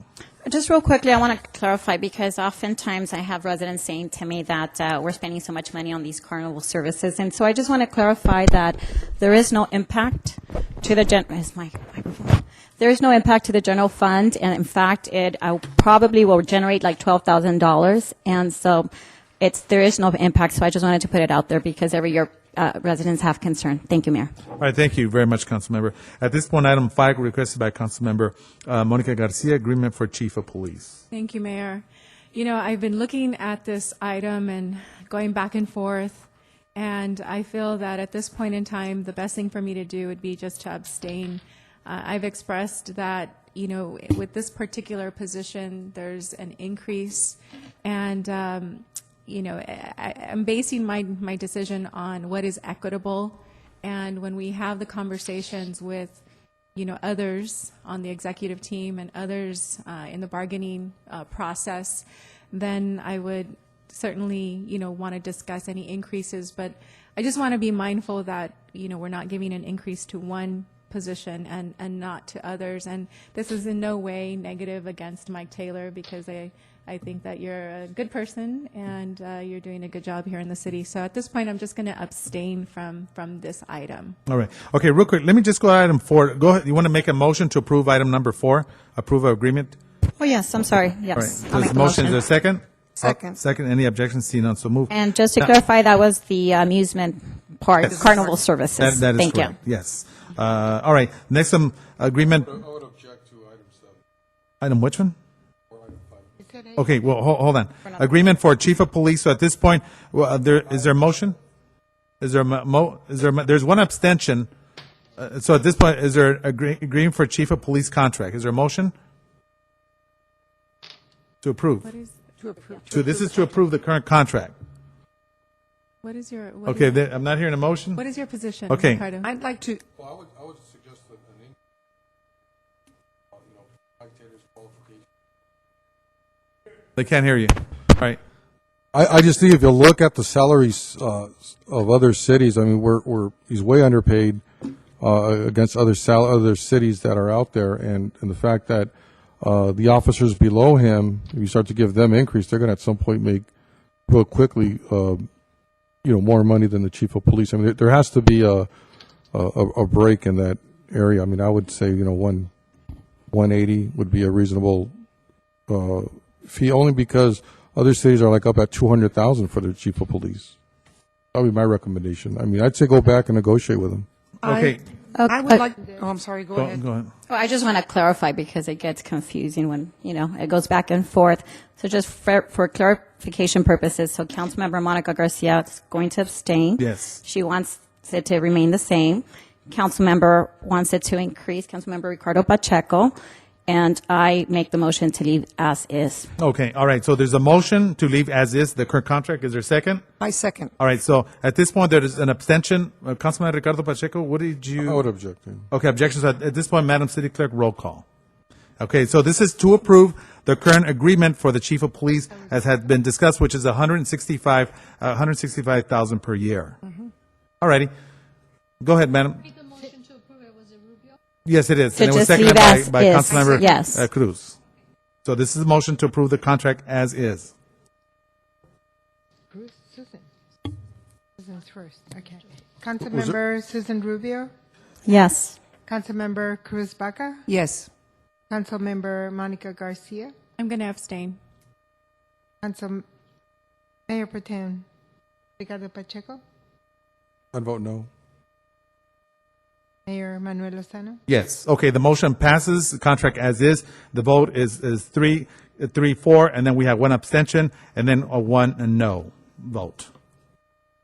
Speaker 1: Just real quickly, I want to clarify because oftentimes I have residents saying to me that we're spending so much money on these carnival services. And so I just want to clarify that there is no impact to the there is no impact to the general fund. And in fact, it probably will generate like $12,000. And so there is no impact. So I just wanted to put it out there because every year residents have concern. Thank you, Mayor.
Speaker 2: All right, thank you very much, Councilmember. At this point, item 5 requested by Councilmember Monica Garcia, agreement for Chief of Police.
Speaker 15: Thank you, Mayor. You know, I've been looking at this item and going back and forth, and I feel that at this point in time, the best thing for me to do would be just to abstain. I've expressed that, you know, with this particular position, there's an increase, and you know, I'm basing my decision on what is equitable. And when we have the conversations with, you know, others on the executive team and others in the bargaining process, then I would certainly, you know, want to discuss any increases. But I just want to be mindful that, you know, we're not giving an increase to one position and not to others. And this is in no way negative against Mike Taylor because I think that you're a good person and you're doing a good job here in the city. So at this point, I'm just going to abstain from this item.
Speaker 2: All right. Okay, real quick, let me just go to item 4. Go ahead. You want to make a motion to approve item number 4, approve of agreement?
Speaker 1: Oh, yes, I'm sorry.
Speaker 2: All right.
Speaker 1: Yes.
Speaker 2: So
Speaker 1: I'll
Speaker 2: the
Speaker 1: make the
Speaker 2: motion is
Speaker 1: motion.
Speaker 2: there a second?
Speaker 4: Second.
Speaker 2: Second. Any objections? Seeing none, so move.
Speaker 1: And just to clarify, that was the amusement park,
Speaker 2: Yes.
Speaker 1: carnival services.
Speaker 2: That is
Speaker 1: Thank
Speaker 2: correct.
Speaker 1: you.
Speaker 2: Yes. All right. Next, agreement.
Speaker 3: I would object to item 7.
Speaker 2: Item which one?
Speaker 3: Or item 5.
Speaker 2: Okay, well, hold on. Agreement for Chief of Police. So at this point, well, is there a motion? Is there there's one abstention. So at this point, is there agreement for Chief of Police contract? Is there a motion? To approve.
Speaker 15: What is,
Speaker 2: This is to approve the current contract.
Speaker 15: what is your,
Speaker 2: Okay, I'm not hearing a motion.
Speaker 15: what is your position,
Speaker 2: Okay.
Speaker 15: Ricardo?
Speaker 4: I'd like to,
Speaker 3: Well, I would suggest an increase, Mike Taylor's qualification.
Speaker 2: They can't hear you. All right.
Speaker 3: I just think if you look at the salaries of other cities, I mean, he's way underpaid against other cities that are out there, and the fact that the officers below him, if you start to give them increase, they're going to at some point make real quickly, more money than the chief of police. I mean, there has to be a break in that area. I mean, I would say 180 would be a reasonable fee, only because other cities are like up at 200,000 for their chief of police. That would be my recommendation. I mean, I'd say go back and negotiate with them.
Speaker 2: Okay.
Speaker 4: I would like, oh, I'm sorry, go ahead.
Speaker 2: Go ahead.
Speaker 1: Well, I just want to clarify because it gets confusing when, it goes back and forth. So just for clarification purposes, so Councilmember Monica Garcia is going to abstain.
Speaker 2: Yes.
Speaker 1: She wants it to remain the same. Councilmember wants it to increase, Councilmember Ricardo Pacheco, and I make the motion to leave as is.
Speaker 2: Okay, all right. So there's a motion to leave as is the current contract. Is there a second?
Speaker 4: I second.
Speaker 2: All right, so at this point, there is an abstention. Councilman Ricardo Pacheco, what did you?
Speaker 3: I would object. Yeah.
Speaker 2: Okay, objections. At this point, Madam City Clerk, roll call. Okay, so this is to approve the current agreement for the Chief of Police, as had been discussed, which is $165,000 per year. All righty. Go ahead, Madam. Yes, it is.
Speaker 1: To
Speaker 2: And it was
Speaker 1: just
Speaker 2: seconded
Speaker 1: leave as
Speaker 2: by
Speaker 1: is.
Speaker 2: Councilmember
Speaker 1: Yes.
Speaker 2: Cruz. So this is a motion to approve the contract as is.
Speaker 5: Susan's first, okay. Councilmember Susan Rubio,
Speaker 1: Yes.
Speaker 5: Councilmember Cruz Baca,
Speaker 4: Yes.
Speaker 5: Councilmember Monica Garcia,
Speaker 15: I'm going to abstain.
Speaker 5: Mayor Pro Tem Ricardo Pacheco,
Speaker 3: I'd vote no.
Speaker 5: Mayor Manuel Lozano.
Speaker 2: Yes. Okay, the motion passes, the contract as is. The vote is 3-4, and then we have one abstention, and then a one no vote.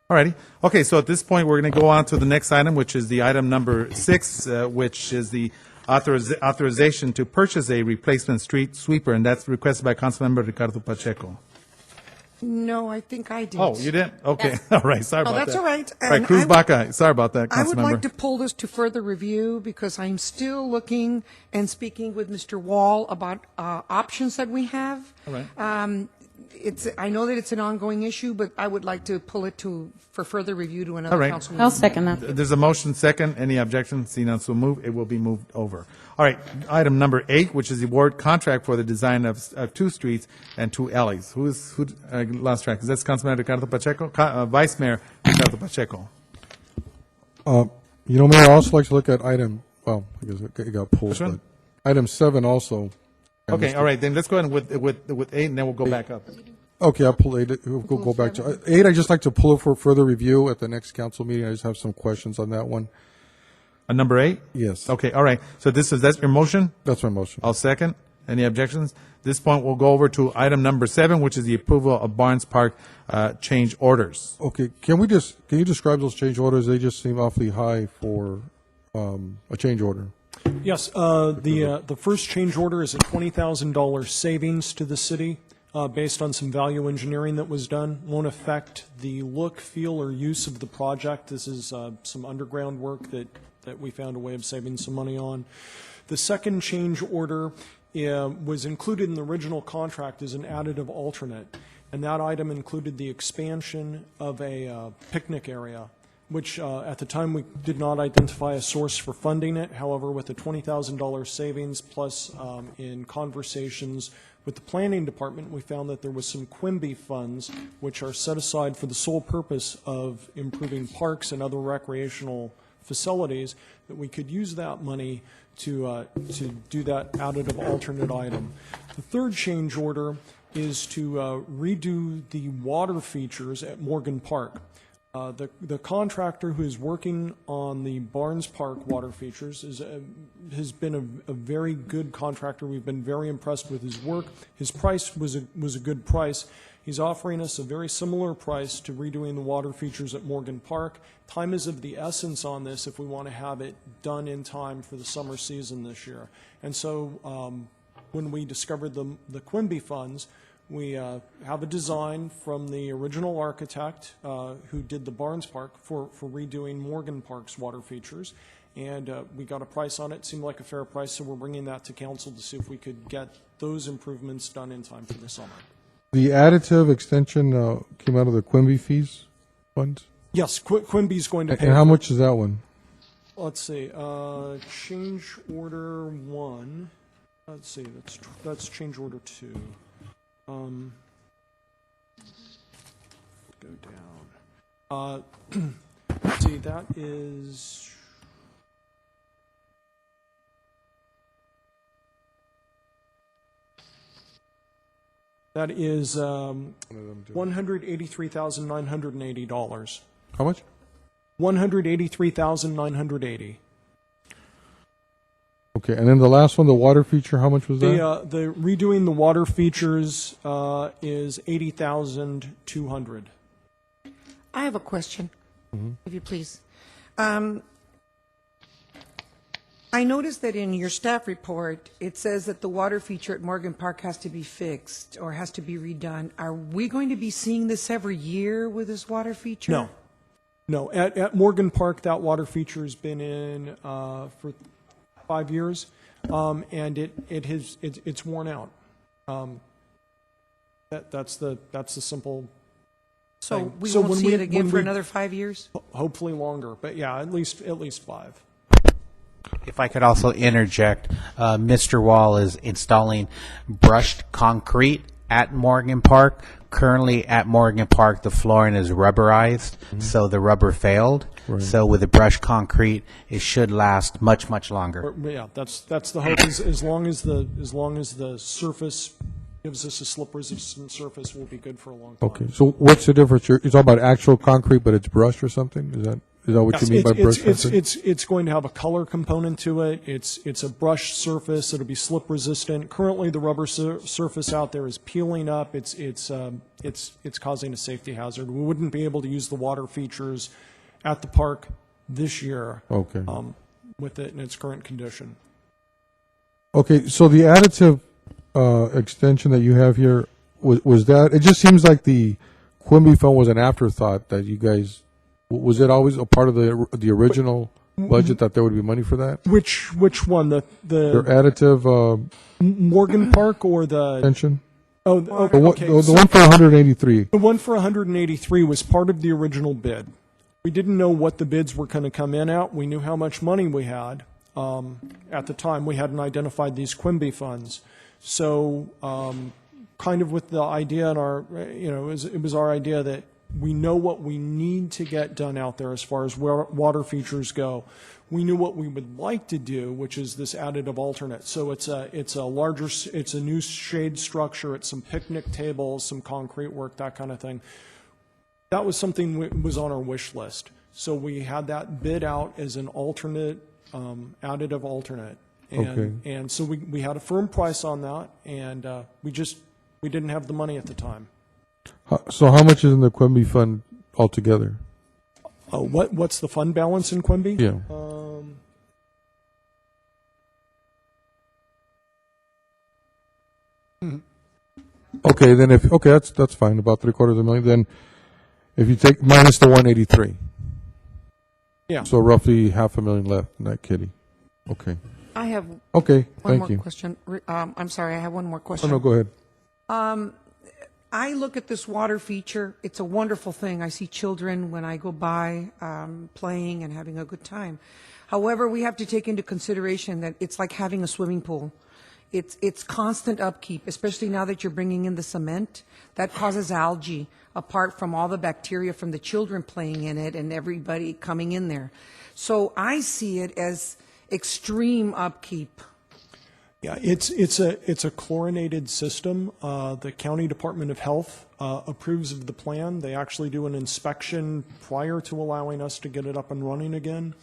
Speaker 2: All righty. Okay, so at this point, we're going to go on to the next item, which is the item number 6, which is the authorization to purchase a replacement street sweeper, and that's requested by Councilmember Ricardo Pacheco.
Speaker 4: No, I think I did.
Speaker 2: Oh, you did? Okay. All right. Sorry about that.
Speaker 4: that's all right.
Speaker 2: All right,
Speaker 4: And
Speaker 2: Cruz
Speaker 4: I-
Speaker 2: Baca. Sorry about that,
Speaker 4: I would
Speaker 2: Councilmember.
Speaker 4: like to pull this to further review because I'm still looking and speaking with Mr. Wall about options that we have.
Speaker 2: All right.
Speaker 4: I know that it's an ongoing issue, but I would like to pull it for further review to another
Speaker 2: All right.
Speaker 4: council
Speaker 1: I'll
Speaker 4: meeting.
Speaker 1: second that.
Speaker 2: There's a motion second. Any objections? Seeing none, so move. It will be moved over. All right. Item number 8, which is the award contract for the design of 2 streets and 2 alleys. Who lost track? Is that Councilman Ricardo Pacheco? Vice Mayor Ricardo Pacheco.
Speaker 3: You know, Mayor, I also like to look at item, well, I guess it got pulled,
Speaker 2: Which one?
Speaker 3: but item 7 also.
Speaker 2: Okay. All right. Then let's go ahead with 8, and then we'll go back up.
Speaker 3: Okay, I'll pull 8. We'll go back to 8. I'd just like to pull it for further review at the next council meeting. I just have some questions on that one.
Speaker 2: Number 8?
Speaker 3: Yes.
Speaker 2: Okay. All right. So that's your motion?
Speaker 3: That's my motion.
Speaker 2: I'll second. Any objections? This point, we'll go over to item number 7, which is the approval of Barnes Park change orders.
Speaker 3: Okay, can you describe those change orders? They just seem awfully high for a change order.
Speaker 7: Yes, the first change order is a $20,000 savings to the city based on some value engineering that was done. Won't affect the look, feel, or use of the project. This is some underground work that we found a way of saving some money on. The second change order was included in the original contract as an additive alternate, and that item included the expansion of a picnic area, which at the time we did not identify a source for funding it. However, with the $20,000 savings plus in conversations with the planning department, we found that there was some Quimby funds which are set aside for the sole purpose of improving parks and other recreational facilities, that we could use that money to do that additive alternate item. The third change order is to redo the water features at Morgan Park. The contractor who is working on the Barnes Park water features has been a very good contractor. We've been very impressed with his work. His price was a good price. He's offering us a very similar price to redoing the water features at Morgan Park. Time is of the essence on this if we want to have it done in time for the summer season this year. And so when we discovered the Quimby funds, we have a design from the original architect who did the Barnes Park for redoing Morgan Park's water features. And we got a price on it. Seemed like a fair price, so we're bringing that to council to see if we could get those improvements done in time for the summer.
Speaker 3: The additive extension came out of the Quimby fees funds?
Speaker 7: Yes, Quimby's going to pay.
Speaker 3: And how much is that one?
Speaker 7: Let's see, change order 1. Let's see, that's change order 2. Go down. Let's see, that is. That is $183,980.
Speaker 3: How much?
Speaker 7: $183,980.
Speaker 3: Okay, and then the last one, the water feature, how much was that?
Speaker 7: The redoing the water features is $80,200.
Speaker 4: I have a question, if you please. I noticed that in your staff report, it says that the water feature at Morgan Park has to be fixed or has to be redone. Are we going to be seeing this every year with this water feature?
Speaker 7: No. At Morgan Park, that water feature has been in for 5 years, and it's worn out. That's the simple.
Speaker 4: So
Speaker 7: thing.
Speaker 4: we won't
Speaker 7: when
Speaker 4: see it again for
Speaker 7: we-
Speaker 4: another 5 years?
Speaker 7: Hopefully longer, but yeah, at least 5.
Speaker 11: If I could also interject, Mr. Wall is installing brushed concrete at Morgan Park. Currently at Morgan Park, the flooring is rubberized, so the rubber failed.
Speaker 3: Right.
Speaker 11: So with the brushed concrete, it should last much, much longer.
Speaker 7: Yeah, that's the hope. As long as the surface gives us a slip-resistant surface, we'll be good for a long time.
Speaker 3: Okay, so what's the difference? You're talking about actual concrete, but it's brushed or something? Is that Is that what you mean by brush fencing?
Speaker 7: It's going to have a color component to it. It's a brush surface. It'll be slip resistant. Currently, the rubber surface out there is peeling up. It's causing a safety hazard. We wouldn't be able to use the water features at the park this year.
Speaker 3: Okay.
Speaker 7: With it in its current condition.
Speaker 3: Okay, so the additive extension that you have here, was that, it just seems like the Quimby Fund was an afterthought that you guys, was it always a part of the original budget that there would be money for that?
Speaker 7: Which one? The
Speaker 3: Your additive
Speaker 7: Morgan Park or the
Speaker 3: extension?
Speaker 7: Oh,
Speaker 3: The
Speaker 7: okay.
Speaker 3: one for 183.
Speaker 7: The one for 183 was part of the original bid. We didn't know what the bids were going to come in at. We knew how much money we had. At the time, we hadn't identified these Quimby funds. So kind of with the idea in our, it was our idea that we know what we need to get done out there as far as water features go. We knew what we would like to do, which is this additive alternate. So it's a larger, it's a new shade structure, it's some picnic tables, some concrete work, that kind of thing. That was something that was on our wish list. So we had that bid out as an alternate, additive alternate. And so we had a firm price on that, and we didn't have the money at the time.
Speaker 3: So how much is in the Quimby Fund altogether?
Speaker 7: What's the fund balance in Quimby?
Speaker 3: Yeah. Okay, then that's fine, about $750,000. Then if you take minus the 183.
Speaker 7: Yeah.
Speaker 3: So roughly $500,000 left in that kitty. Okay.
Speaker 4: I have
Speaker 3: Okay,
Speaker 4: one
Speaker 3: thank
Speaker 4: more
Speaker 3: you.
Speaker 4: question. I'm sorry, I have one more
Speaker 3: Oh,
Speaker 4: question.
Speaker 3: no, go ahead.
Speaker 4: I look at this water feature. It's a wonderful thing. I see children when I go by playing and having a good time. However, we have to take into consideration that it's like having a swimming pool. It's constant upkeep, especially now that you're bringing in the cement. That causes algae, apart from all the bacteria from the children playing in it and everybody coming in there. So I see it as extreme upkeep.
Speaker 7: Yeah, it's a chlorinated system. The County Department of Health approves of the plan. They actually do an inspection prior to allowing us to get it up and running again.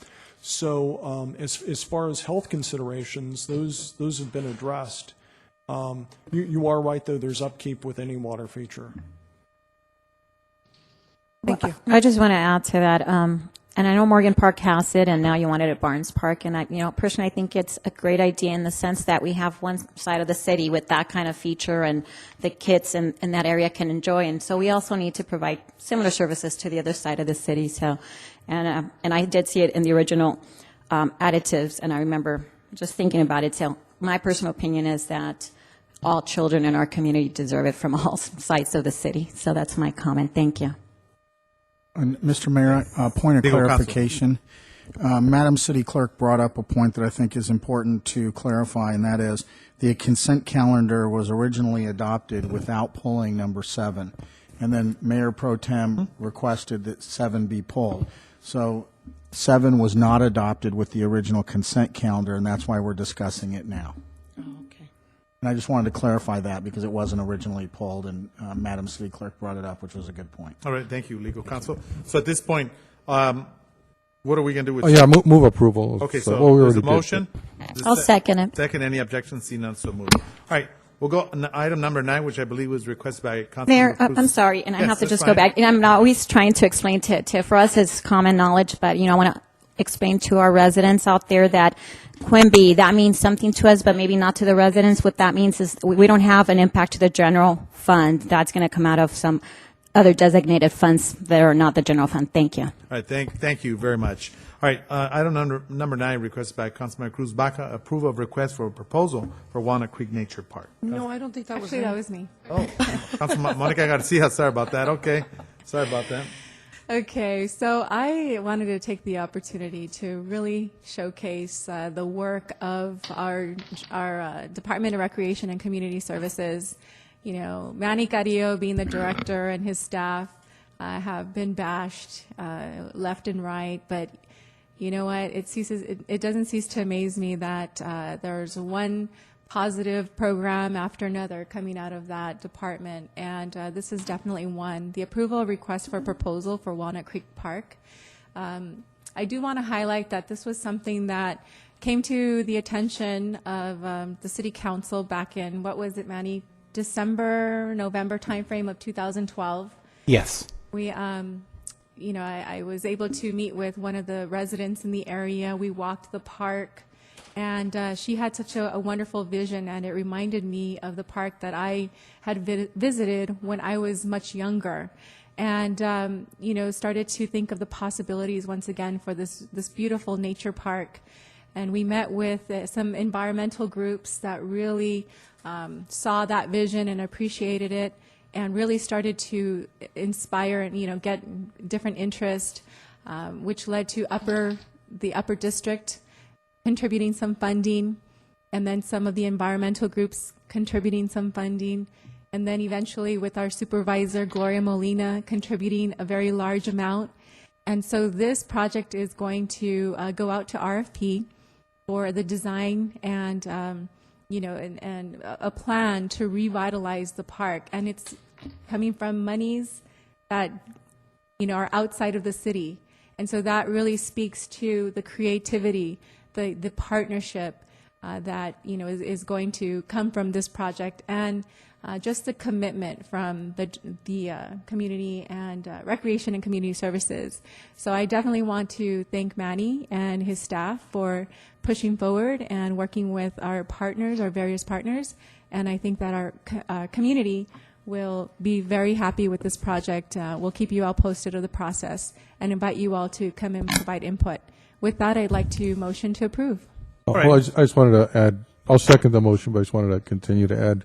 Speaker 7: So as far as health considerations, those have been addressed. You are right, though. There's upkeep with any water feature.
Speaker 4: Thank you.
Speaker 1: I just want to add to that. And I know Morgan Park has it, and now you want it at Barnes Park. And personally, I think it's a great idea in the sense that we have one side of the city with that kind of feature, and the kids in that area can enjoy. And so we also need to provide similar services to the other side of the city. So, and I did see it in the original additives, and I remember just thinking about it. So my personal opinion is that all children in our community deserve it from all sides of the city. So that's my comment. Thank you.
Speaker 9: And Mr. Mayor, a point of
Speaker 2: Legal
Speaker 9: clarification. Madam City Clerk brought up a point that I think is important to clarify, and that is the consent calendar was originally adopted without pulling number 7. And then Mayor Pro Tem requested that 7 be pulled. So 7 was not adopted with the original consent calendar, and that's why we're discussing it now. And I just wanted to clarify that because it wasn't originally pulled, and Madam City Clerk brought it up, which was a good point.
Speaker 2: All right, thank you, legal counsel. So at this point, what are we going to do with?
Speaker 3: Oh, yeah, move approval.
Speaker 2: Okay,
Speaker 3: So,
Speaker 2: so
Speaker 3: well, we
Speaker 2: there's a
Speaker 3: already did.
Speaker 2: motion.
Speaker 1: I'll second it.
Speaker 2: Second, any objections? See none, so moved. All right, we'll go on item number 9, which I believe was requested by Councilman.
Speaker 1: Mayor, I'm sorry, and I
Speaker 2: Yes,
Speaker 1: have to
Speaker 2: that's
Speaker 1: just
Speaker 2: fine.
Speaker 1: go back. And I'm not always trying to explain to for us it's common knowledge, but I want to explain to our residents out there that Quimby, that means something to us, but maybe not to the residents. What that means is we don't have an impact to the general fund. That's going to come out of some other designated funds that are not the general fund. Thank you.
Speaker 2: All right, thank you very much. All right, item number 9, requested by Councilman Cruz Baca, approval of request for a proposal for Walnut Creek Nature Park.
Speaker 4: No, I don't think that was
Speaker 15: Actually,
Speaker 4: me.
Speaker 15: that was me.
Speaker 2: Oh, Councilman Monica Garcia, sorry about that. Okay, sorry about that.
Speaker 15: Okay, so I wanted to take the opportunity to really showcase the work of our Department of Recreation and Community Services. Manny Carrillo, being the director, and his staff have been bashed left and right, but you know what? It doesn't cease to amaze me that there's one positive program after another coming out of that department, and this is definitely one. The approval request for proposal for Walnut Creek Park. I do want to highlight that this was something that came to the attention of the City Council back in, what was it, Manny? December, November timeframe of 2012.
Speaker 11: Yes.
Speaker 15: We, I was able to meet with one of the residents in the area. We walked the park, and she had such a wonderful vision, and it reminded me of the park that I had visited when I was much younger. And, started to think of the possibilities once again for this beautiful nature park. And we met with some environmental groups that really saw that vision and appreciated it, and really started to inspire and get different interest, which led to the upper district contributing some funding, and then some of the environmental groups contributing some funding, and then eventually with our supervisor Gloria Molina contributing a very large amount. And so this project is going to go out to RFP for the design and and a plan to revitalize the park. And it's coming from monies that, are outside of the city. And so that really speaks to the creativity, the partnership that, is going to come from this project, and just the commitment from the community and recreation and community services. So I definitely want to thank Manny and his staff for pushing forward and working with our partners, our various partners. And I think that our community will be very happy with this project. We'll keep you all posted of the process and invite you all to come and provide input. With that, I'd like to motion to approve.
Speaker 3: Well, I just wanted to add, I'll second the motion, but I just wanted to continue to add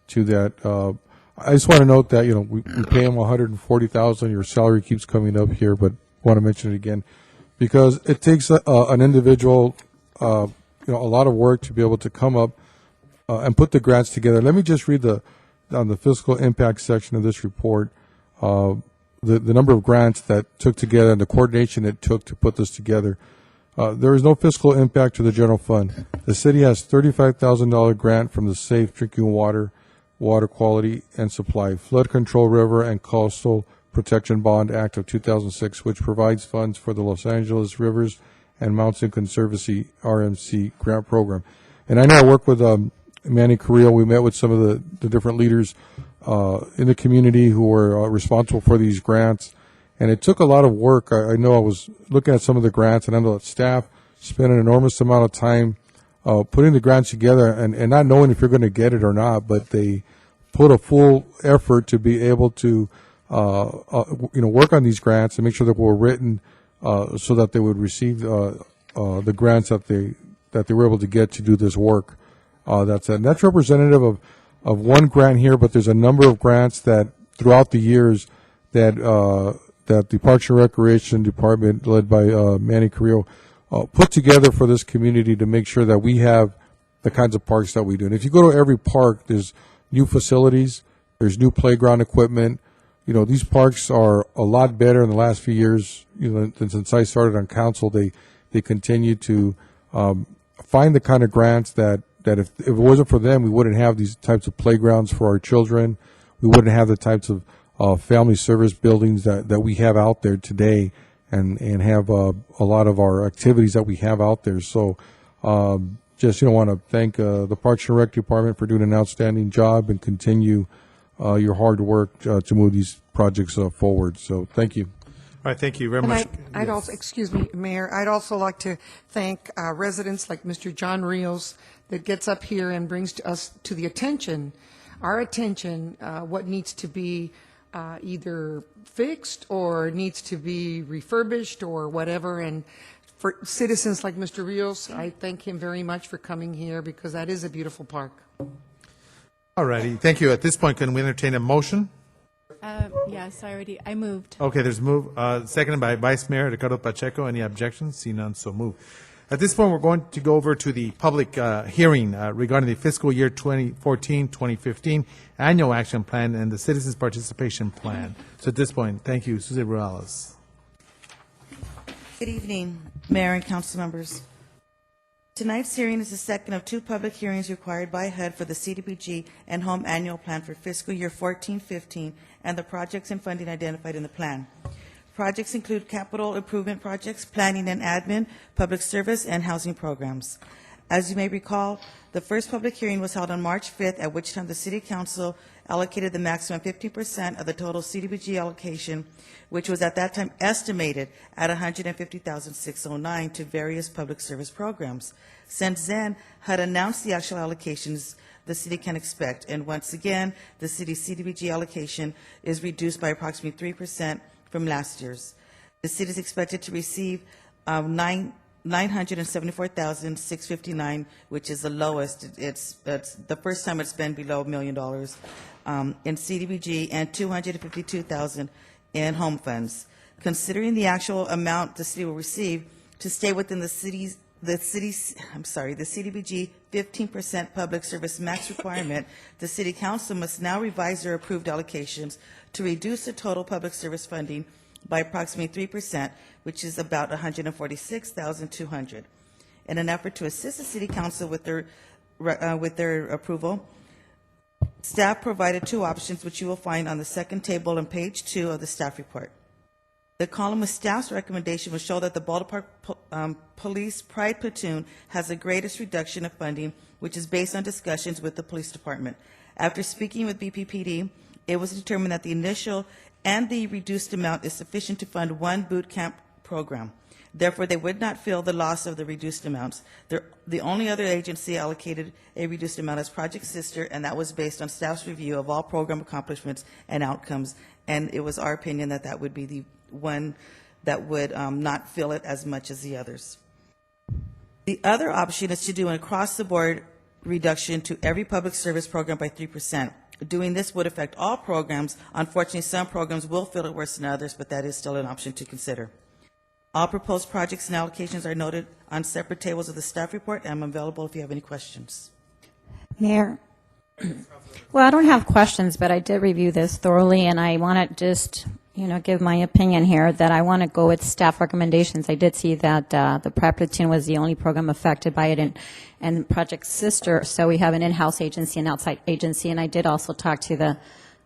Speaker 3: to that. I just want to note that, we pay him $140,000. Your salary keeps coming up here, but want to mention it again because it takes an individual, a lot of work to be able to come up and put the grants together. Let me just read on the fiscal impact section of this report, the number of grants that took together and the coordination it took to put this together. There is no fiscal impact to the general fund. The city has $35,000 grant from the Safe Drinking Water Quality and Supply, Flood Control River and Coastal Protection Bond Act of 2006, which provides funds for the Los Angeles Rivers and Mountain Conservancy RMC grant program. And I know I work with Manny Carrillo. We met with some of the different leaders in the community who were responsible for these grants. And it took a lot of work. I know I was looking at some of the grants, and I know that staff spent an enormous amount of time putting the grants together and not knowing if you're going to get it or not, but they put a full effort to be able to work on these grants and make sure that were written so that they would receive the grants that they were able to get to do this work. That's representative of one grant here, but there's a number of grants that throughout the years that the Parks and Recreation Department, led by Manny Carrillo, put together for this community to make sure that we have the kinds of parks that we do. And if you go to every park, there's new facilities, there's new playground equipment. These parks are a lot better in the last few years. Since I started on council, they continue to find the kind of grants that if it wasn't for them, we wouldn't have these types of playgrounds for our children. We wouldn't have the types of family service buildings that we have out there today, and have a lot of our activities that we have out there. So just want to thank the Parks and Rec Department for doing an outstanding job, and continue your hard work to move these projects forward. So thank you.
Speaker 2: All right, thank you very much.
Speaker 4: I'd also, excuse me, Mayor, I'd also like to thank residents like Mr. John Rios that gets up here and brings to us to the attention, what needs to be either fixed or needs to be refurbished or whatever. And for citizens like Mr. Rios, I thank him very much for coming here, because that is a beautiful park.
Speaker 2: All righty, thank you. At this point, can we entertain a motion?
Speaker 15: Yes, I moved.
Speaker 2: Okay, there's move, seconded by Vice Mayor Ricardo Pacheco. Any objections? See none, so move. At this point, we're going to go over to the public hearing regarding the fiscal year 2014-2015 annual action plan and the citizens participation plan. So at this point, thank you, Susie Morales.
Speaker 10: Good evening, Mayor and council members. Tonight's hearing is the second of two public hearings required by HUD for the CDBG and Home Annual Plan for fiscal year 14-15 and the projects and funding identified in the plan. Projects include capital improvement projects, planning and admin, public service, and housing programs. As you may recall, the first public hearing was held on March 5th, at which time the City Council allocated the maximum 50% of the total CDBG allocation, which was at that time estimated at $150,609 to various public service programs. Since then, HUD announced the actual allocations the city can expect, and once again, the city's CDBG allocation is reduced by approximately 3% from last year's. The city is expected to receive $974,659, which is the lowest. It's the first time it's been below $1 million in CDBG, and $252,000 in home funds. Considering the actual amount the city will receive, to stay within the CDBG 15% public service max requirement, the City Council must now revise their approved allocations to reduce the total public service funding by approximately 3%, which is about $146,200. In an effort to assist the City Council with their approval, staff provided two options, which you will find on the second table on page 2 of the staff report. The column with staff's recommendation will show that the Baldwin Park Police Pride Platoon has the greatest reduction of funding, which is based on discussions with the police department. After speaking with BPPD, it was determined that the initial and the reduced amount is sufficient to fund one boot camp program. Therefore, they would not feel the loss of the reduced amounts. The only other agency allocated a reduced amount is Project Sister, and that was based on staff's review of all program accomplishments and outcomes, and it was our opinion that that would be the one that would not feel it as much as the others. The other option is to do an across-the-board reduction to every public service program by 3%. Doing this would affect all programs. Unfortunately, some programs will feel it worse than others, but that is still an option to consider. All proposed projects and allocations are noted on separate tables of the staff report, and I'm available if you have any questions.
Speaker 1: Mayor, well, I don't have questions, but I did review this thoroughly, and I want to just, give my opinion here that I want to go with staff recommendations. I did see that the Prep Platoon was the only program affected by it, and Project Sister, so we have an in-house agency and outside agency, and I did also talk to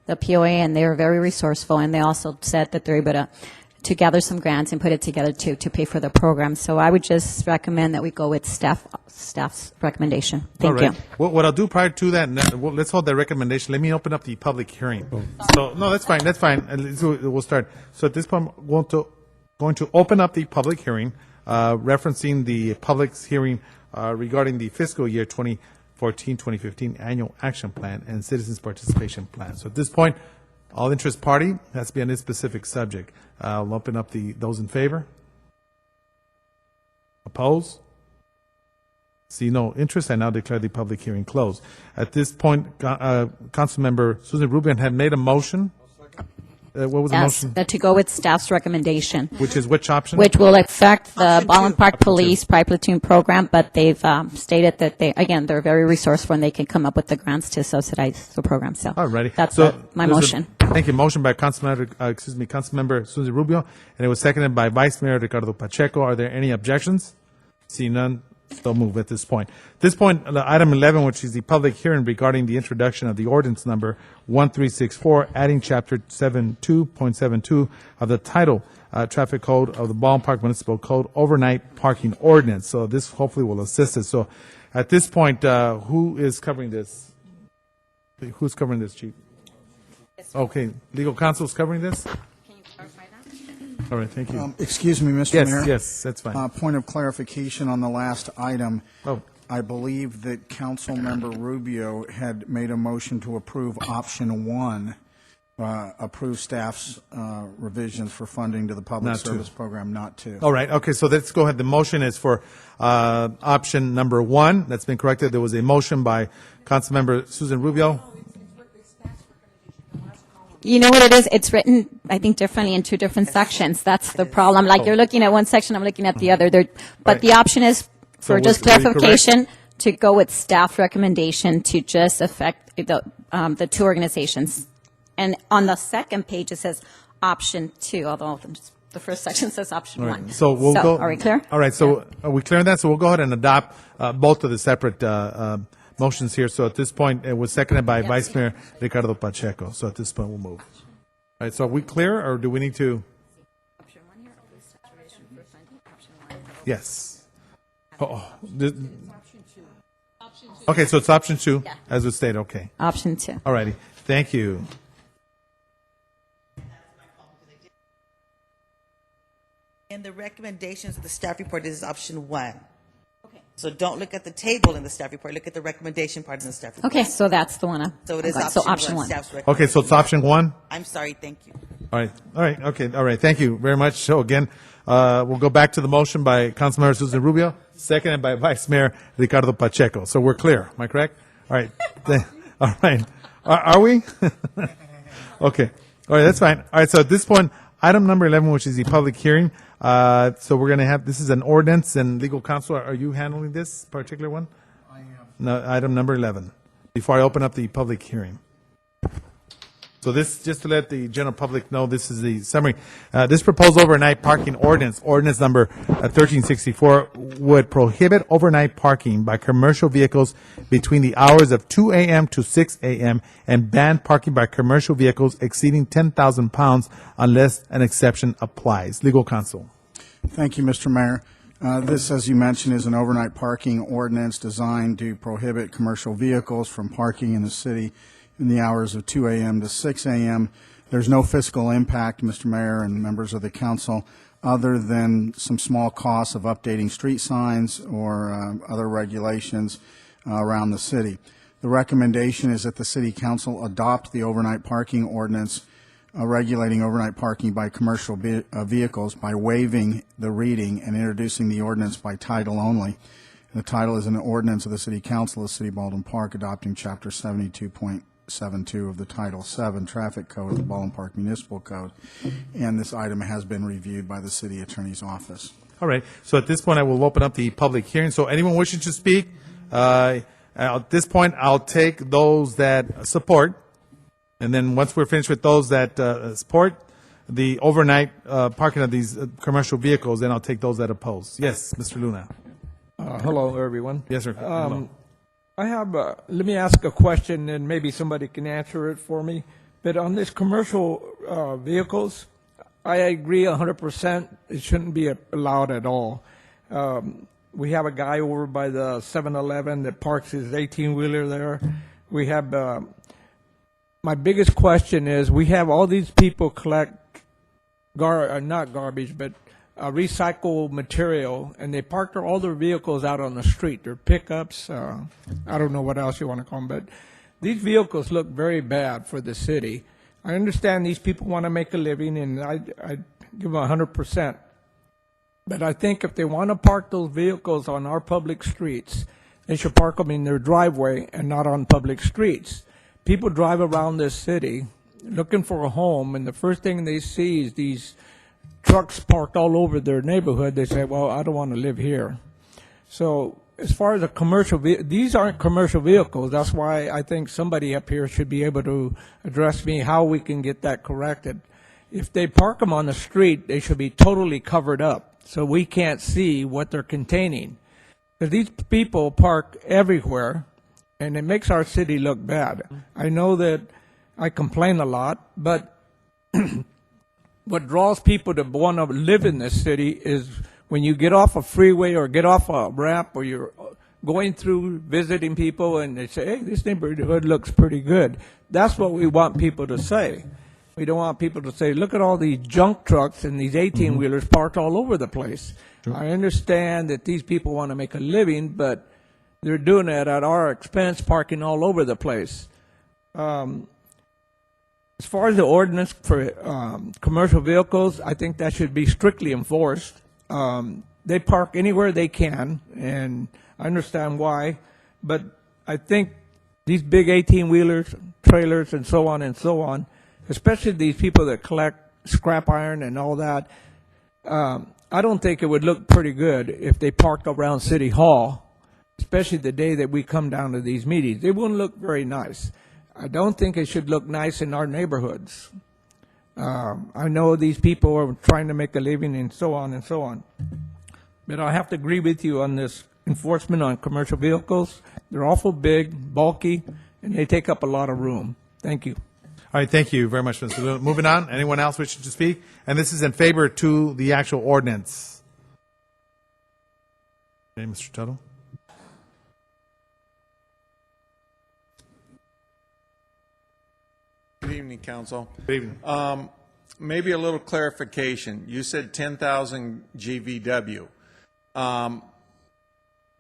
Speaker 1: the POA, and they were very resourceful, and they also said that they're able to gather some grants and put it together to pay for the program. So I would just recommend that we go with staff's recommendation. Thank you.
Speaker 2: Well, what I'll do prior to that, let's hold that recommendation. Let me open up the public hearing. So, no, that's fine. That's fine. So we'll start. So at this point, we're going to open up the public hearing, referencing the public's hearing regarding the fiscal year 2014-2015 annual action plan and citizens participation plan. So at this point, all interest party has to be on this specific subject. I'll open up those in favor. Oppose? See no interest. I now declare the public hearing closed. At this point, Councilmember Susan Rubio had made a motion. What was the motion?
Speaker 1: To go with staff's recommendation.
Speaker 2: Which is which option?
Speaker 1: Which will affect the Baldwin Park Police Pride Platoon program, but they've stated that they're very resourceful and they can come up with the grants to subsidize the program. So
Speaker 2: Alrighty.
Speaker 1: that's my
Speaker 2: there's
Speaker 1: motion.
Speaker 2: Thank you. Motion by Councilmember Susan Rubio, and it was seconded by Vice Mayor Ricardo Pacheco. Are there any objections? See none. Still move at this point. At this point, item 11, which is the public hearing regarding the introduction of the ordinance number 1364, adding chapter 72.72 of the title traffic code of the Baldwin Park Municipal Code, overnight parking ordinance. So this hopefully will assist us. So at this point, who is covering this? Who's covering this, Chief? Okay, legal counsel is covering this? All right, thank you.
Speaker 9: Excuse me, Mr. Mayor.
Speaker 2: Yes, that's fine.
Speaker 9: Point of clarification on the last item.
Speaker 2: Oh.
Speaker 9: I believe that Councilmember Rubio had made a motion to approve option 1, approve staff's revisions for funding to the public
Speaker 2: Not
Speaker 9: service
Speaker 2: two.
Speaker 9: program, not 2.
Speaker 2: All right, okay, so let's go ahead. The motion is for option number 1. That's been corrected. There was a motion by Councilmember Susan Rubio.
Speaker 1: You know what it is? It's written, I think, differently in two different sections. That's the problem. Like, you're looking at one section, I'm looking at the other. But
Speaker 2: Right.
Speaker 1: the option is, for
Speaker 2: So
Speaker 1: just
Speaker 2: were you
Speaker 1: clarification, to go with staff recommendation to just affect the two organizations. And on the second page, it says option 2, although the first section says option
Speaker 2: All
Speaker 1: 1.
Speaker 2: right, so we'll go.
Speaker 1: Are we clear?
Speaker 2: All right, so are we clear on that? So we'll go ahead and adopt both of the separate motions here. So at this point, it was seconded by Vice Mayor Ricardo Pacheco. So at this point, we'll move. All right, so are we clear, or do we need to? Yes. Okay, so it's option 2, as was stated, okay.
Speaker 1: Option 2.
Speaker 2: All righty, thank you.
Speaker 10: In the recommendations of the staff report, this is option 1. Okay. So don't look at the table in the staff report, look at the recommendation part in the staff report.
Speaker 1: Okay, so that's the one.
Speaker 10: So it is
Speaker 1: So
Speaker 10: option
Speaker 1: option
Speaker 10: 1,
Speaker 1: 1.
Speaker 10: staff's
Speaker 2: Okay,
Speaker 10: recommendation.
Speaker 2: so it's option 1?
Speaker 10: I'm sorry, thank you.
Speaker 2: All right, okay, all right, thank you very much. So again, we'll go back to the motion by Councilmember Susan Rubio, seconded by Vice Mayor Ricardo Pacheco. So we're clear, am I correct? All right, all right. Are we? Okay, all right, that's fine. All right, so at this point, item number 11, which is the public hearing. So we're going to have, this is an ordinance, and legal counsel, are you handling this particular one? I am. No, item number 11, before I open up the public hearing. So this, just to let the general public know, this is the summary. This proposed overnight parking ordinance number 1364, would prohibit overnight parking by commercial vehicles between the hours of 2 a.m. to 6 a.m. and ban parking by commercial vehicles exceeding 10,000 pounds unless an exception applies. Legal counsel.
Speaker 9: Thank you, Mr. Mayor. This, as you mentioned, is an overnight parking ordinance designed to prohibit commercial vehicles from parking in the city in the hours of 2 a.m. to 6 a.m. There's no fiscal impact, Mr. Mayor and members of the council, other than some small costs of updating street signs or other regulations around the city. The recommendation is that the city council adopt the overnight parking ordinance regulating overnight parking by commercial vehicles by waiving the reading and introducing the ordinance by title only. The title is an ordinance of the City Council of the City of Baldwin Park adopting Chapter 72.72 of the Title 7 Traffic Code of the Baldwin Park Municipal Code. And this item has been reviewed by the City Attorney's Office.
Speaker 2: All right, so at this point, I will open up the public hearing. So anyone wishing to speak, at this point, I'll take those that support. And then once we're finished with those that support the overnight parking of these commercial vehicles, then I'll take those that oppose. Yes, Mr. Luna.
Speaker 19: Hello, everyone.
Speaker 2: Yes, sir. Hello.
Speaker 19: I have, let me ask a question, and maybe somebody can answer it for me. But on this commercial vehicles, I agree 100%. It shouldn't be allowed at all. We have a guy over by the 7-Eleven that parks his 18-wheeler there. We have, my biggest question is, we have all these people collect, not garbage, but recycled material, and they park all their vehicles out on the street. Their pickups, I don't know what else you want to call them, but these vehicles look very bad for the city. I understand these people want to make a living, and I give them 100%. But I think if they want to park those vehicles on our public streets, they should park them in their driveway and not on public streets. People drive around this city looking for a home, and the first thing they see is these trucks parked all over their neighborhood. They say, well, I don't want to live here. So as far as a commercial, these aren't commercial vehicles. That's why I think somebody up here should be able to address me how we can get that corrected. If they park them on the street, they should be totally covered up so we can't see what they're containing. Because these people park everywhere, and it makes our city look bad. I know that I complain a lot, but what draws people to want to live in this city is when you get off a freeway or get off a ramp or you're going through visiting people and they say, hey, this neighborhood looks pretty good. That's what we want people to say. We don't want people to say, look at all these junk trucks and these 18-wheelers parked all over the place. Sure. I understand that these people want to make a living, but they're doing it at our expense, parking all over the place. As far as the ordinance for commercial vehicles, I think that should be strictly enforced. They park anywhere they can, and I understand why, but I think these big 18-wheelers, trailers, and so on, especially these people that collect scrap iron and all that, I don't think it would look pretty good if they parked around City Hall, especially the day that we come down to these meetings. It wouldn't look very nice. I don't think it should look nice in our neighborhoods. I know these people are trying to make a living and so on. But I have to agree with you on this enforcement on commercial vehicles. They're awful big, bulky, and they take up a lot of room. Thank you.
Speaker 2: All right, thank you very much, Mr. Luna. Moving on, anyone else wishing to speak? And this is in favor to the actual ordinance. Okay, Mr. Tuttle?
Speaker 22: Good evening, Council.
Speaker 2: Good evening.
Speaker 22: Maybe a little clarification. You said 10,000 GVW.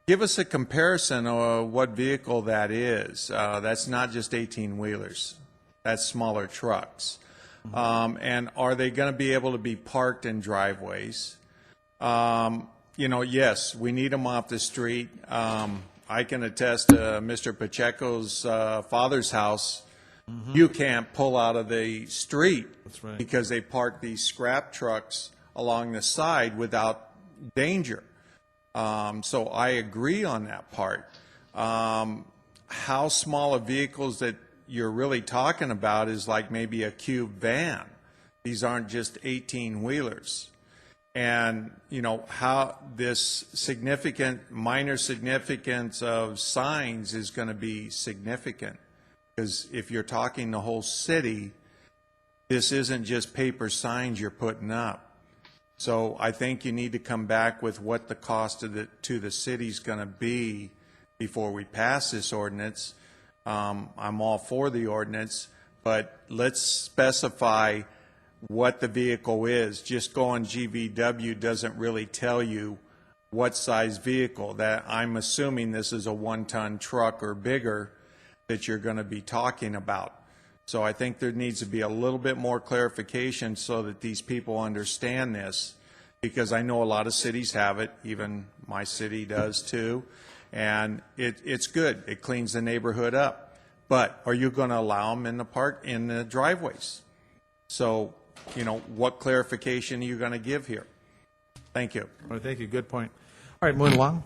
Speaker 22: Give us a comparison of what vehicle that is. That's not just 18-wheelers. That's smaller trucks. And are they going to be able to be parked in driveways? Yes, we need them off the street. I can attest to Mr. Pacheco's father's house. You can't pull out of the street.
Speaker 2: That's right.
Speaker 22: Because they park these scrap trucks along the side without danger. So I agree on that part. How small of vehicles that you're really talking about is like maybe a cube van. These aren't just 18-wheelers. And, how this minor significance of signs is going to be significant. Because if you're talking the whole city, this isn't just paper signs you're putting up. So I think you need to come back with what the cost to the city is going to be before we pass this ordinance. I'm all for the ordinance, but let's specify what the vehicle is. Just going GVW doesn't really tell you what size vehicle. That I'm assuming this is a 1-ton truck or bigger that you're going to be talking about. So I think there needs to be a little bit more clarification so that these people understand this, because I know a lot of cities have it, even my city does too, and it's good. It cleans the neighborhood up. But are you going to allow them in the driveways? So, what clarification are you going to give here? Thank you.
Speaker 2: All right, thank you. Good point. All right, moving along.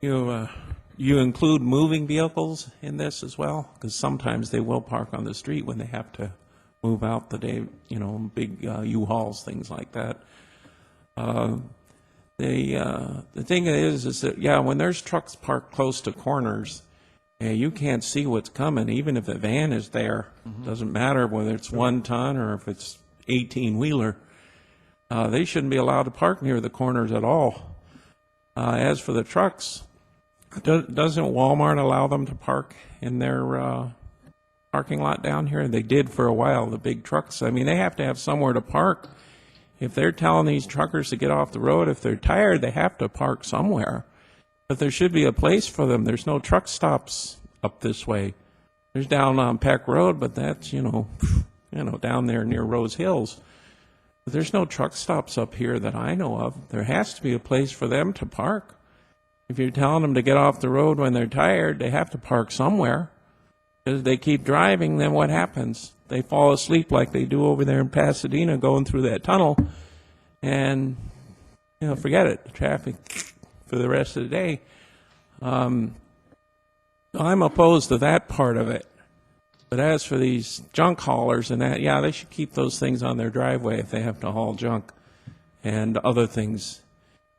Speaker 8: You include moving vehicles in this as well? Because sometimes they will park on the street when they have to move out the day, big U-Hauls, things like that. The thing is that, when there's trucks parked close to corners, you can't see what's coming, even if a van is there. Doesn't matter whether it's 1 ton or if it's 18-wheeler. They shouldn't be allowed to park near the corners at all. As for the trucks, doesn't Walmart allow them to park in their parking lot down here? They did for a while, the big trucks. I mean, they have to have somewhere to park. If they're telling these truckers to get off the road, if they're tired, they have to park somewhere. But there should be a place for them. There's no truck stops up this way. There's down on Peck Road, but that's, down there near Rose Hills. But there's no truck stops up here that I know of. There has to be a place for them to park. If you're telling them to get off the road when they're tired, they have to park somewhere. Because they keep driving, then what happens? They fall asleep like they do over there in Pasadena going through that tunnel. And, forget it. Traffic for the rest of the day. I'm opposed to that part of it. But as for these junk haulers and that, they should keep those things on their driveway if they have to haul junk and other things.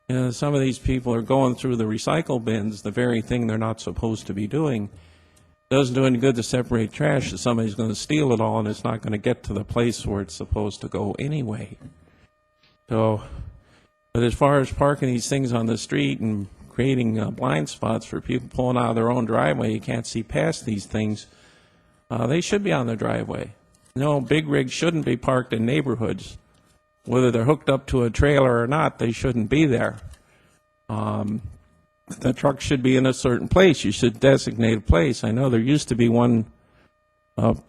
Speaker 8: Some of these people are going through the recycle bins, the very thing they're not supposed to be doing. Doesn't do any good to separate trash if somebody's going to steal it all and it's not going to get to the place where it's supposed to go anyway. So, but as far as parking these things on the street and creating blind spots for people pulling out of their own driveway, you can't see past these things. They should be on their driveway. No, big rigs shouldn't be parked in neighborhoods. Whether they're hooked up to a trailer or not, they shouldn't be there. The truck should be in a certain place. You should designate a place. I know there used to be one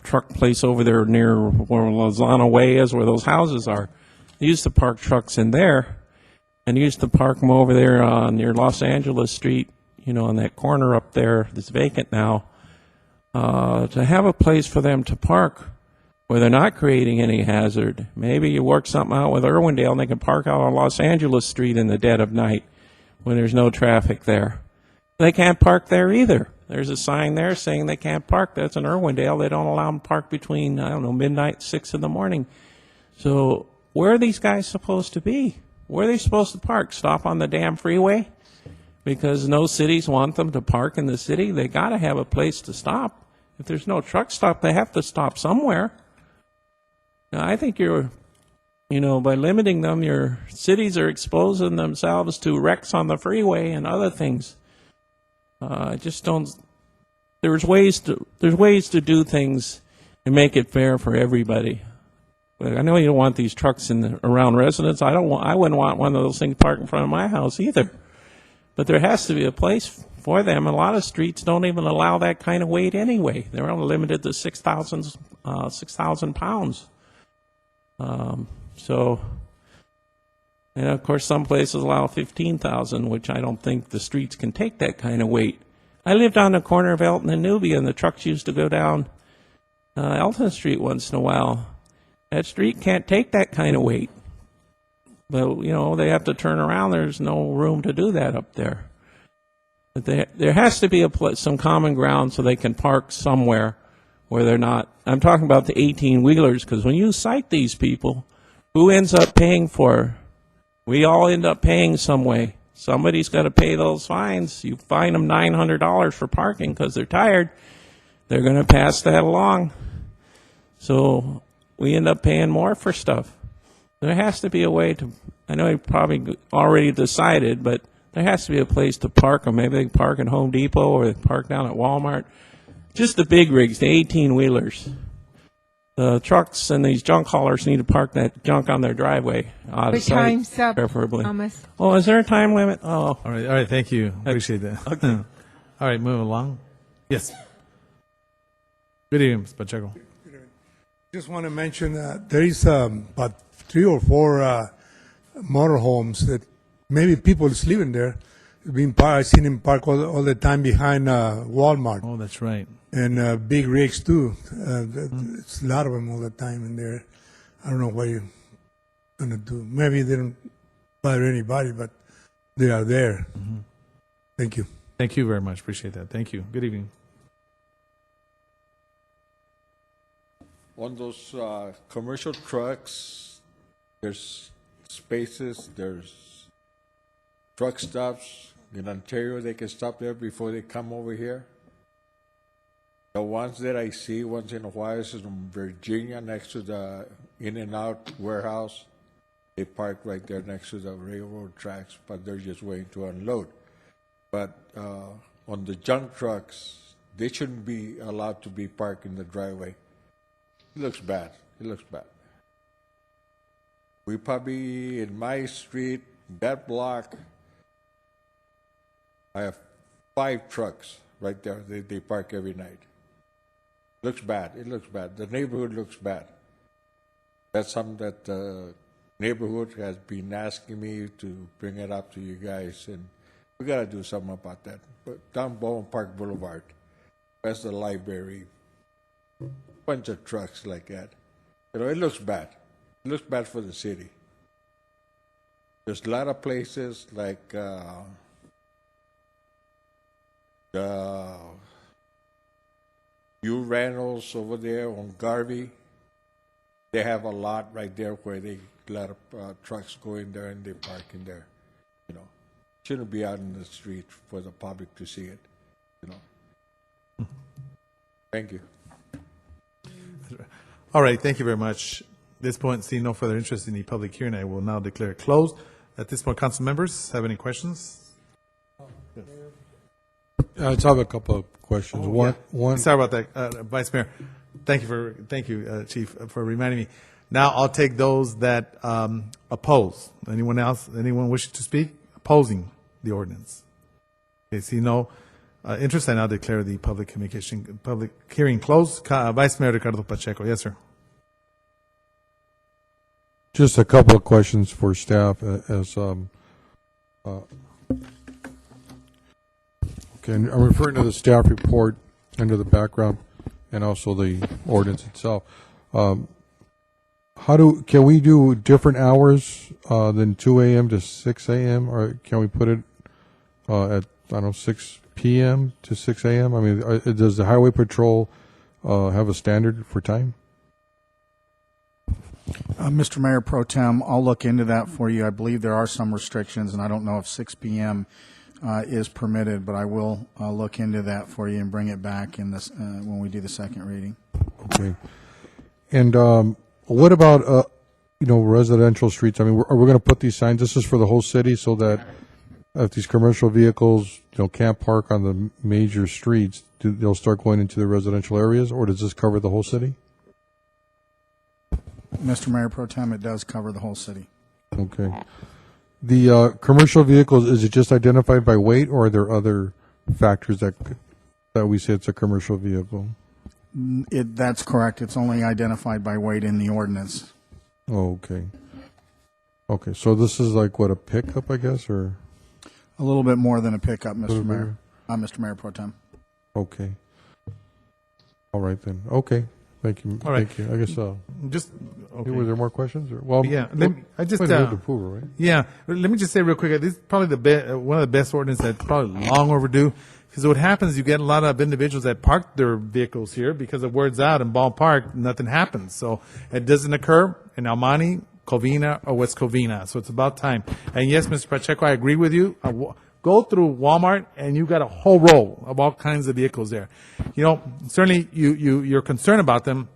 Speaker 8: truck place over there near where Lozano Way is, where those houses are. They used to park trucks in there, and used to park them over there near Los Angeles Street, on that corner up there that's vacant now. To have a place for them to park where they're not creating any hazard. Maybe you work something out with Irwindale and they can park out on Los Angeles Street in the dead of night when there's no traffic there. They can't park there either. There's a sign there saying they can't park. That's in Irwindale. They don't allow them to park between, midnight, 6 in the morning. So where are these guys supposed to be? Where are they supposed to park? Stop on the damn freeway? Because no cities want them to park in the city. They got to have a place to stop. If there's no truck stop, they have to stop somewhere. Now, I think by limiting them, your cities are exposing themselves to wrecks on the freeway and other things. I just don't. There's ways to do things and make it fair for everybody. But I know you don't want these trucks around residents. I wouldn't want one of those things parked in front of my house either. But there has to be a place for them. A lot of streets don't even allow that kind of weight anyway. They're only limited to 6,000 pounds. So, and of course, some places allow 15,000, which I don't think the streets can take that kind of weight. I lived on the corner of Elton and Newby, and the trucks used to go down Elton Street once in a while. That street can't take that kind of weight. But, they have to turn around. There's no room to do that up there. But there has to be some common ground so they can park somewhere where they're not. I'm talking about the 18-wheelers, because when you cite these people, who ends up paying for it? We all end up paying some way. Somebody's got to pay those fines. You fine them $900 for parking because they're tired. They're going to pass that along. So we end up paying more for stuff. There has to be a way to, I know you probably already decided, but there has to be a place to park them. Maybe they can park at Home Depot or they can park down at Walmart. Just the big rigs, the 18-wheelers. The trucks and these junk haulers need to park that junk on their driveway out of sight,
Speaker 5: time's up,
Speaker 8: preferably.
Speaker 5: Thomas.
Speaker 8: Oh, is there a time limit? Oh.
Speaker 2: All right, thank you. Appreciate that.
Speaker 8: Okay.
Speaker 2: All right, moving along. Yes. Good evening, Mr. Pacheco.
Speaker 12: Just want to mention that there is about 3 or 4 motorhomes that maybe people is living there. Being parked, I've seen them park all the time behind Walmart.
Speaker 2: Oh, that's right.
Speaker 12: And big rigs too. It's a lot of them all the time in there. I don't know what you're gonna do. Maybe they don't bother anybody, but they are there.
Speaker 2: Mm-hmm.
Speaker 12: Thank you.
Speaker 2: Thank you very much. Appreciate that. Thank you. Good evening.
Speaker 22: On those commercial trucks, there's spaces, there's truck stops. In Ontario, they can stop there before they come over here. The ones that I see once in a while is in Virginia next to the In-N-Out warehouse. They park right there next to the railroad tracks, but they're just waiting to unload. But on the junk trucks, they shouldn't be allowed to be parked in the driveway. It looks bad. It looks bad. We probably, in my street, that block, I have 5 trucks right there. They park every night. Looks bad. It looks bad. The neighborhood looks bad. That's something that the neighborhood has been asking me to bring it up to you guys, and we got to do something about that. But down Baldwin Park Boulevard, past the library, bunch of trucks like that. It looks bad. It looks bad for the city. There's a lot of places like the U-Reynolds over there on Garvey. They have a lot right there where a lot of trucks go in there and they park in there. Shouldn't be out in the street for the public to see it. Thank you.
Speaker 2: All right, thank you very much. At this point, seeing no further interest in the public hearing, I will now declare it closed. At this point, council members have any questions?
Speaker 3: I just have a couple of questions. One.
Speaker 2: Sorry about that, Vice Mayor. Thank you, Chief, for reminding me. Now I'll take those that oppose. Anyone else? Anyone wishing to speak? Opposing the ordinance? Okay, see no interest. I now declare the public hearing closed. Vice Mayor Ricardo Pacheco. Yes, sir.
Speaker 3: Just a couple of questions for staff Okay, I'm referring to the staff report under the background and also the ordinance itself. Can we do different hours than 2 a.m. to 6 a.m. or can we put it at 6 p.m. to 6 a.m.? I mean, does the Highway Patrol have a standard for time?
Speaker 9: Mr. Mayor Pro Tem, I'll look into that for you. I believe there are some restrictions, and I don't know if 6 p.m. Is permitted, but I will look into that for you and bring it back in this when we do the second reading.
Speaker 3: Okay. And What about, residential streets? I mean, are we going to put these signs, this is for the whole city, so that if these commercial vehicles, can't park on the major streets, they'll start going into the residential areas, or does this cover the whole city?
Speaker 9: Mr. Mayor Pro Tem, it does cover the whole city.
Speaker 3: Okay. The commercial vehicles, is it just identified by weight, or are there other factors that we say it's a commercial vehicle?
Speaker 9: That's correct. It's only identified by weight in the ordinance.
Speaker 3: Oh, okay. Okay, so this is like, what, a pickup, I guess, or?
Speaker 9: A little bit more than a pickup, Mr.
Speaker 3: Little
Speaker 9: Mayor. Mr. Mayor Pro Tem.
Speaker 3: Okay. All right, then. Okay. Thank you.
Speaker 2: All right.
Speaker 3: Thank you. I guess,
Speaker 2: Just, okay.
Speaker 3: were there more questions? Or, well,
Speaker 2: Yeah, I just,
Speaker 3: wait, move to approval, right?
Speaker 2: yeah, let me just say real quick, this is probably one of the best ordinances that's probably long overdue. Because what happens, you get a lot of individuals that park their vehicles here because of word's out in Ball Park, nothing happens. So it doesn't occur in Almani, Covina, or West Covina. So it's about time. And yes, Mr. Pacheco, I agree with you. Go through Walmart and you got a whole row of all kinds of vehicles there. Certainly you're concerned about them.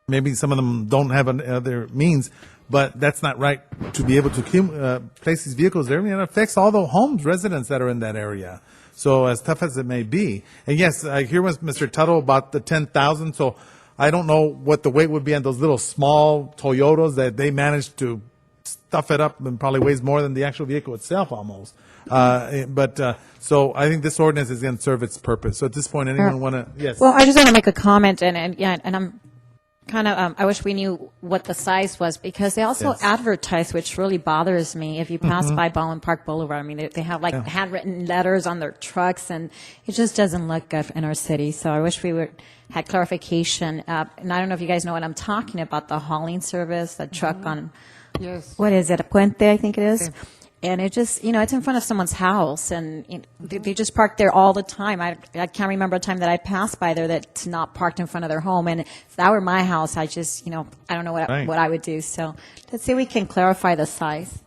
Speaker 2: Maybe some of them don't have other means, but that's not right to be able to place these vehicles there. I mean, it affects all the homes, residents that are in that area. So as tough as it may be. And yes, I hear with Mr. Tuttle about the 10,000. So I don't know what the weight would be on those little small Toyotas that they managed to stuff it up and probably weighs more than the actual vehicle itself almost. So I think this ordinance is going to serve its purpose. So at this point, anyone want to, yes?
Speaker 1: Well, I just want to make a comment, and I'm kind of, I wish we knew what the size was, because they also
Speaker 2: Yes.
Speaker 1: advertise, which really bothers me. If you pass by Baldwin Park Boulevard, I mean, they have like handwritten letters on their trucks, and it just doesn't look good in our city. So I wish we had clarification. And I don't know if you guys know what I'm talking about, the hauling service, the truck on,
Speaker 4: Yes.
Speaker 1: what is it, a Puente, I think it is? And it just, it's in front of someone's house, and they just park there all the time. I can't remember a time that I passed by there that's not parked in front of their home. And if that were my house, I just, I don't know what I would do. So let's see if we can clarify the size.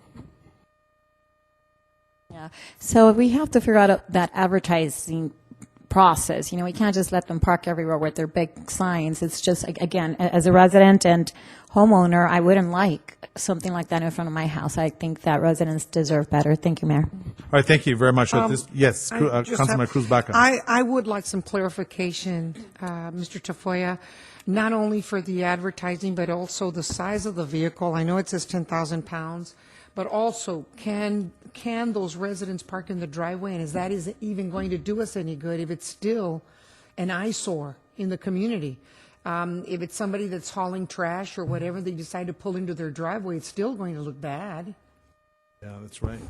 Speaker 1: Yeah. So we have to figure out that advertising process. We can't just let them park everywhere with their big signs. It's just, again, as a resident and homeowner, I wouldn't like something like that in front of my house. I think that residents deserve better. Thank you, Mayor.
Speaker 2: All right, thank you very much. Yes,
Speaker 4: I just
Speaker 2: Councilman
Speaker 4: have-
Speaker 2: Cruz Baca.
Speaker 4: I would like some clarification, Mr. Tafoya, not only for the advertising, but also the size of the vehicle. I know it says 10,000 pounds, but also, can those residents park in the driveway? And is that even going to do us any good if it's still an eyesore in the community? If it's somebody that's hauling trash or whatever, they decide to pull into their driveway, it's still going to look bad.
Speaker 2: Yeah, that's right.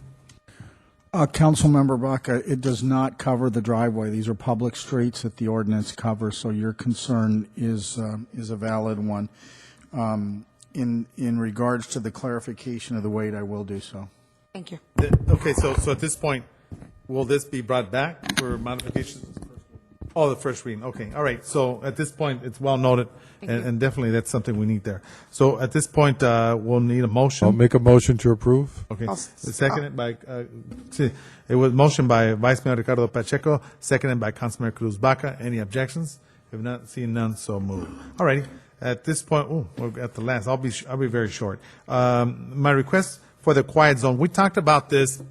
Speaker 9: Councilmember Baca, it does not cover the driveway. These are public streets that the ordinance covers, so your concern is a valid one. In regards to the clarification of the weight, I will do so.
Speaker 4: Thank you.
Speaker 2: Okay, so at this point, will this be brought back for modifications? Oh, the first reading, okay, all right. So at this point, it's well noted, and definitely that's something we need there. So at this point, we'll need a motion.
Speaker 3: I'll make a motion to approve.
Speaker 2: Okay, seconded by, it was motion by Vice Mayor Ricardo Pacheco, seconded by Councilman Cruz Baca. Any objections? If not, seeing none, so move. All righty. At this point, we're at the last. I'll be very short. My request for the quiet zone. We talked about this,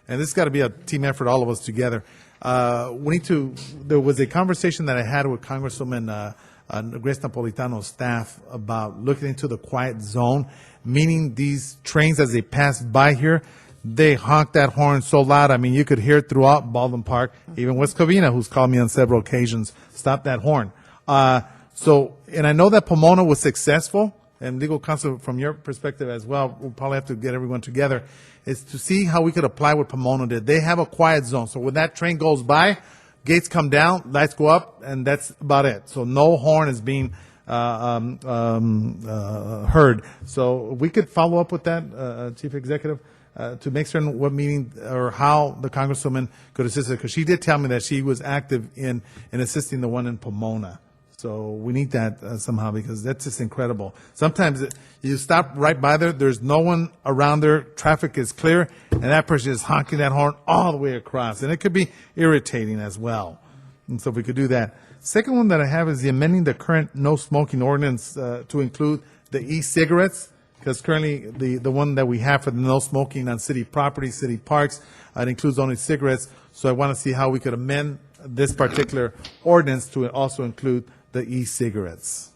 Speaker 2: and this has got to be a team effort, all of us together. There was a conversation that I had with Congresswoman Grace Napolitano's staff about looking into the quiet zone, meaning these trains as they pass by here, they honk that horn so loud. I mean, you could hear it throughout Baldwin Park. Even West Covina, who's called me on several occasions, stopped that horn. And I know that Pomona was successful, and legal counsel from your perspective as well, we'll probably have to get everyone together, is to see how we could apply what Pomona did. They have a quiet zone, so when that train goes by, gates come down, lights go up, and that's about it. So no horn is being heard. So we could follow up with that, Chief Executive, to make certain what meeting or how the Congresswoman could assist her, because she did tell me that she was active in assisting the one in Pomona. So we need that somehow, because that's just incredible. Sometimes you stop right by there, there's no one around there, traffic is clear, and that person is honking that horn all the way across. And it could be irritating as well. And so if we could do that. Second one that I have is the amending the current no smoking ordinance to include the e-cigarettes, because currently the one that we have for the no smoking on city property, city parks, it includes only cigarettes. So I want to see how we could amend this particular ordinance to also include the e-cigarettes.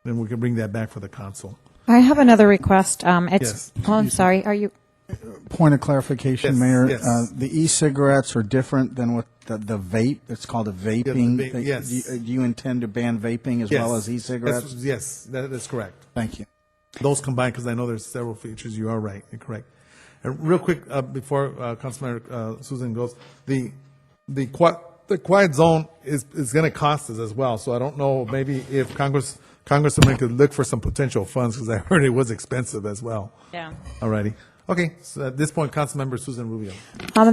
Speaker 2: Then we can bring that back for the council.
Speaker 1: I have another request.
Speaker 2: Yes.
Speaker 1: Oh, I'm sorry. Are you?
Speaker 9: Point of clarification,
Speaker 2: Yes,
Speaker 9: Mayor.
Speaker 2: yes.
Speaker 9: The e-cigarettes are different than what the vape. It's called a vaping.
Speaker 2: Yeah, the vape, yes.
Speaker 9: Do you intend to ban vaping as well as e-cigarettes?
Speaker 2: Yes, that is correct.
Speaker 9: Thank you.
Speaker 2: Those combined, because I know there's several features. You are right. You're correct. And real quick, before Councilmember Susan goes, the quiet zone is going to cost us as well. So I don't know, maybe if Congressman could look for some potential funds, because I heard it was expensive as well.
Speaker 1: Yeah.
Speaker 2: All righty. Okay, so at this point, Councilmember Susan Rubio.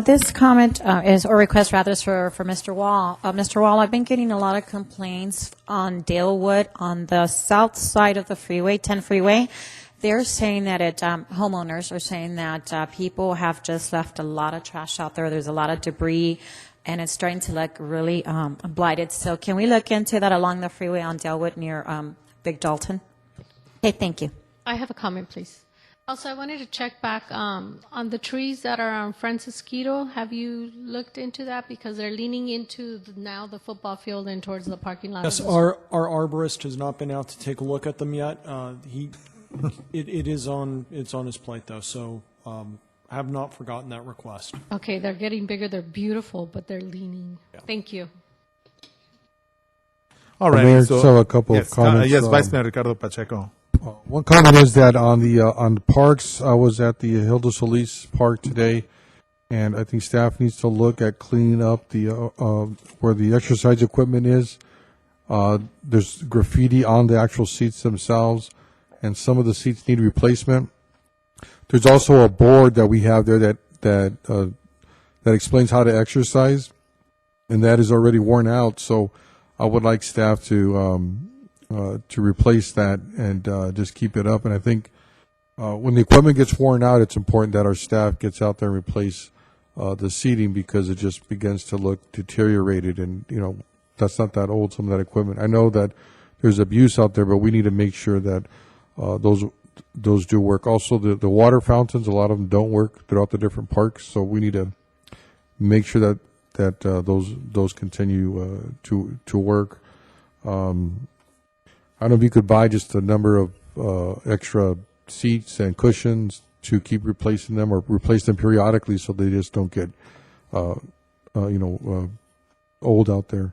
Speaker 1: This comment or request rather is for Mr. Wall. Mr. Wall, I've been getting a lot of complaints on Dalewood on the south side of the freeway, 10 freeway. They're saying that homeowners are saying that people have just left a lot of trash out there. There's a lot of debris, and it's starting to look really blighted. So can we look into that along the freeway on Dalewood near Big Dalton? Okay, thank you.
Speaker 13: I have a comment, please. Also, I wanted to check back on the trees that are on Francisquito. Have you looked into that? Because they're leaning into now the football field and towards the parking lot.
Speaker 7: Yes, our arborist has not been out to take a look at them yet. It's on his plate though, so I have not forgotten that request.
Speaker 13: Okay, they're getting bigger. They're beautiful, but they're leaning. Yeah. Thank you.
Speaker 2: All right.
Speaker 3: Mayor, just have a couple of comments.
Speaker 2: Yes, Vice Mayor Ricardo Pacheco.
Speaker 3: One comment is that on the parks, I was at the Hilda Solis Park today, and I think staff needs to look at cleaning up the where the exercise equipment is. There's graffiti on the actual seats themselves, and some of the seats need replacement. There's also a board that we have there that explains how to exercise, and that is already worn out. So I would like staff to replace that and just keep it up. And I think when the equipment gets worn out, it's important that our staff gets out there and replace the seating, because it just begins to look deteriorated. And, that's not that old, some of that equipment. I know that there's abuse out there, but we need to make sure that those do work. Also, the water fountains, a lot of them don't work throughout the different parks. So we need to make sure that those continue to work. I don't know if you could buy just a number of extra seats and cushions to keep replacing them, or replace them periodically so they just don't get, old out there.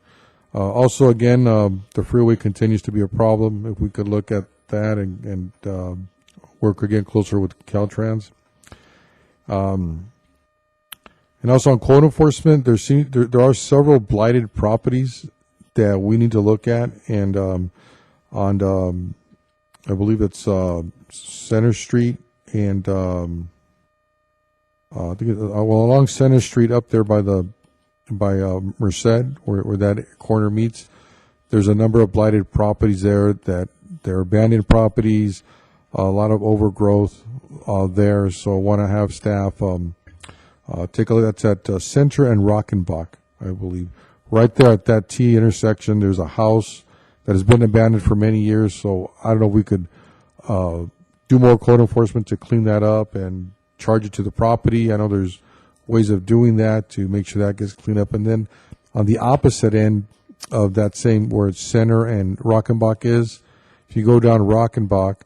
Speaker 3: Also, again, the freeway continues to be a problem. If we could look at that and work again closer with Caltrans. And also on code enforcement, there are several blighted properties that we need to look at, and I believe it's Center Street and I think along Center Street up there by Merced, where that corner meets. There's a number of blighted properties there that they're abandoned properties, a lot of overgrowth there. So I want to have staff take a look. That's at Center and Rockenbach, I believe. Right there at that T intersection, there's a house that has been abandoned for many years. So I don't know if we could do more code enforcement to clean that up and charge it to the property. I know there's ways of doing that to make sure that gets cleaned up. And then on the opposite end of that same, where it's Center and Rockenbach is, if you go down Rockenbach,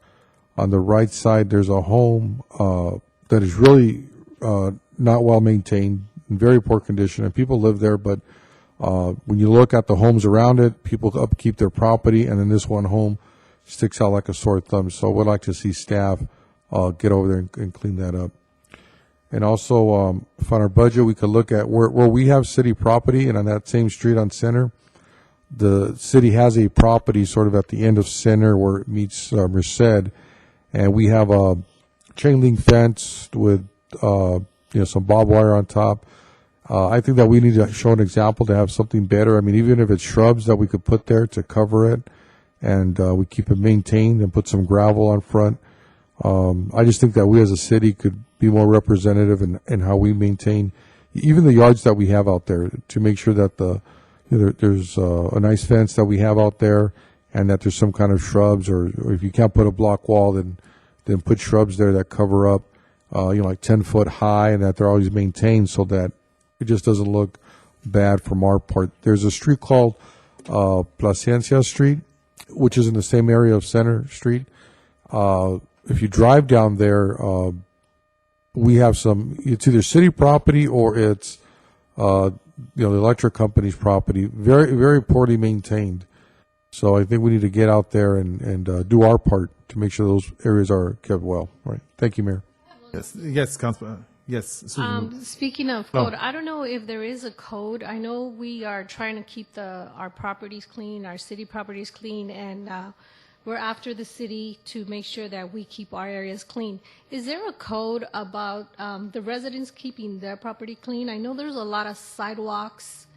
Speaker 3: on the right side, there's a home that is really not well maintained, in very poor condition, and people live there. But when you look at the homes around it, people upkeep their property, and then this one home sticks out like a sore thumb. So we'd like to see staff get over there and clean that up. And also, if on our budget, we could look at where we have city property, and on that same street on Center, the city has a property sort of at the end of Center where it meets Merced, and we have a chain link fence with some barbed wire on top. I think that we need to show an example to have something better. I mean, even if it's shrubs that we could put there to cover it, and we keep it maintained and put some gravel on front. I just think that we as a city could be more representative in how we maintain even the yards that we have out there, to make sure that there's a nice fence that we have out there, and that there's some kind of shrubs, or if you can't put a block wall, then put shrubs there that cover up, like 10 foot high, and that they're always maintained so that it just doesn't look bad from our part. There's a street called Placencia Street, which is in the same area of Center Street. If you drive down there, we have it's either city property or it's the electric company's property, very, very poorly maintained. So I think we need to get out there and do our part to make sure those areas are kept well. Right. Thank you, Mayor.
Speaker 2: Yes, Councilman. Yes, Susan.
Speaker 13: Speaking of code, I don't know if there is a code. I know we are trying to keep our properties clean, our city properties clean, and we're after the city to make sure that we keep our areas clean. Is there a code about the residents keeping their property clean? I know there's a lot of sidewalks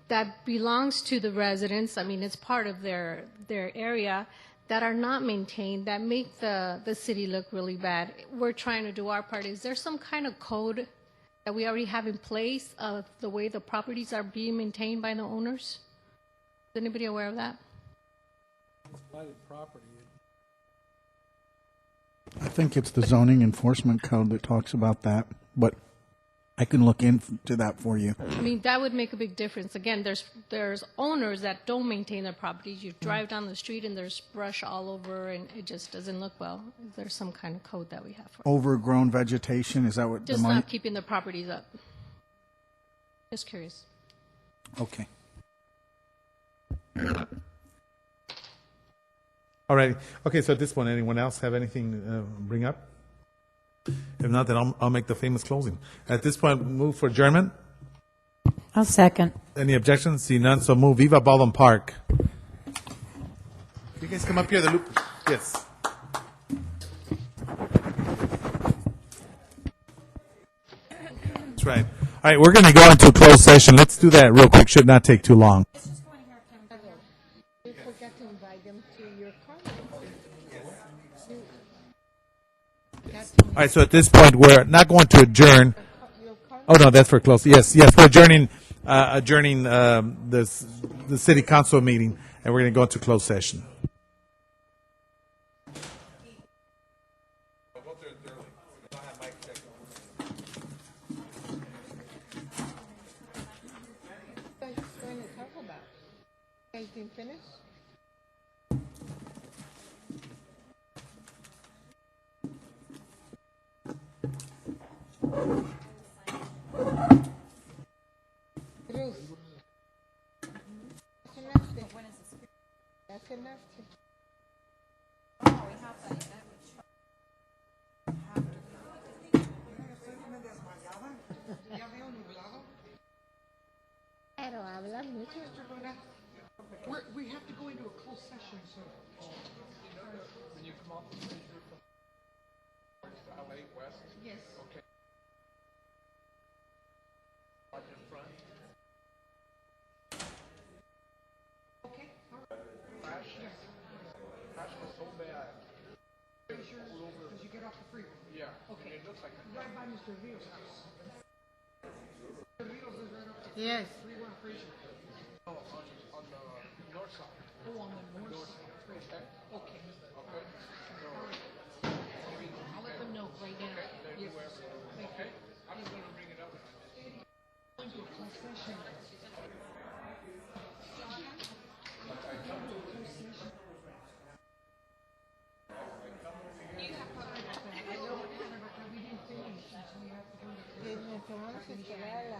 Speaker 13: that belongs to the residents. I mean, it's part of their area, that are not maintained, that make the city look really bad. We're trying to do our part. Is there some kind of code that we already have in place of the way the properties are being maintained by the owners? Is anybody aware of that?
Speaker 9: I think it's the zoning enforcement code that talks about that, but I can look into that for you.
Speaker 13: I mean, that would make a big difference. Again, there's owners that don't maintain their properties. You drive down the street and there's brush all over, and it just doesn't look well. Is there some kind of code that we have for it?
Speaker 9: Overgrown vegetation, is that what
Speaker 13: Just
Speaker 9: the money?
Speaker 13: not keeping the properties up. Just curious.
Speaker 9: Okay.
Speaker 2: All right. Okay, so at this point, anyone else have anything to bring up? If not, then I'll make the famous closing. At this point, move for adjournment.
Speaker 1: I'll second.
Speaker 2: Any objections? See none, so move. Viva Baldwin Park. You guys come up here, the loop. Yes. That's right. All right, we're going to go into a closed session. Let's do that real quick. Should not take too long.
Speaker 13: You forgot to invite them to your
Speaker 2: All right, so at this point, we're not going to adjourn. Oh, no, that's for close. Yes, we're adjourning the city council meeting, and we're going to go into closed session.
Speaker 5: Anything finished? Ruth. That's enough.
Speaker 13: Pero habla mucho.
Speaker 4: We have to go into a closed session, so.
Speaker 3: When you come off the stage, LA West?
Speaker 4: Yes.
Speaker 3: Okay. On your front.
Speaker 4: Okay.
Speaker 3: Crash? Yes. Crash was so bad.
Speaker 4: Pretty sure, because you get off the freeway.
Speaker 3: Yeah.
Speaker 4: Okay.
Speaker 3: It looks like a
Speaker 4: Right by Mr. Rios' house. Mr. Rios is right up there.
Speaker 5: Yes.
Speaker 4: 31 Fraser.
Speaker 3: on the north side.
Speaker 4: Oh, on the north side. Okay. Okay. All right. I'll let them know right now. Yes. Thank you.
Speaker 3: I'm just going to bring it up.
Speaker 4: Into a closed session.
Speaker 5: Nos tomamos ensalada.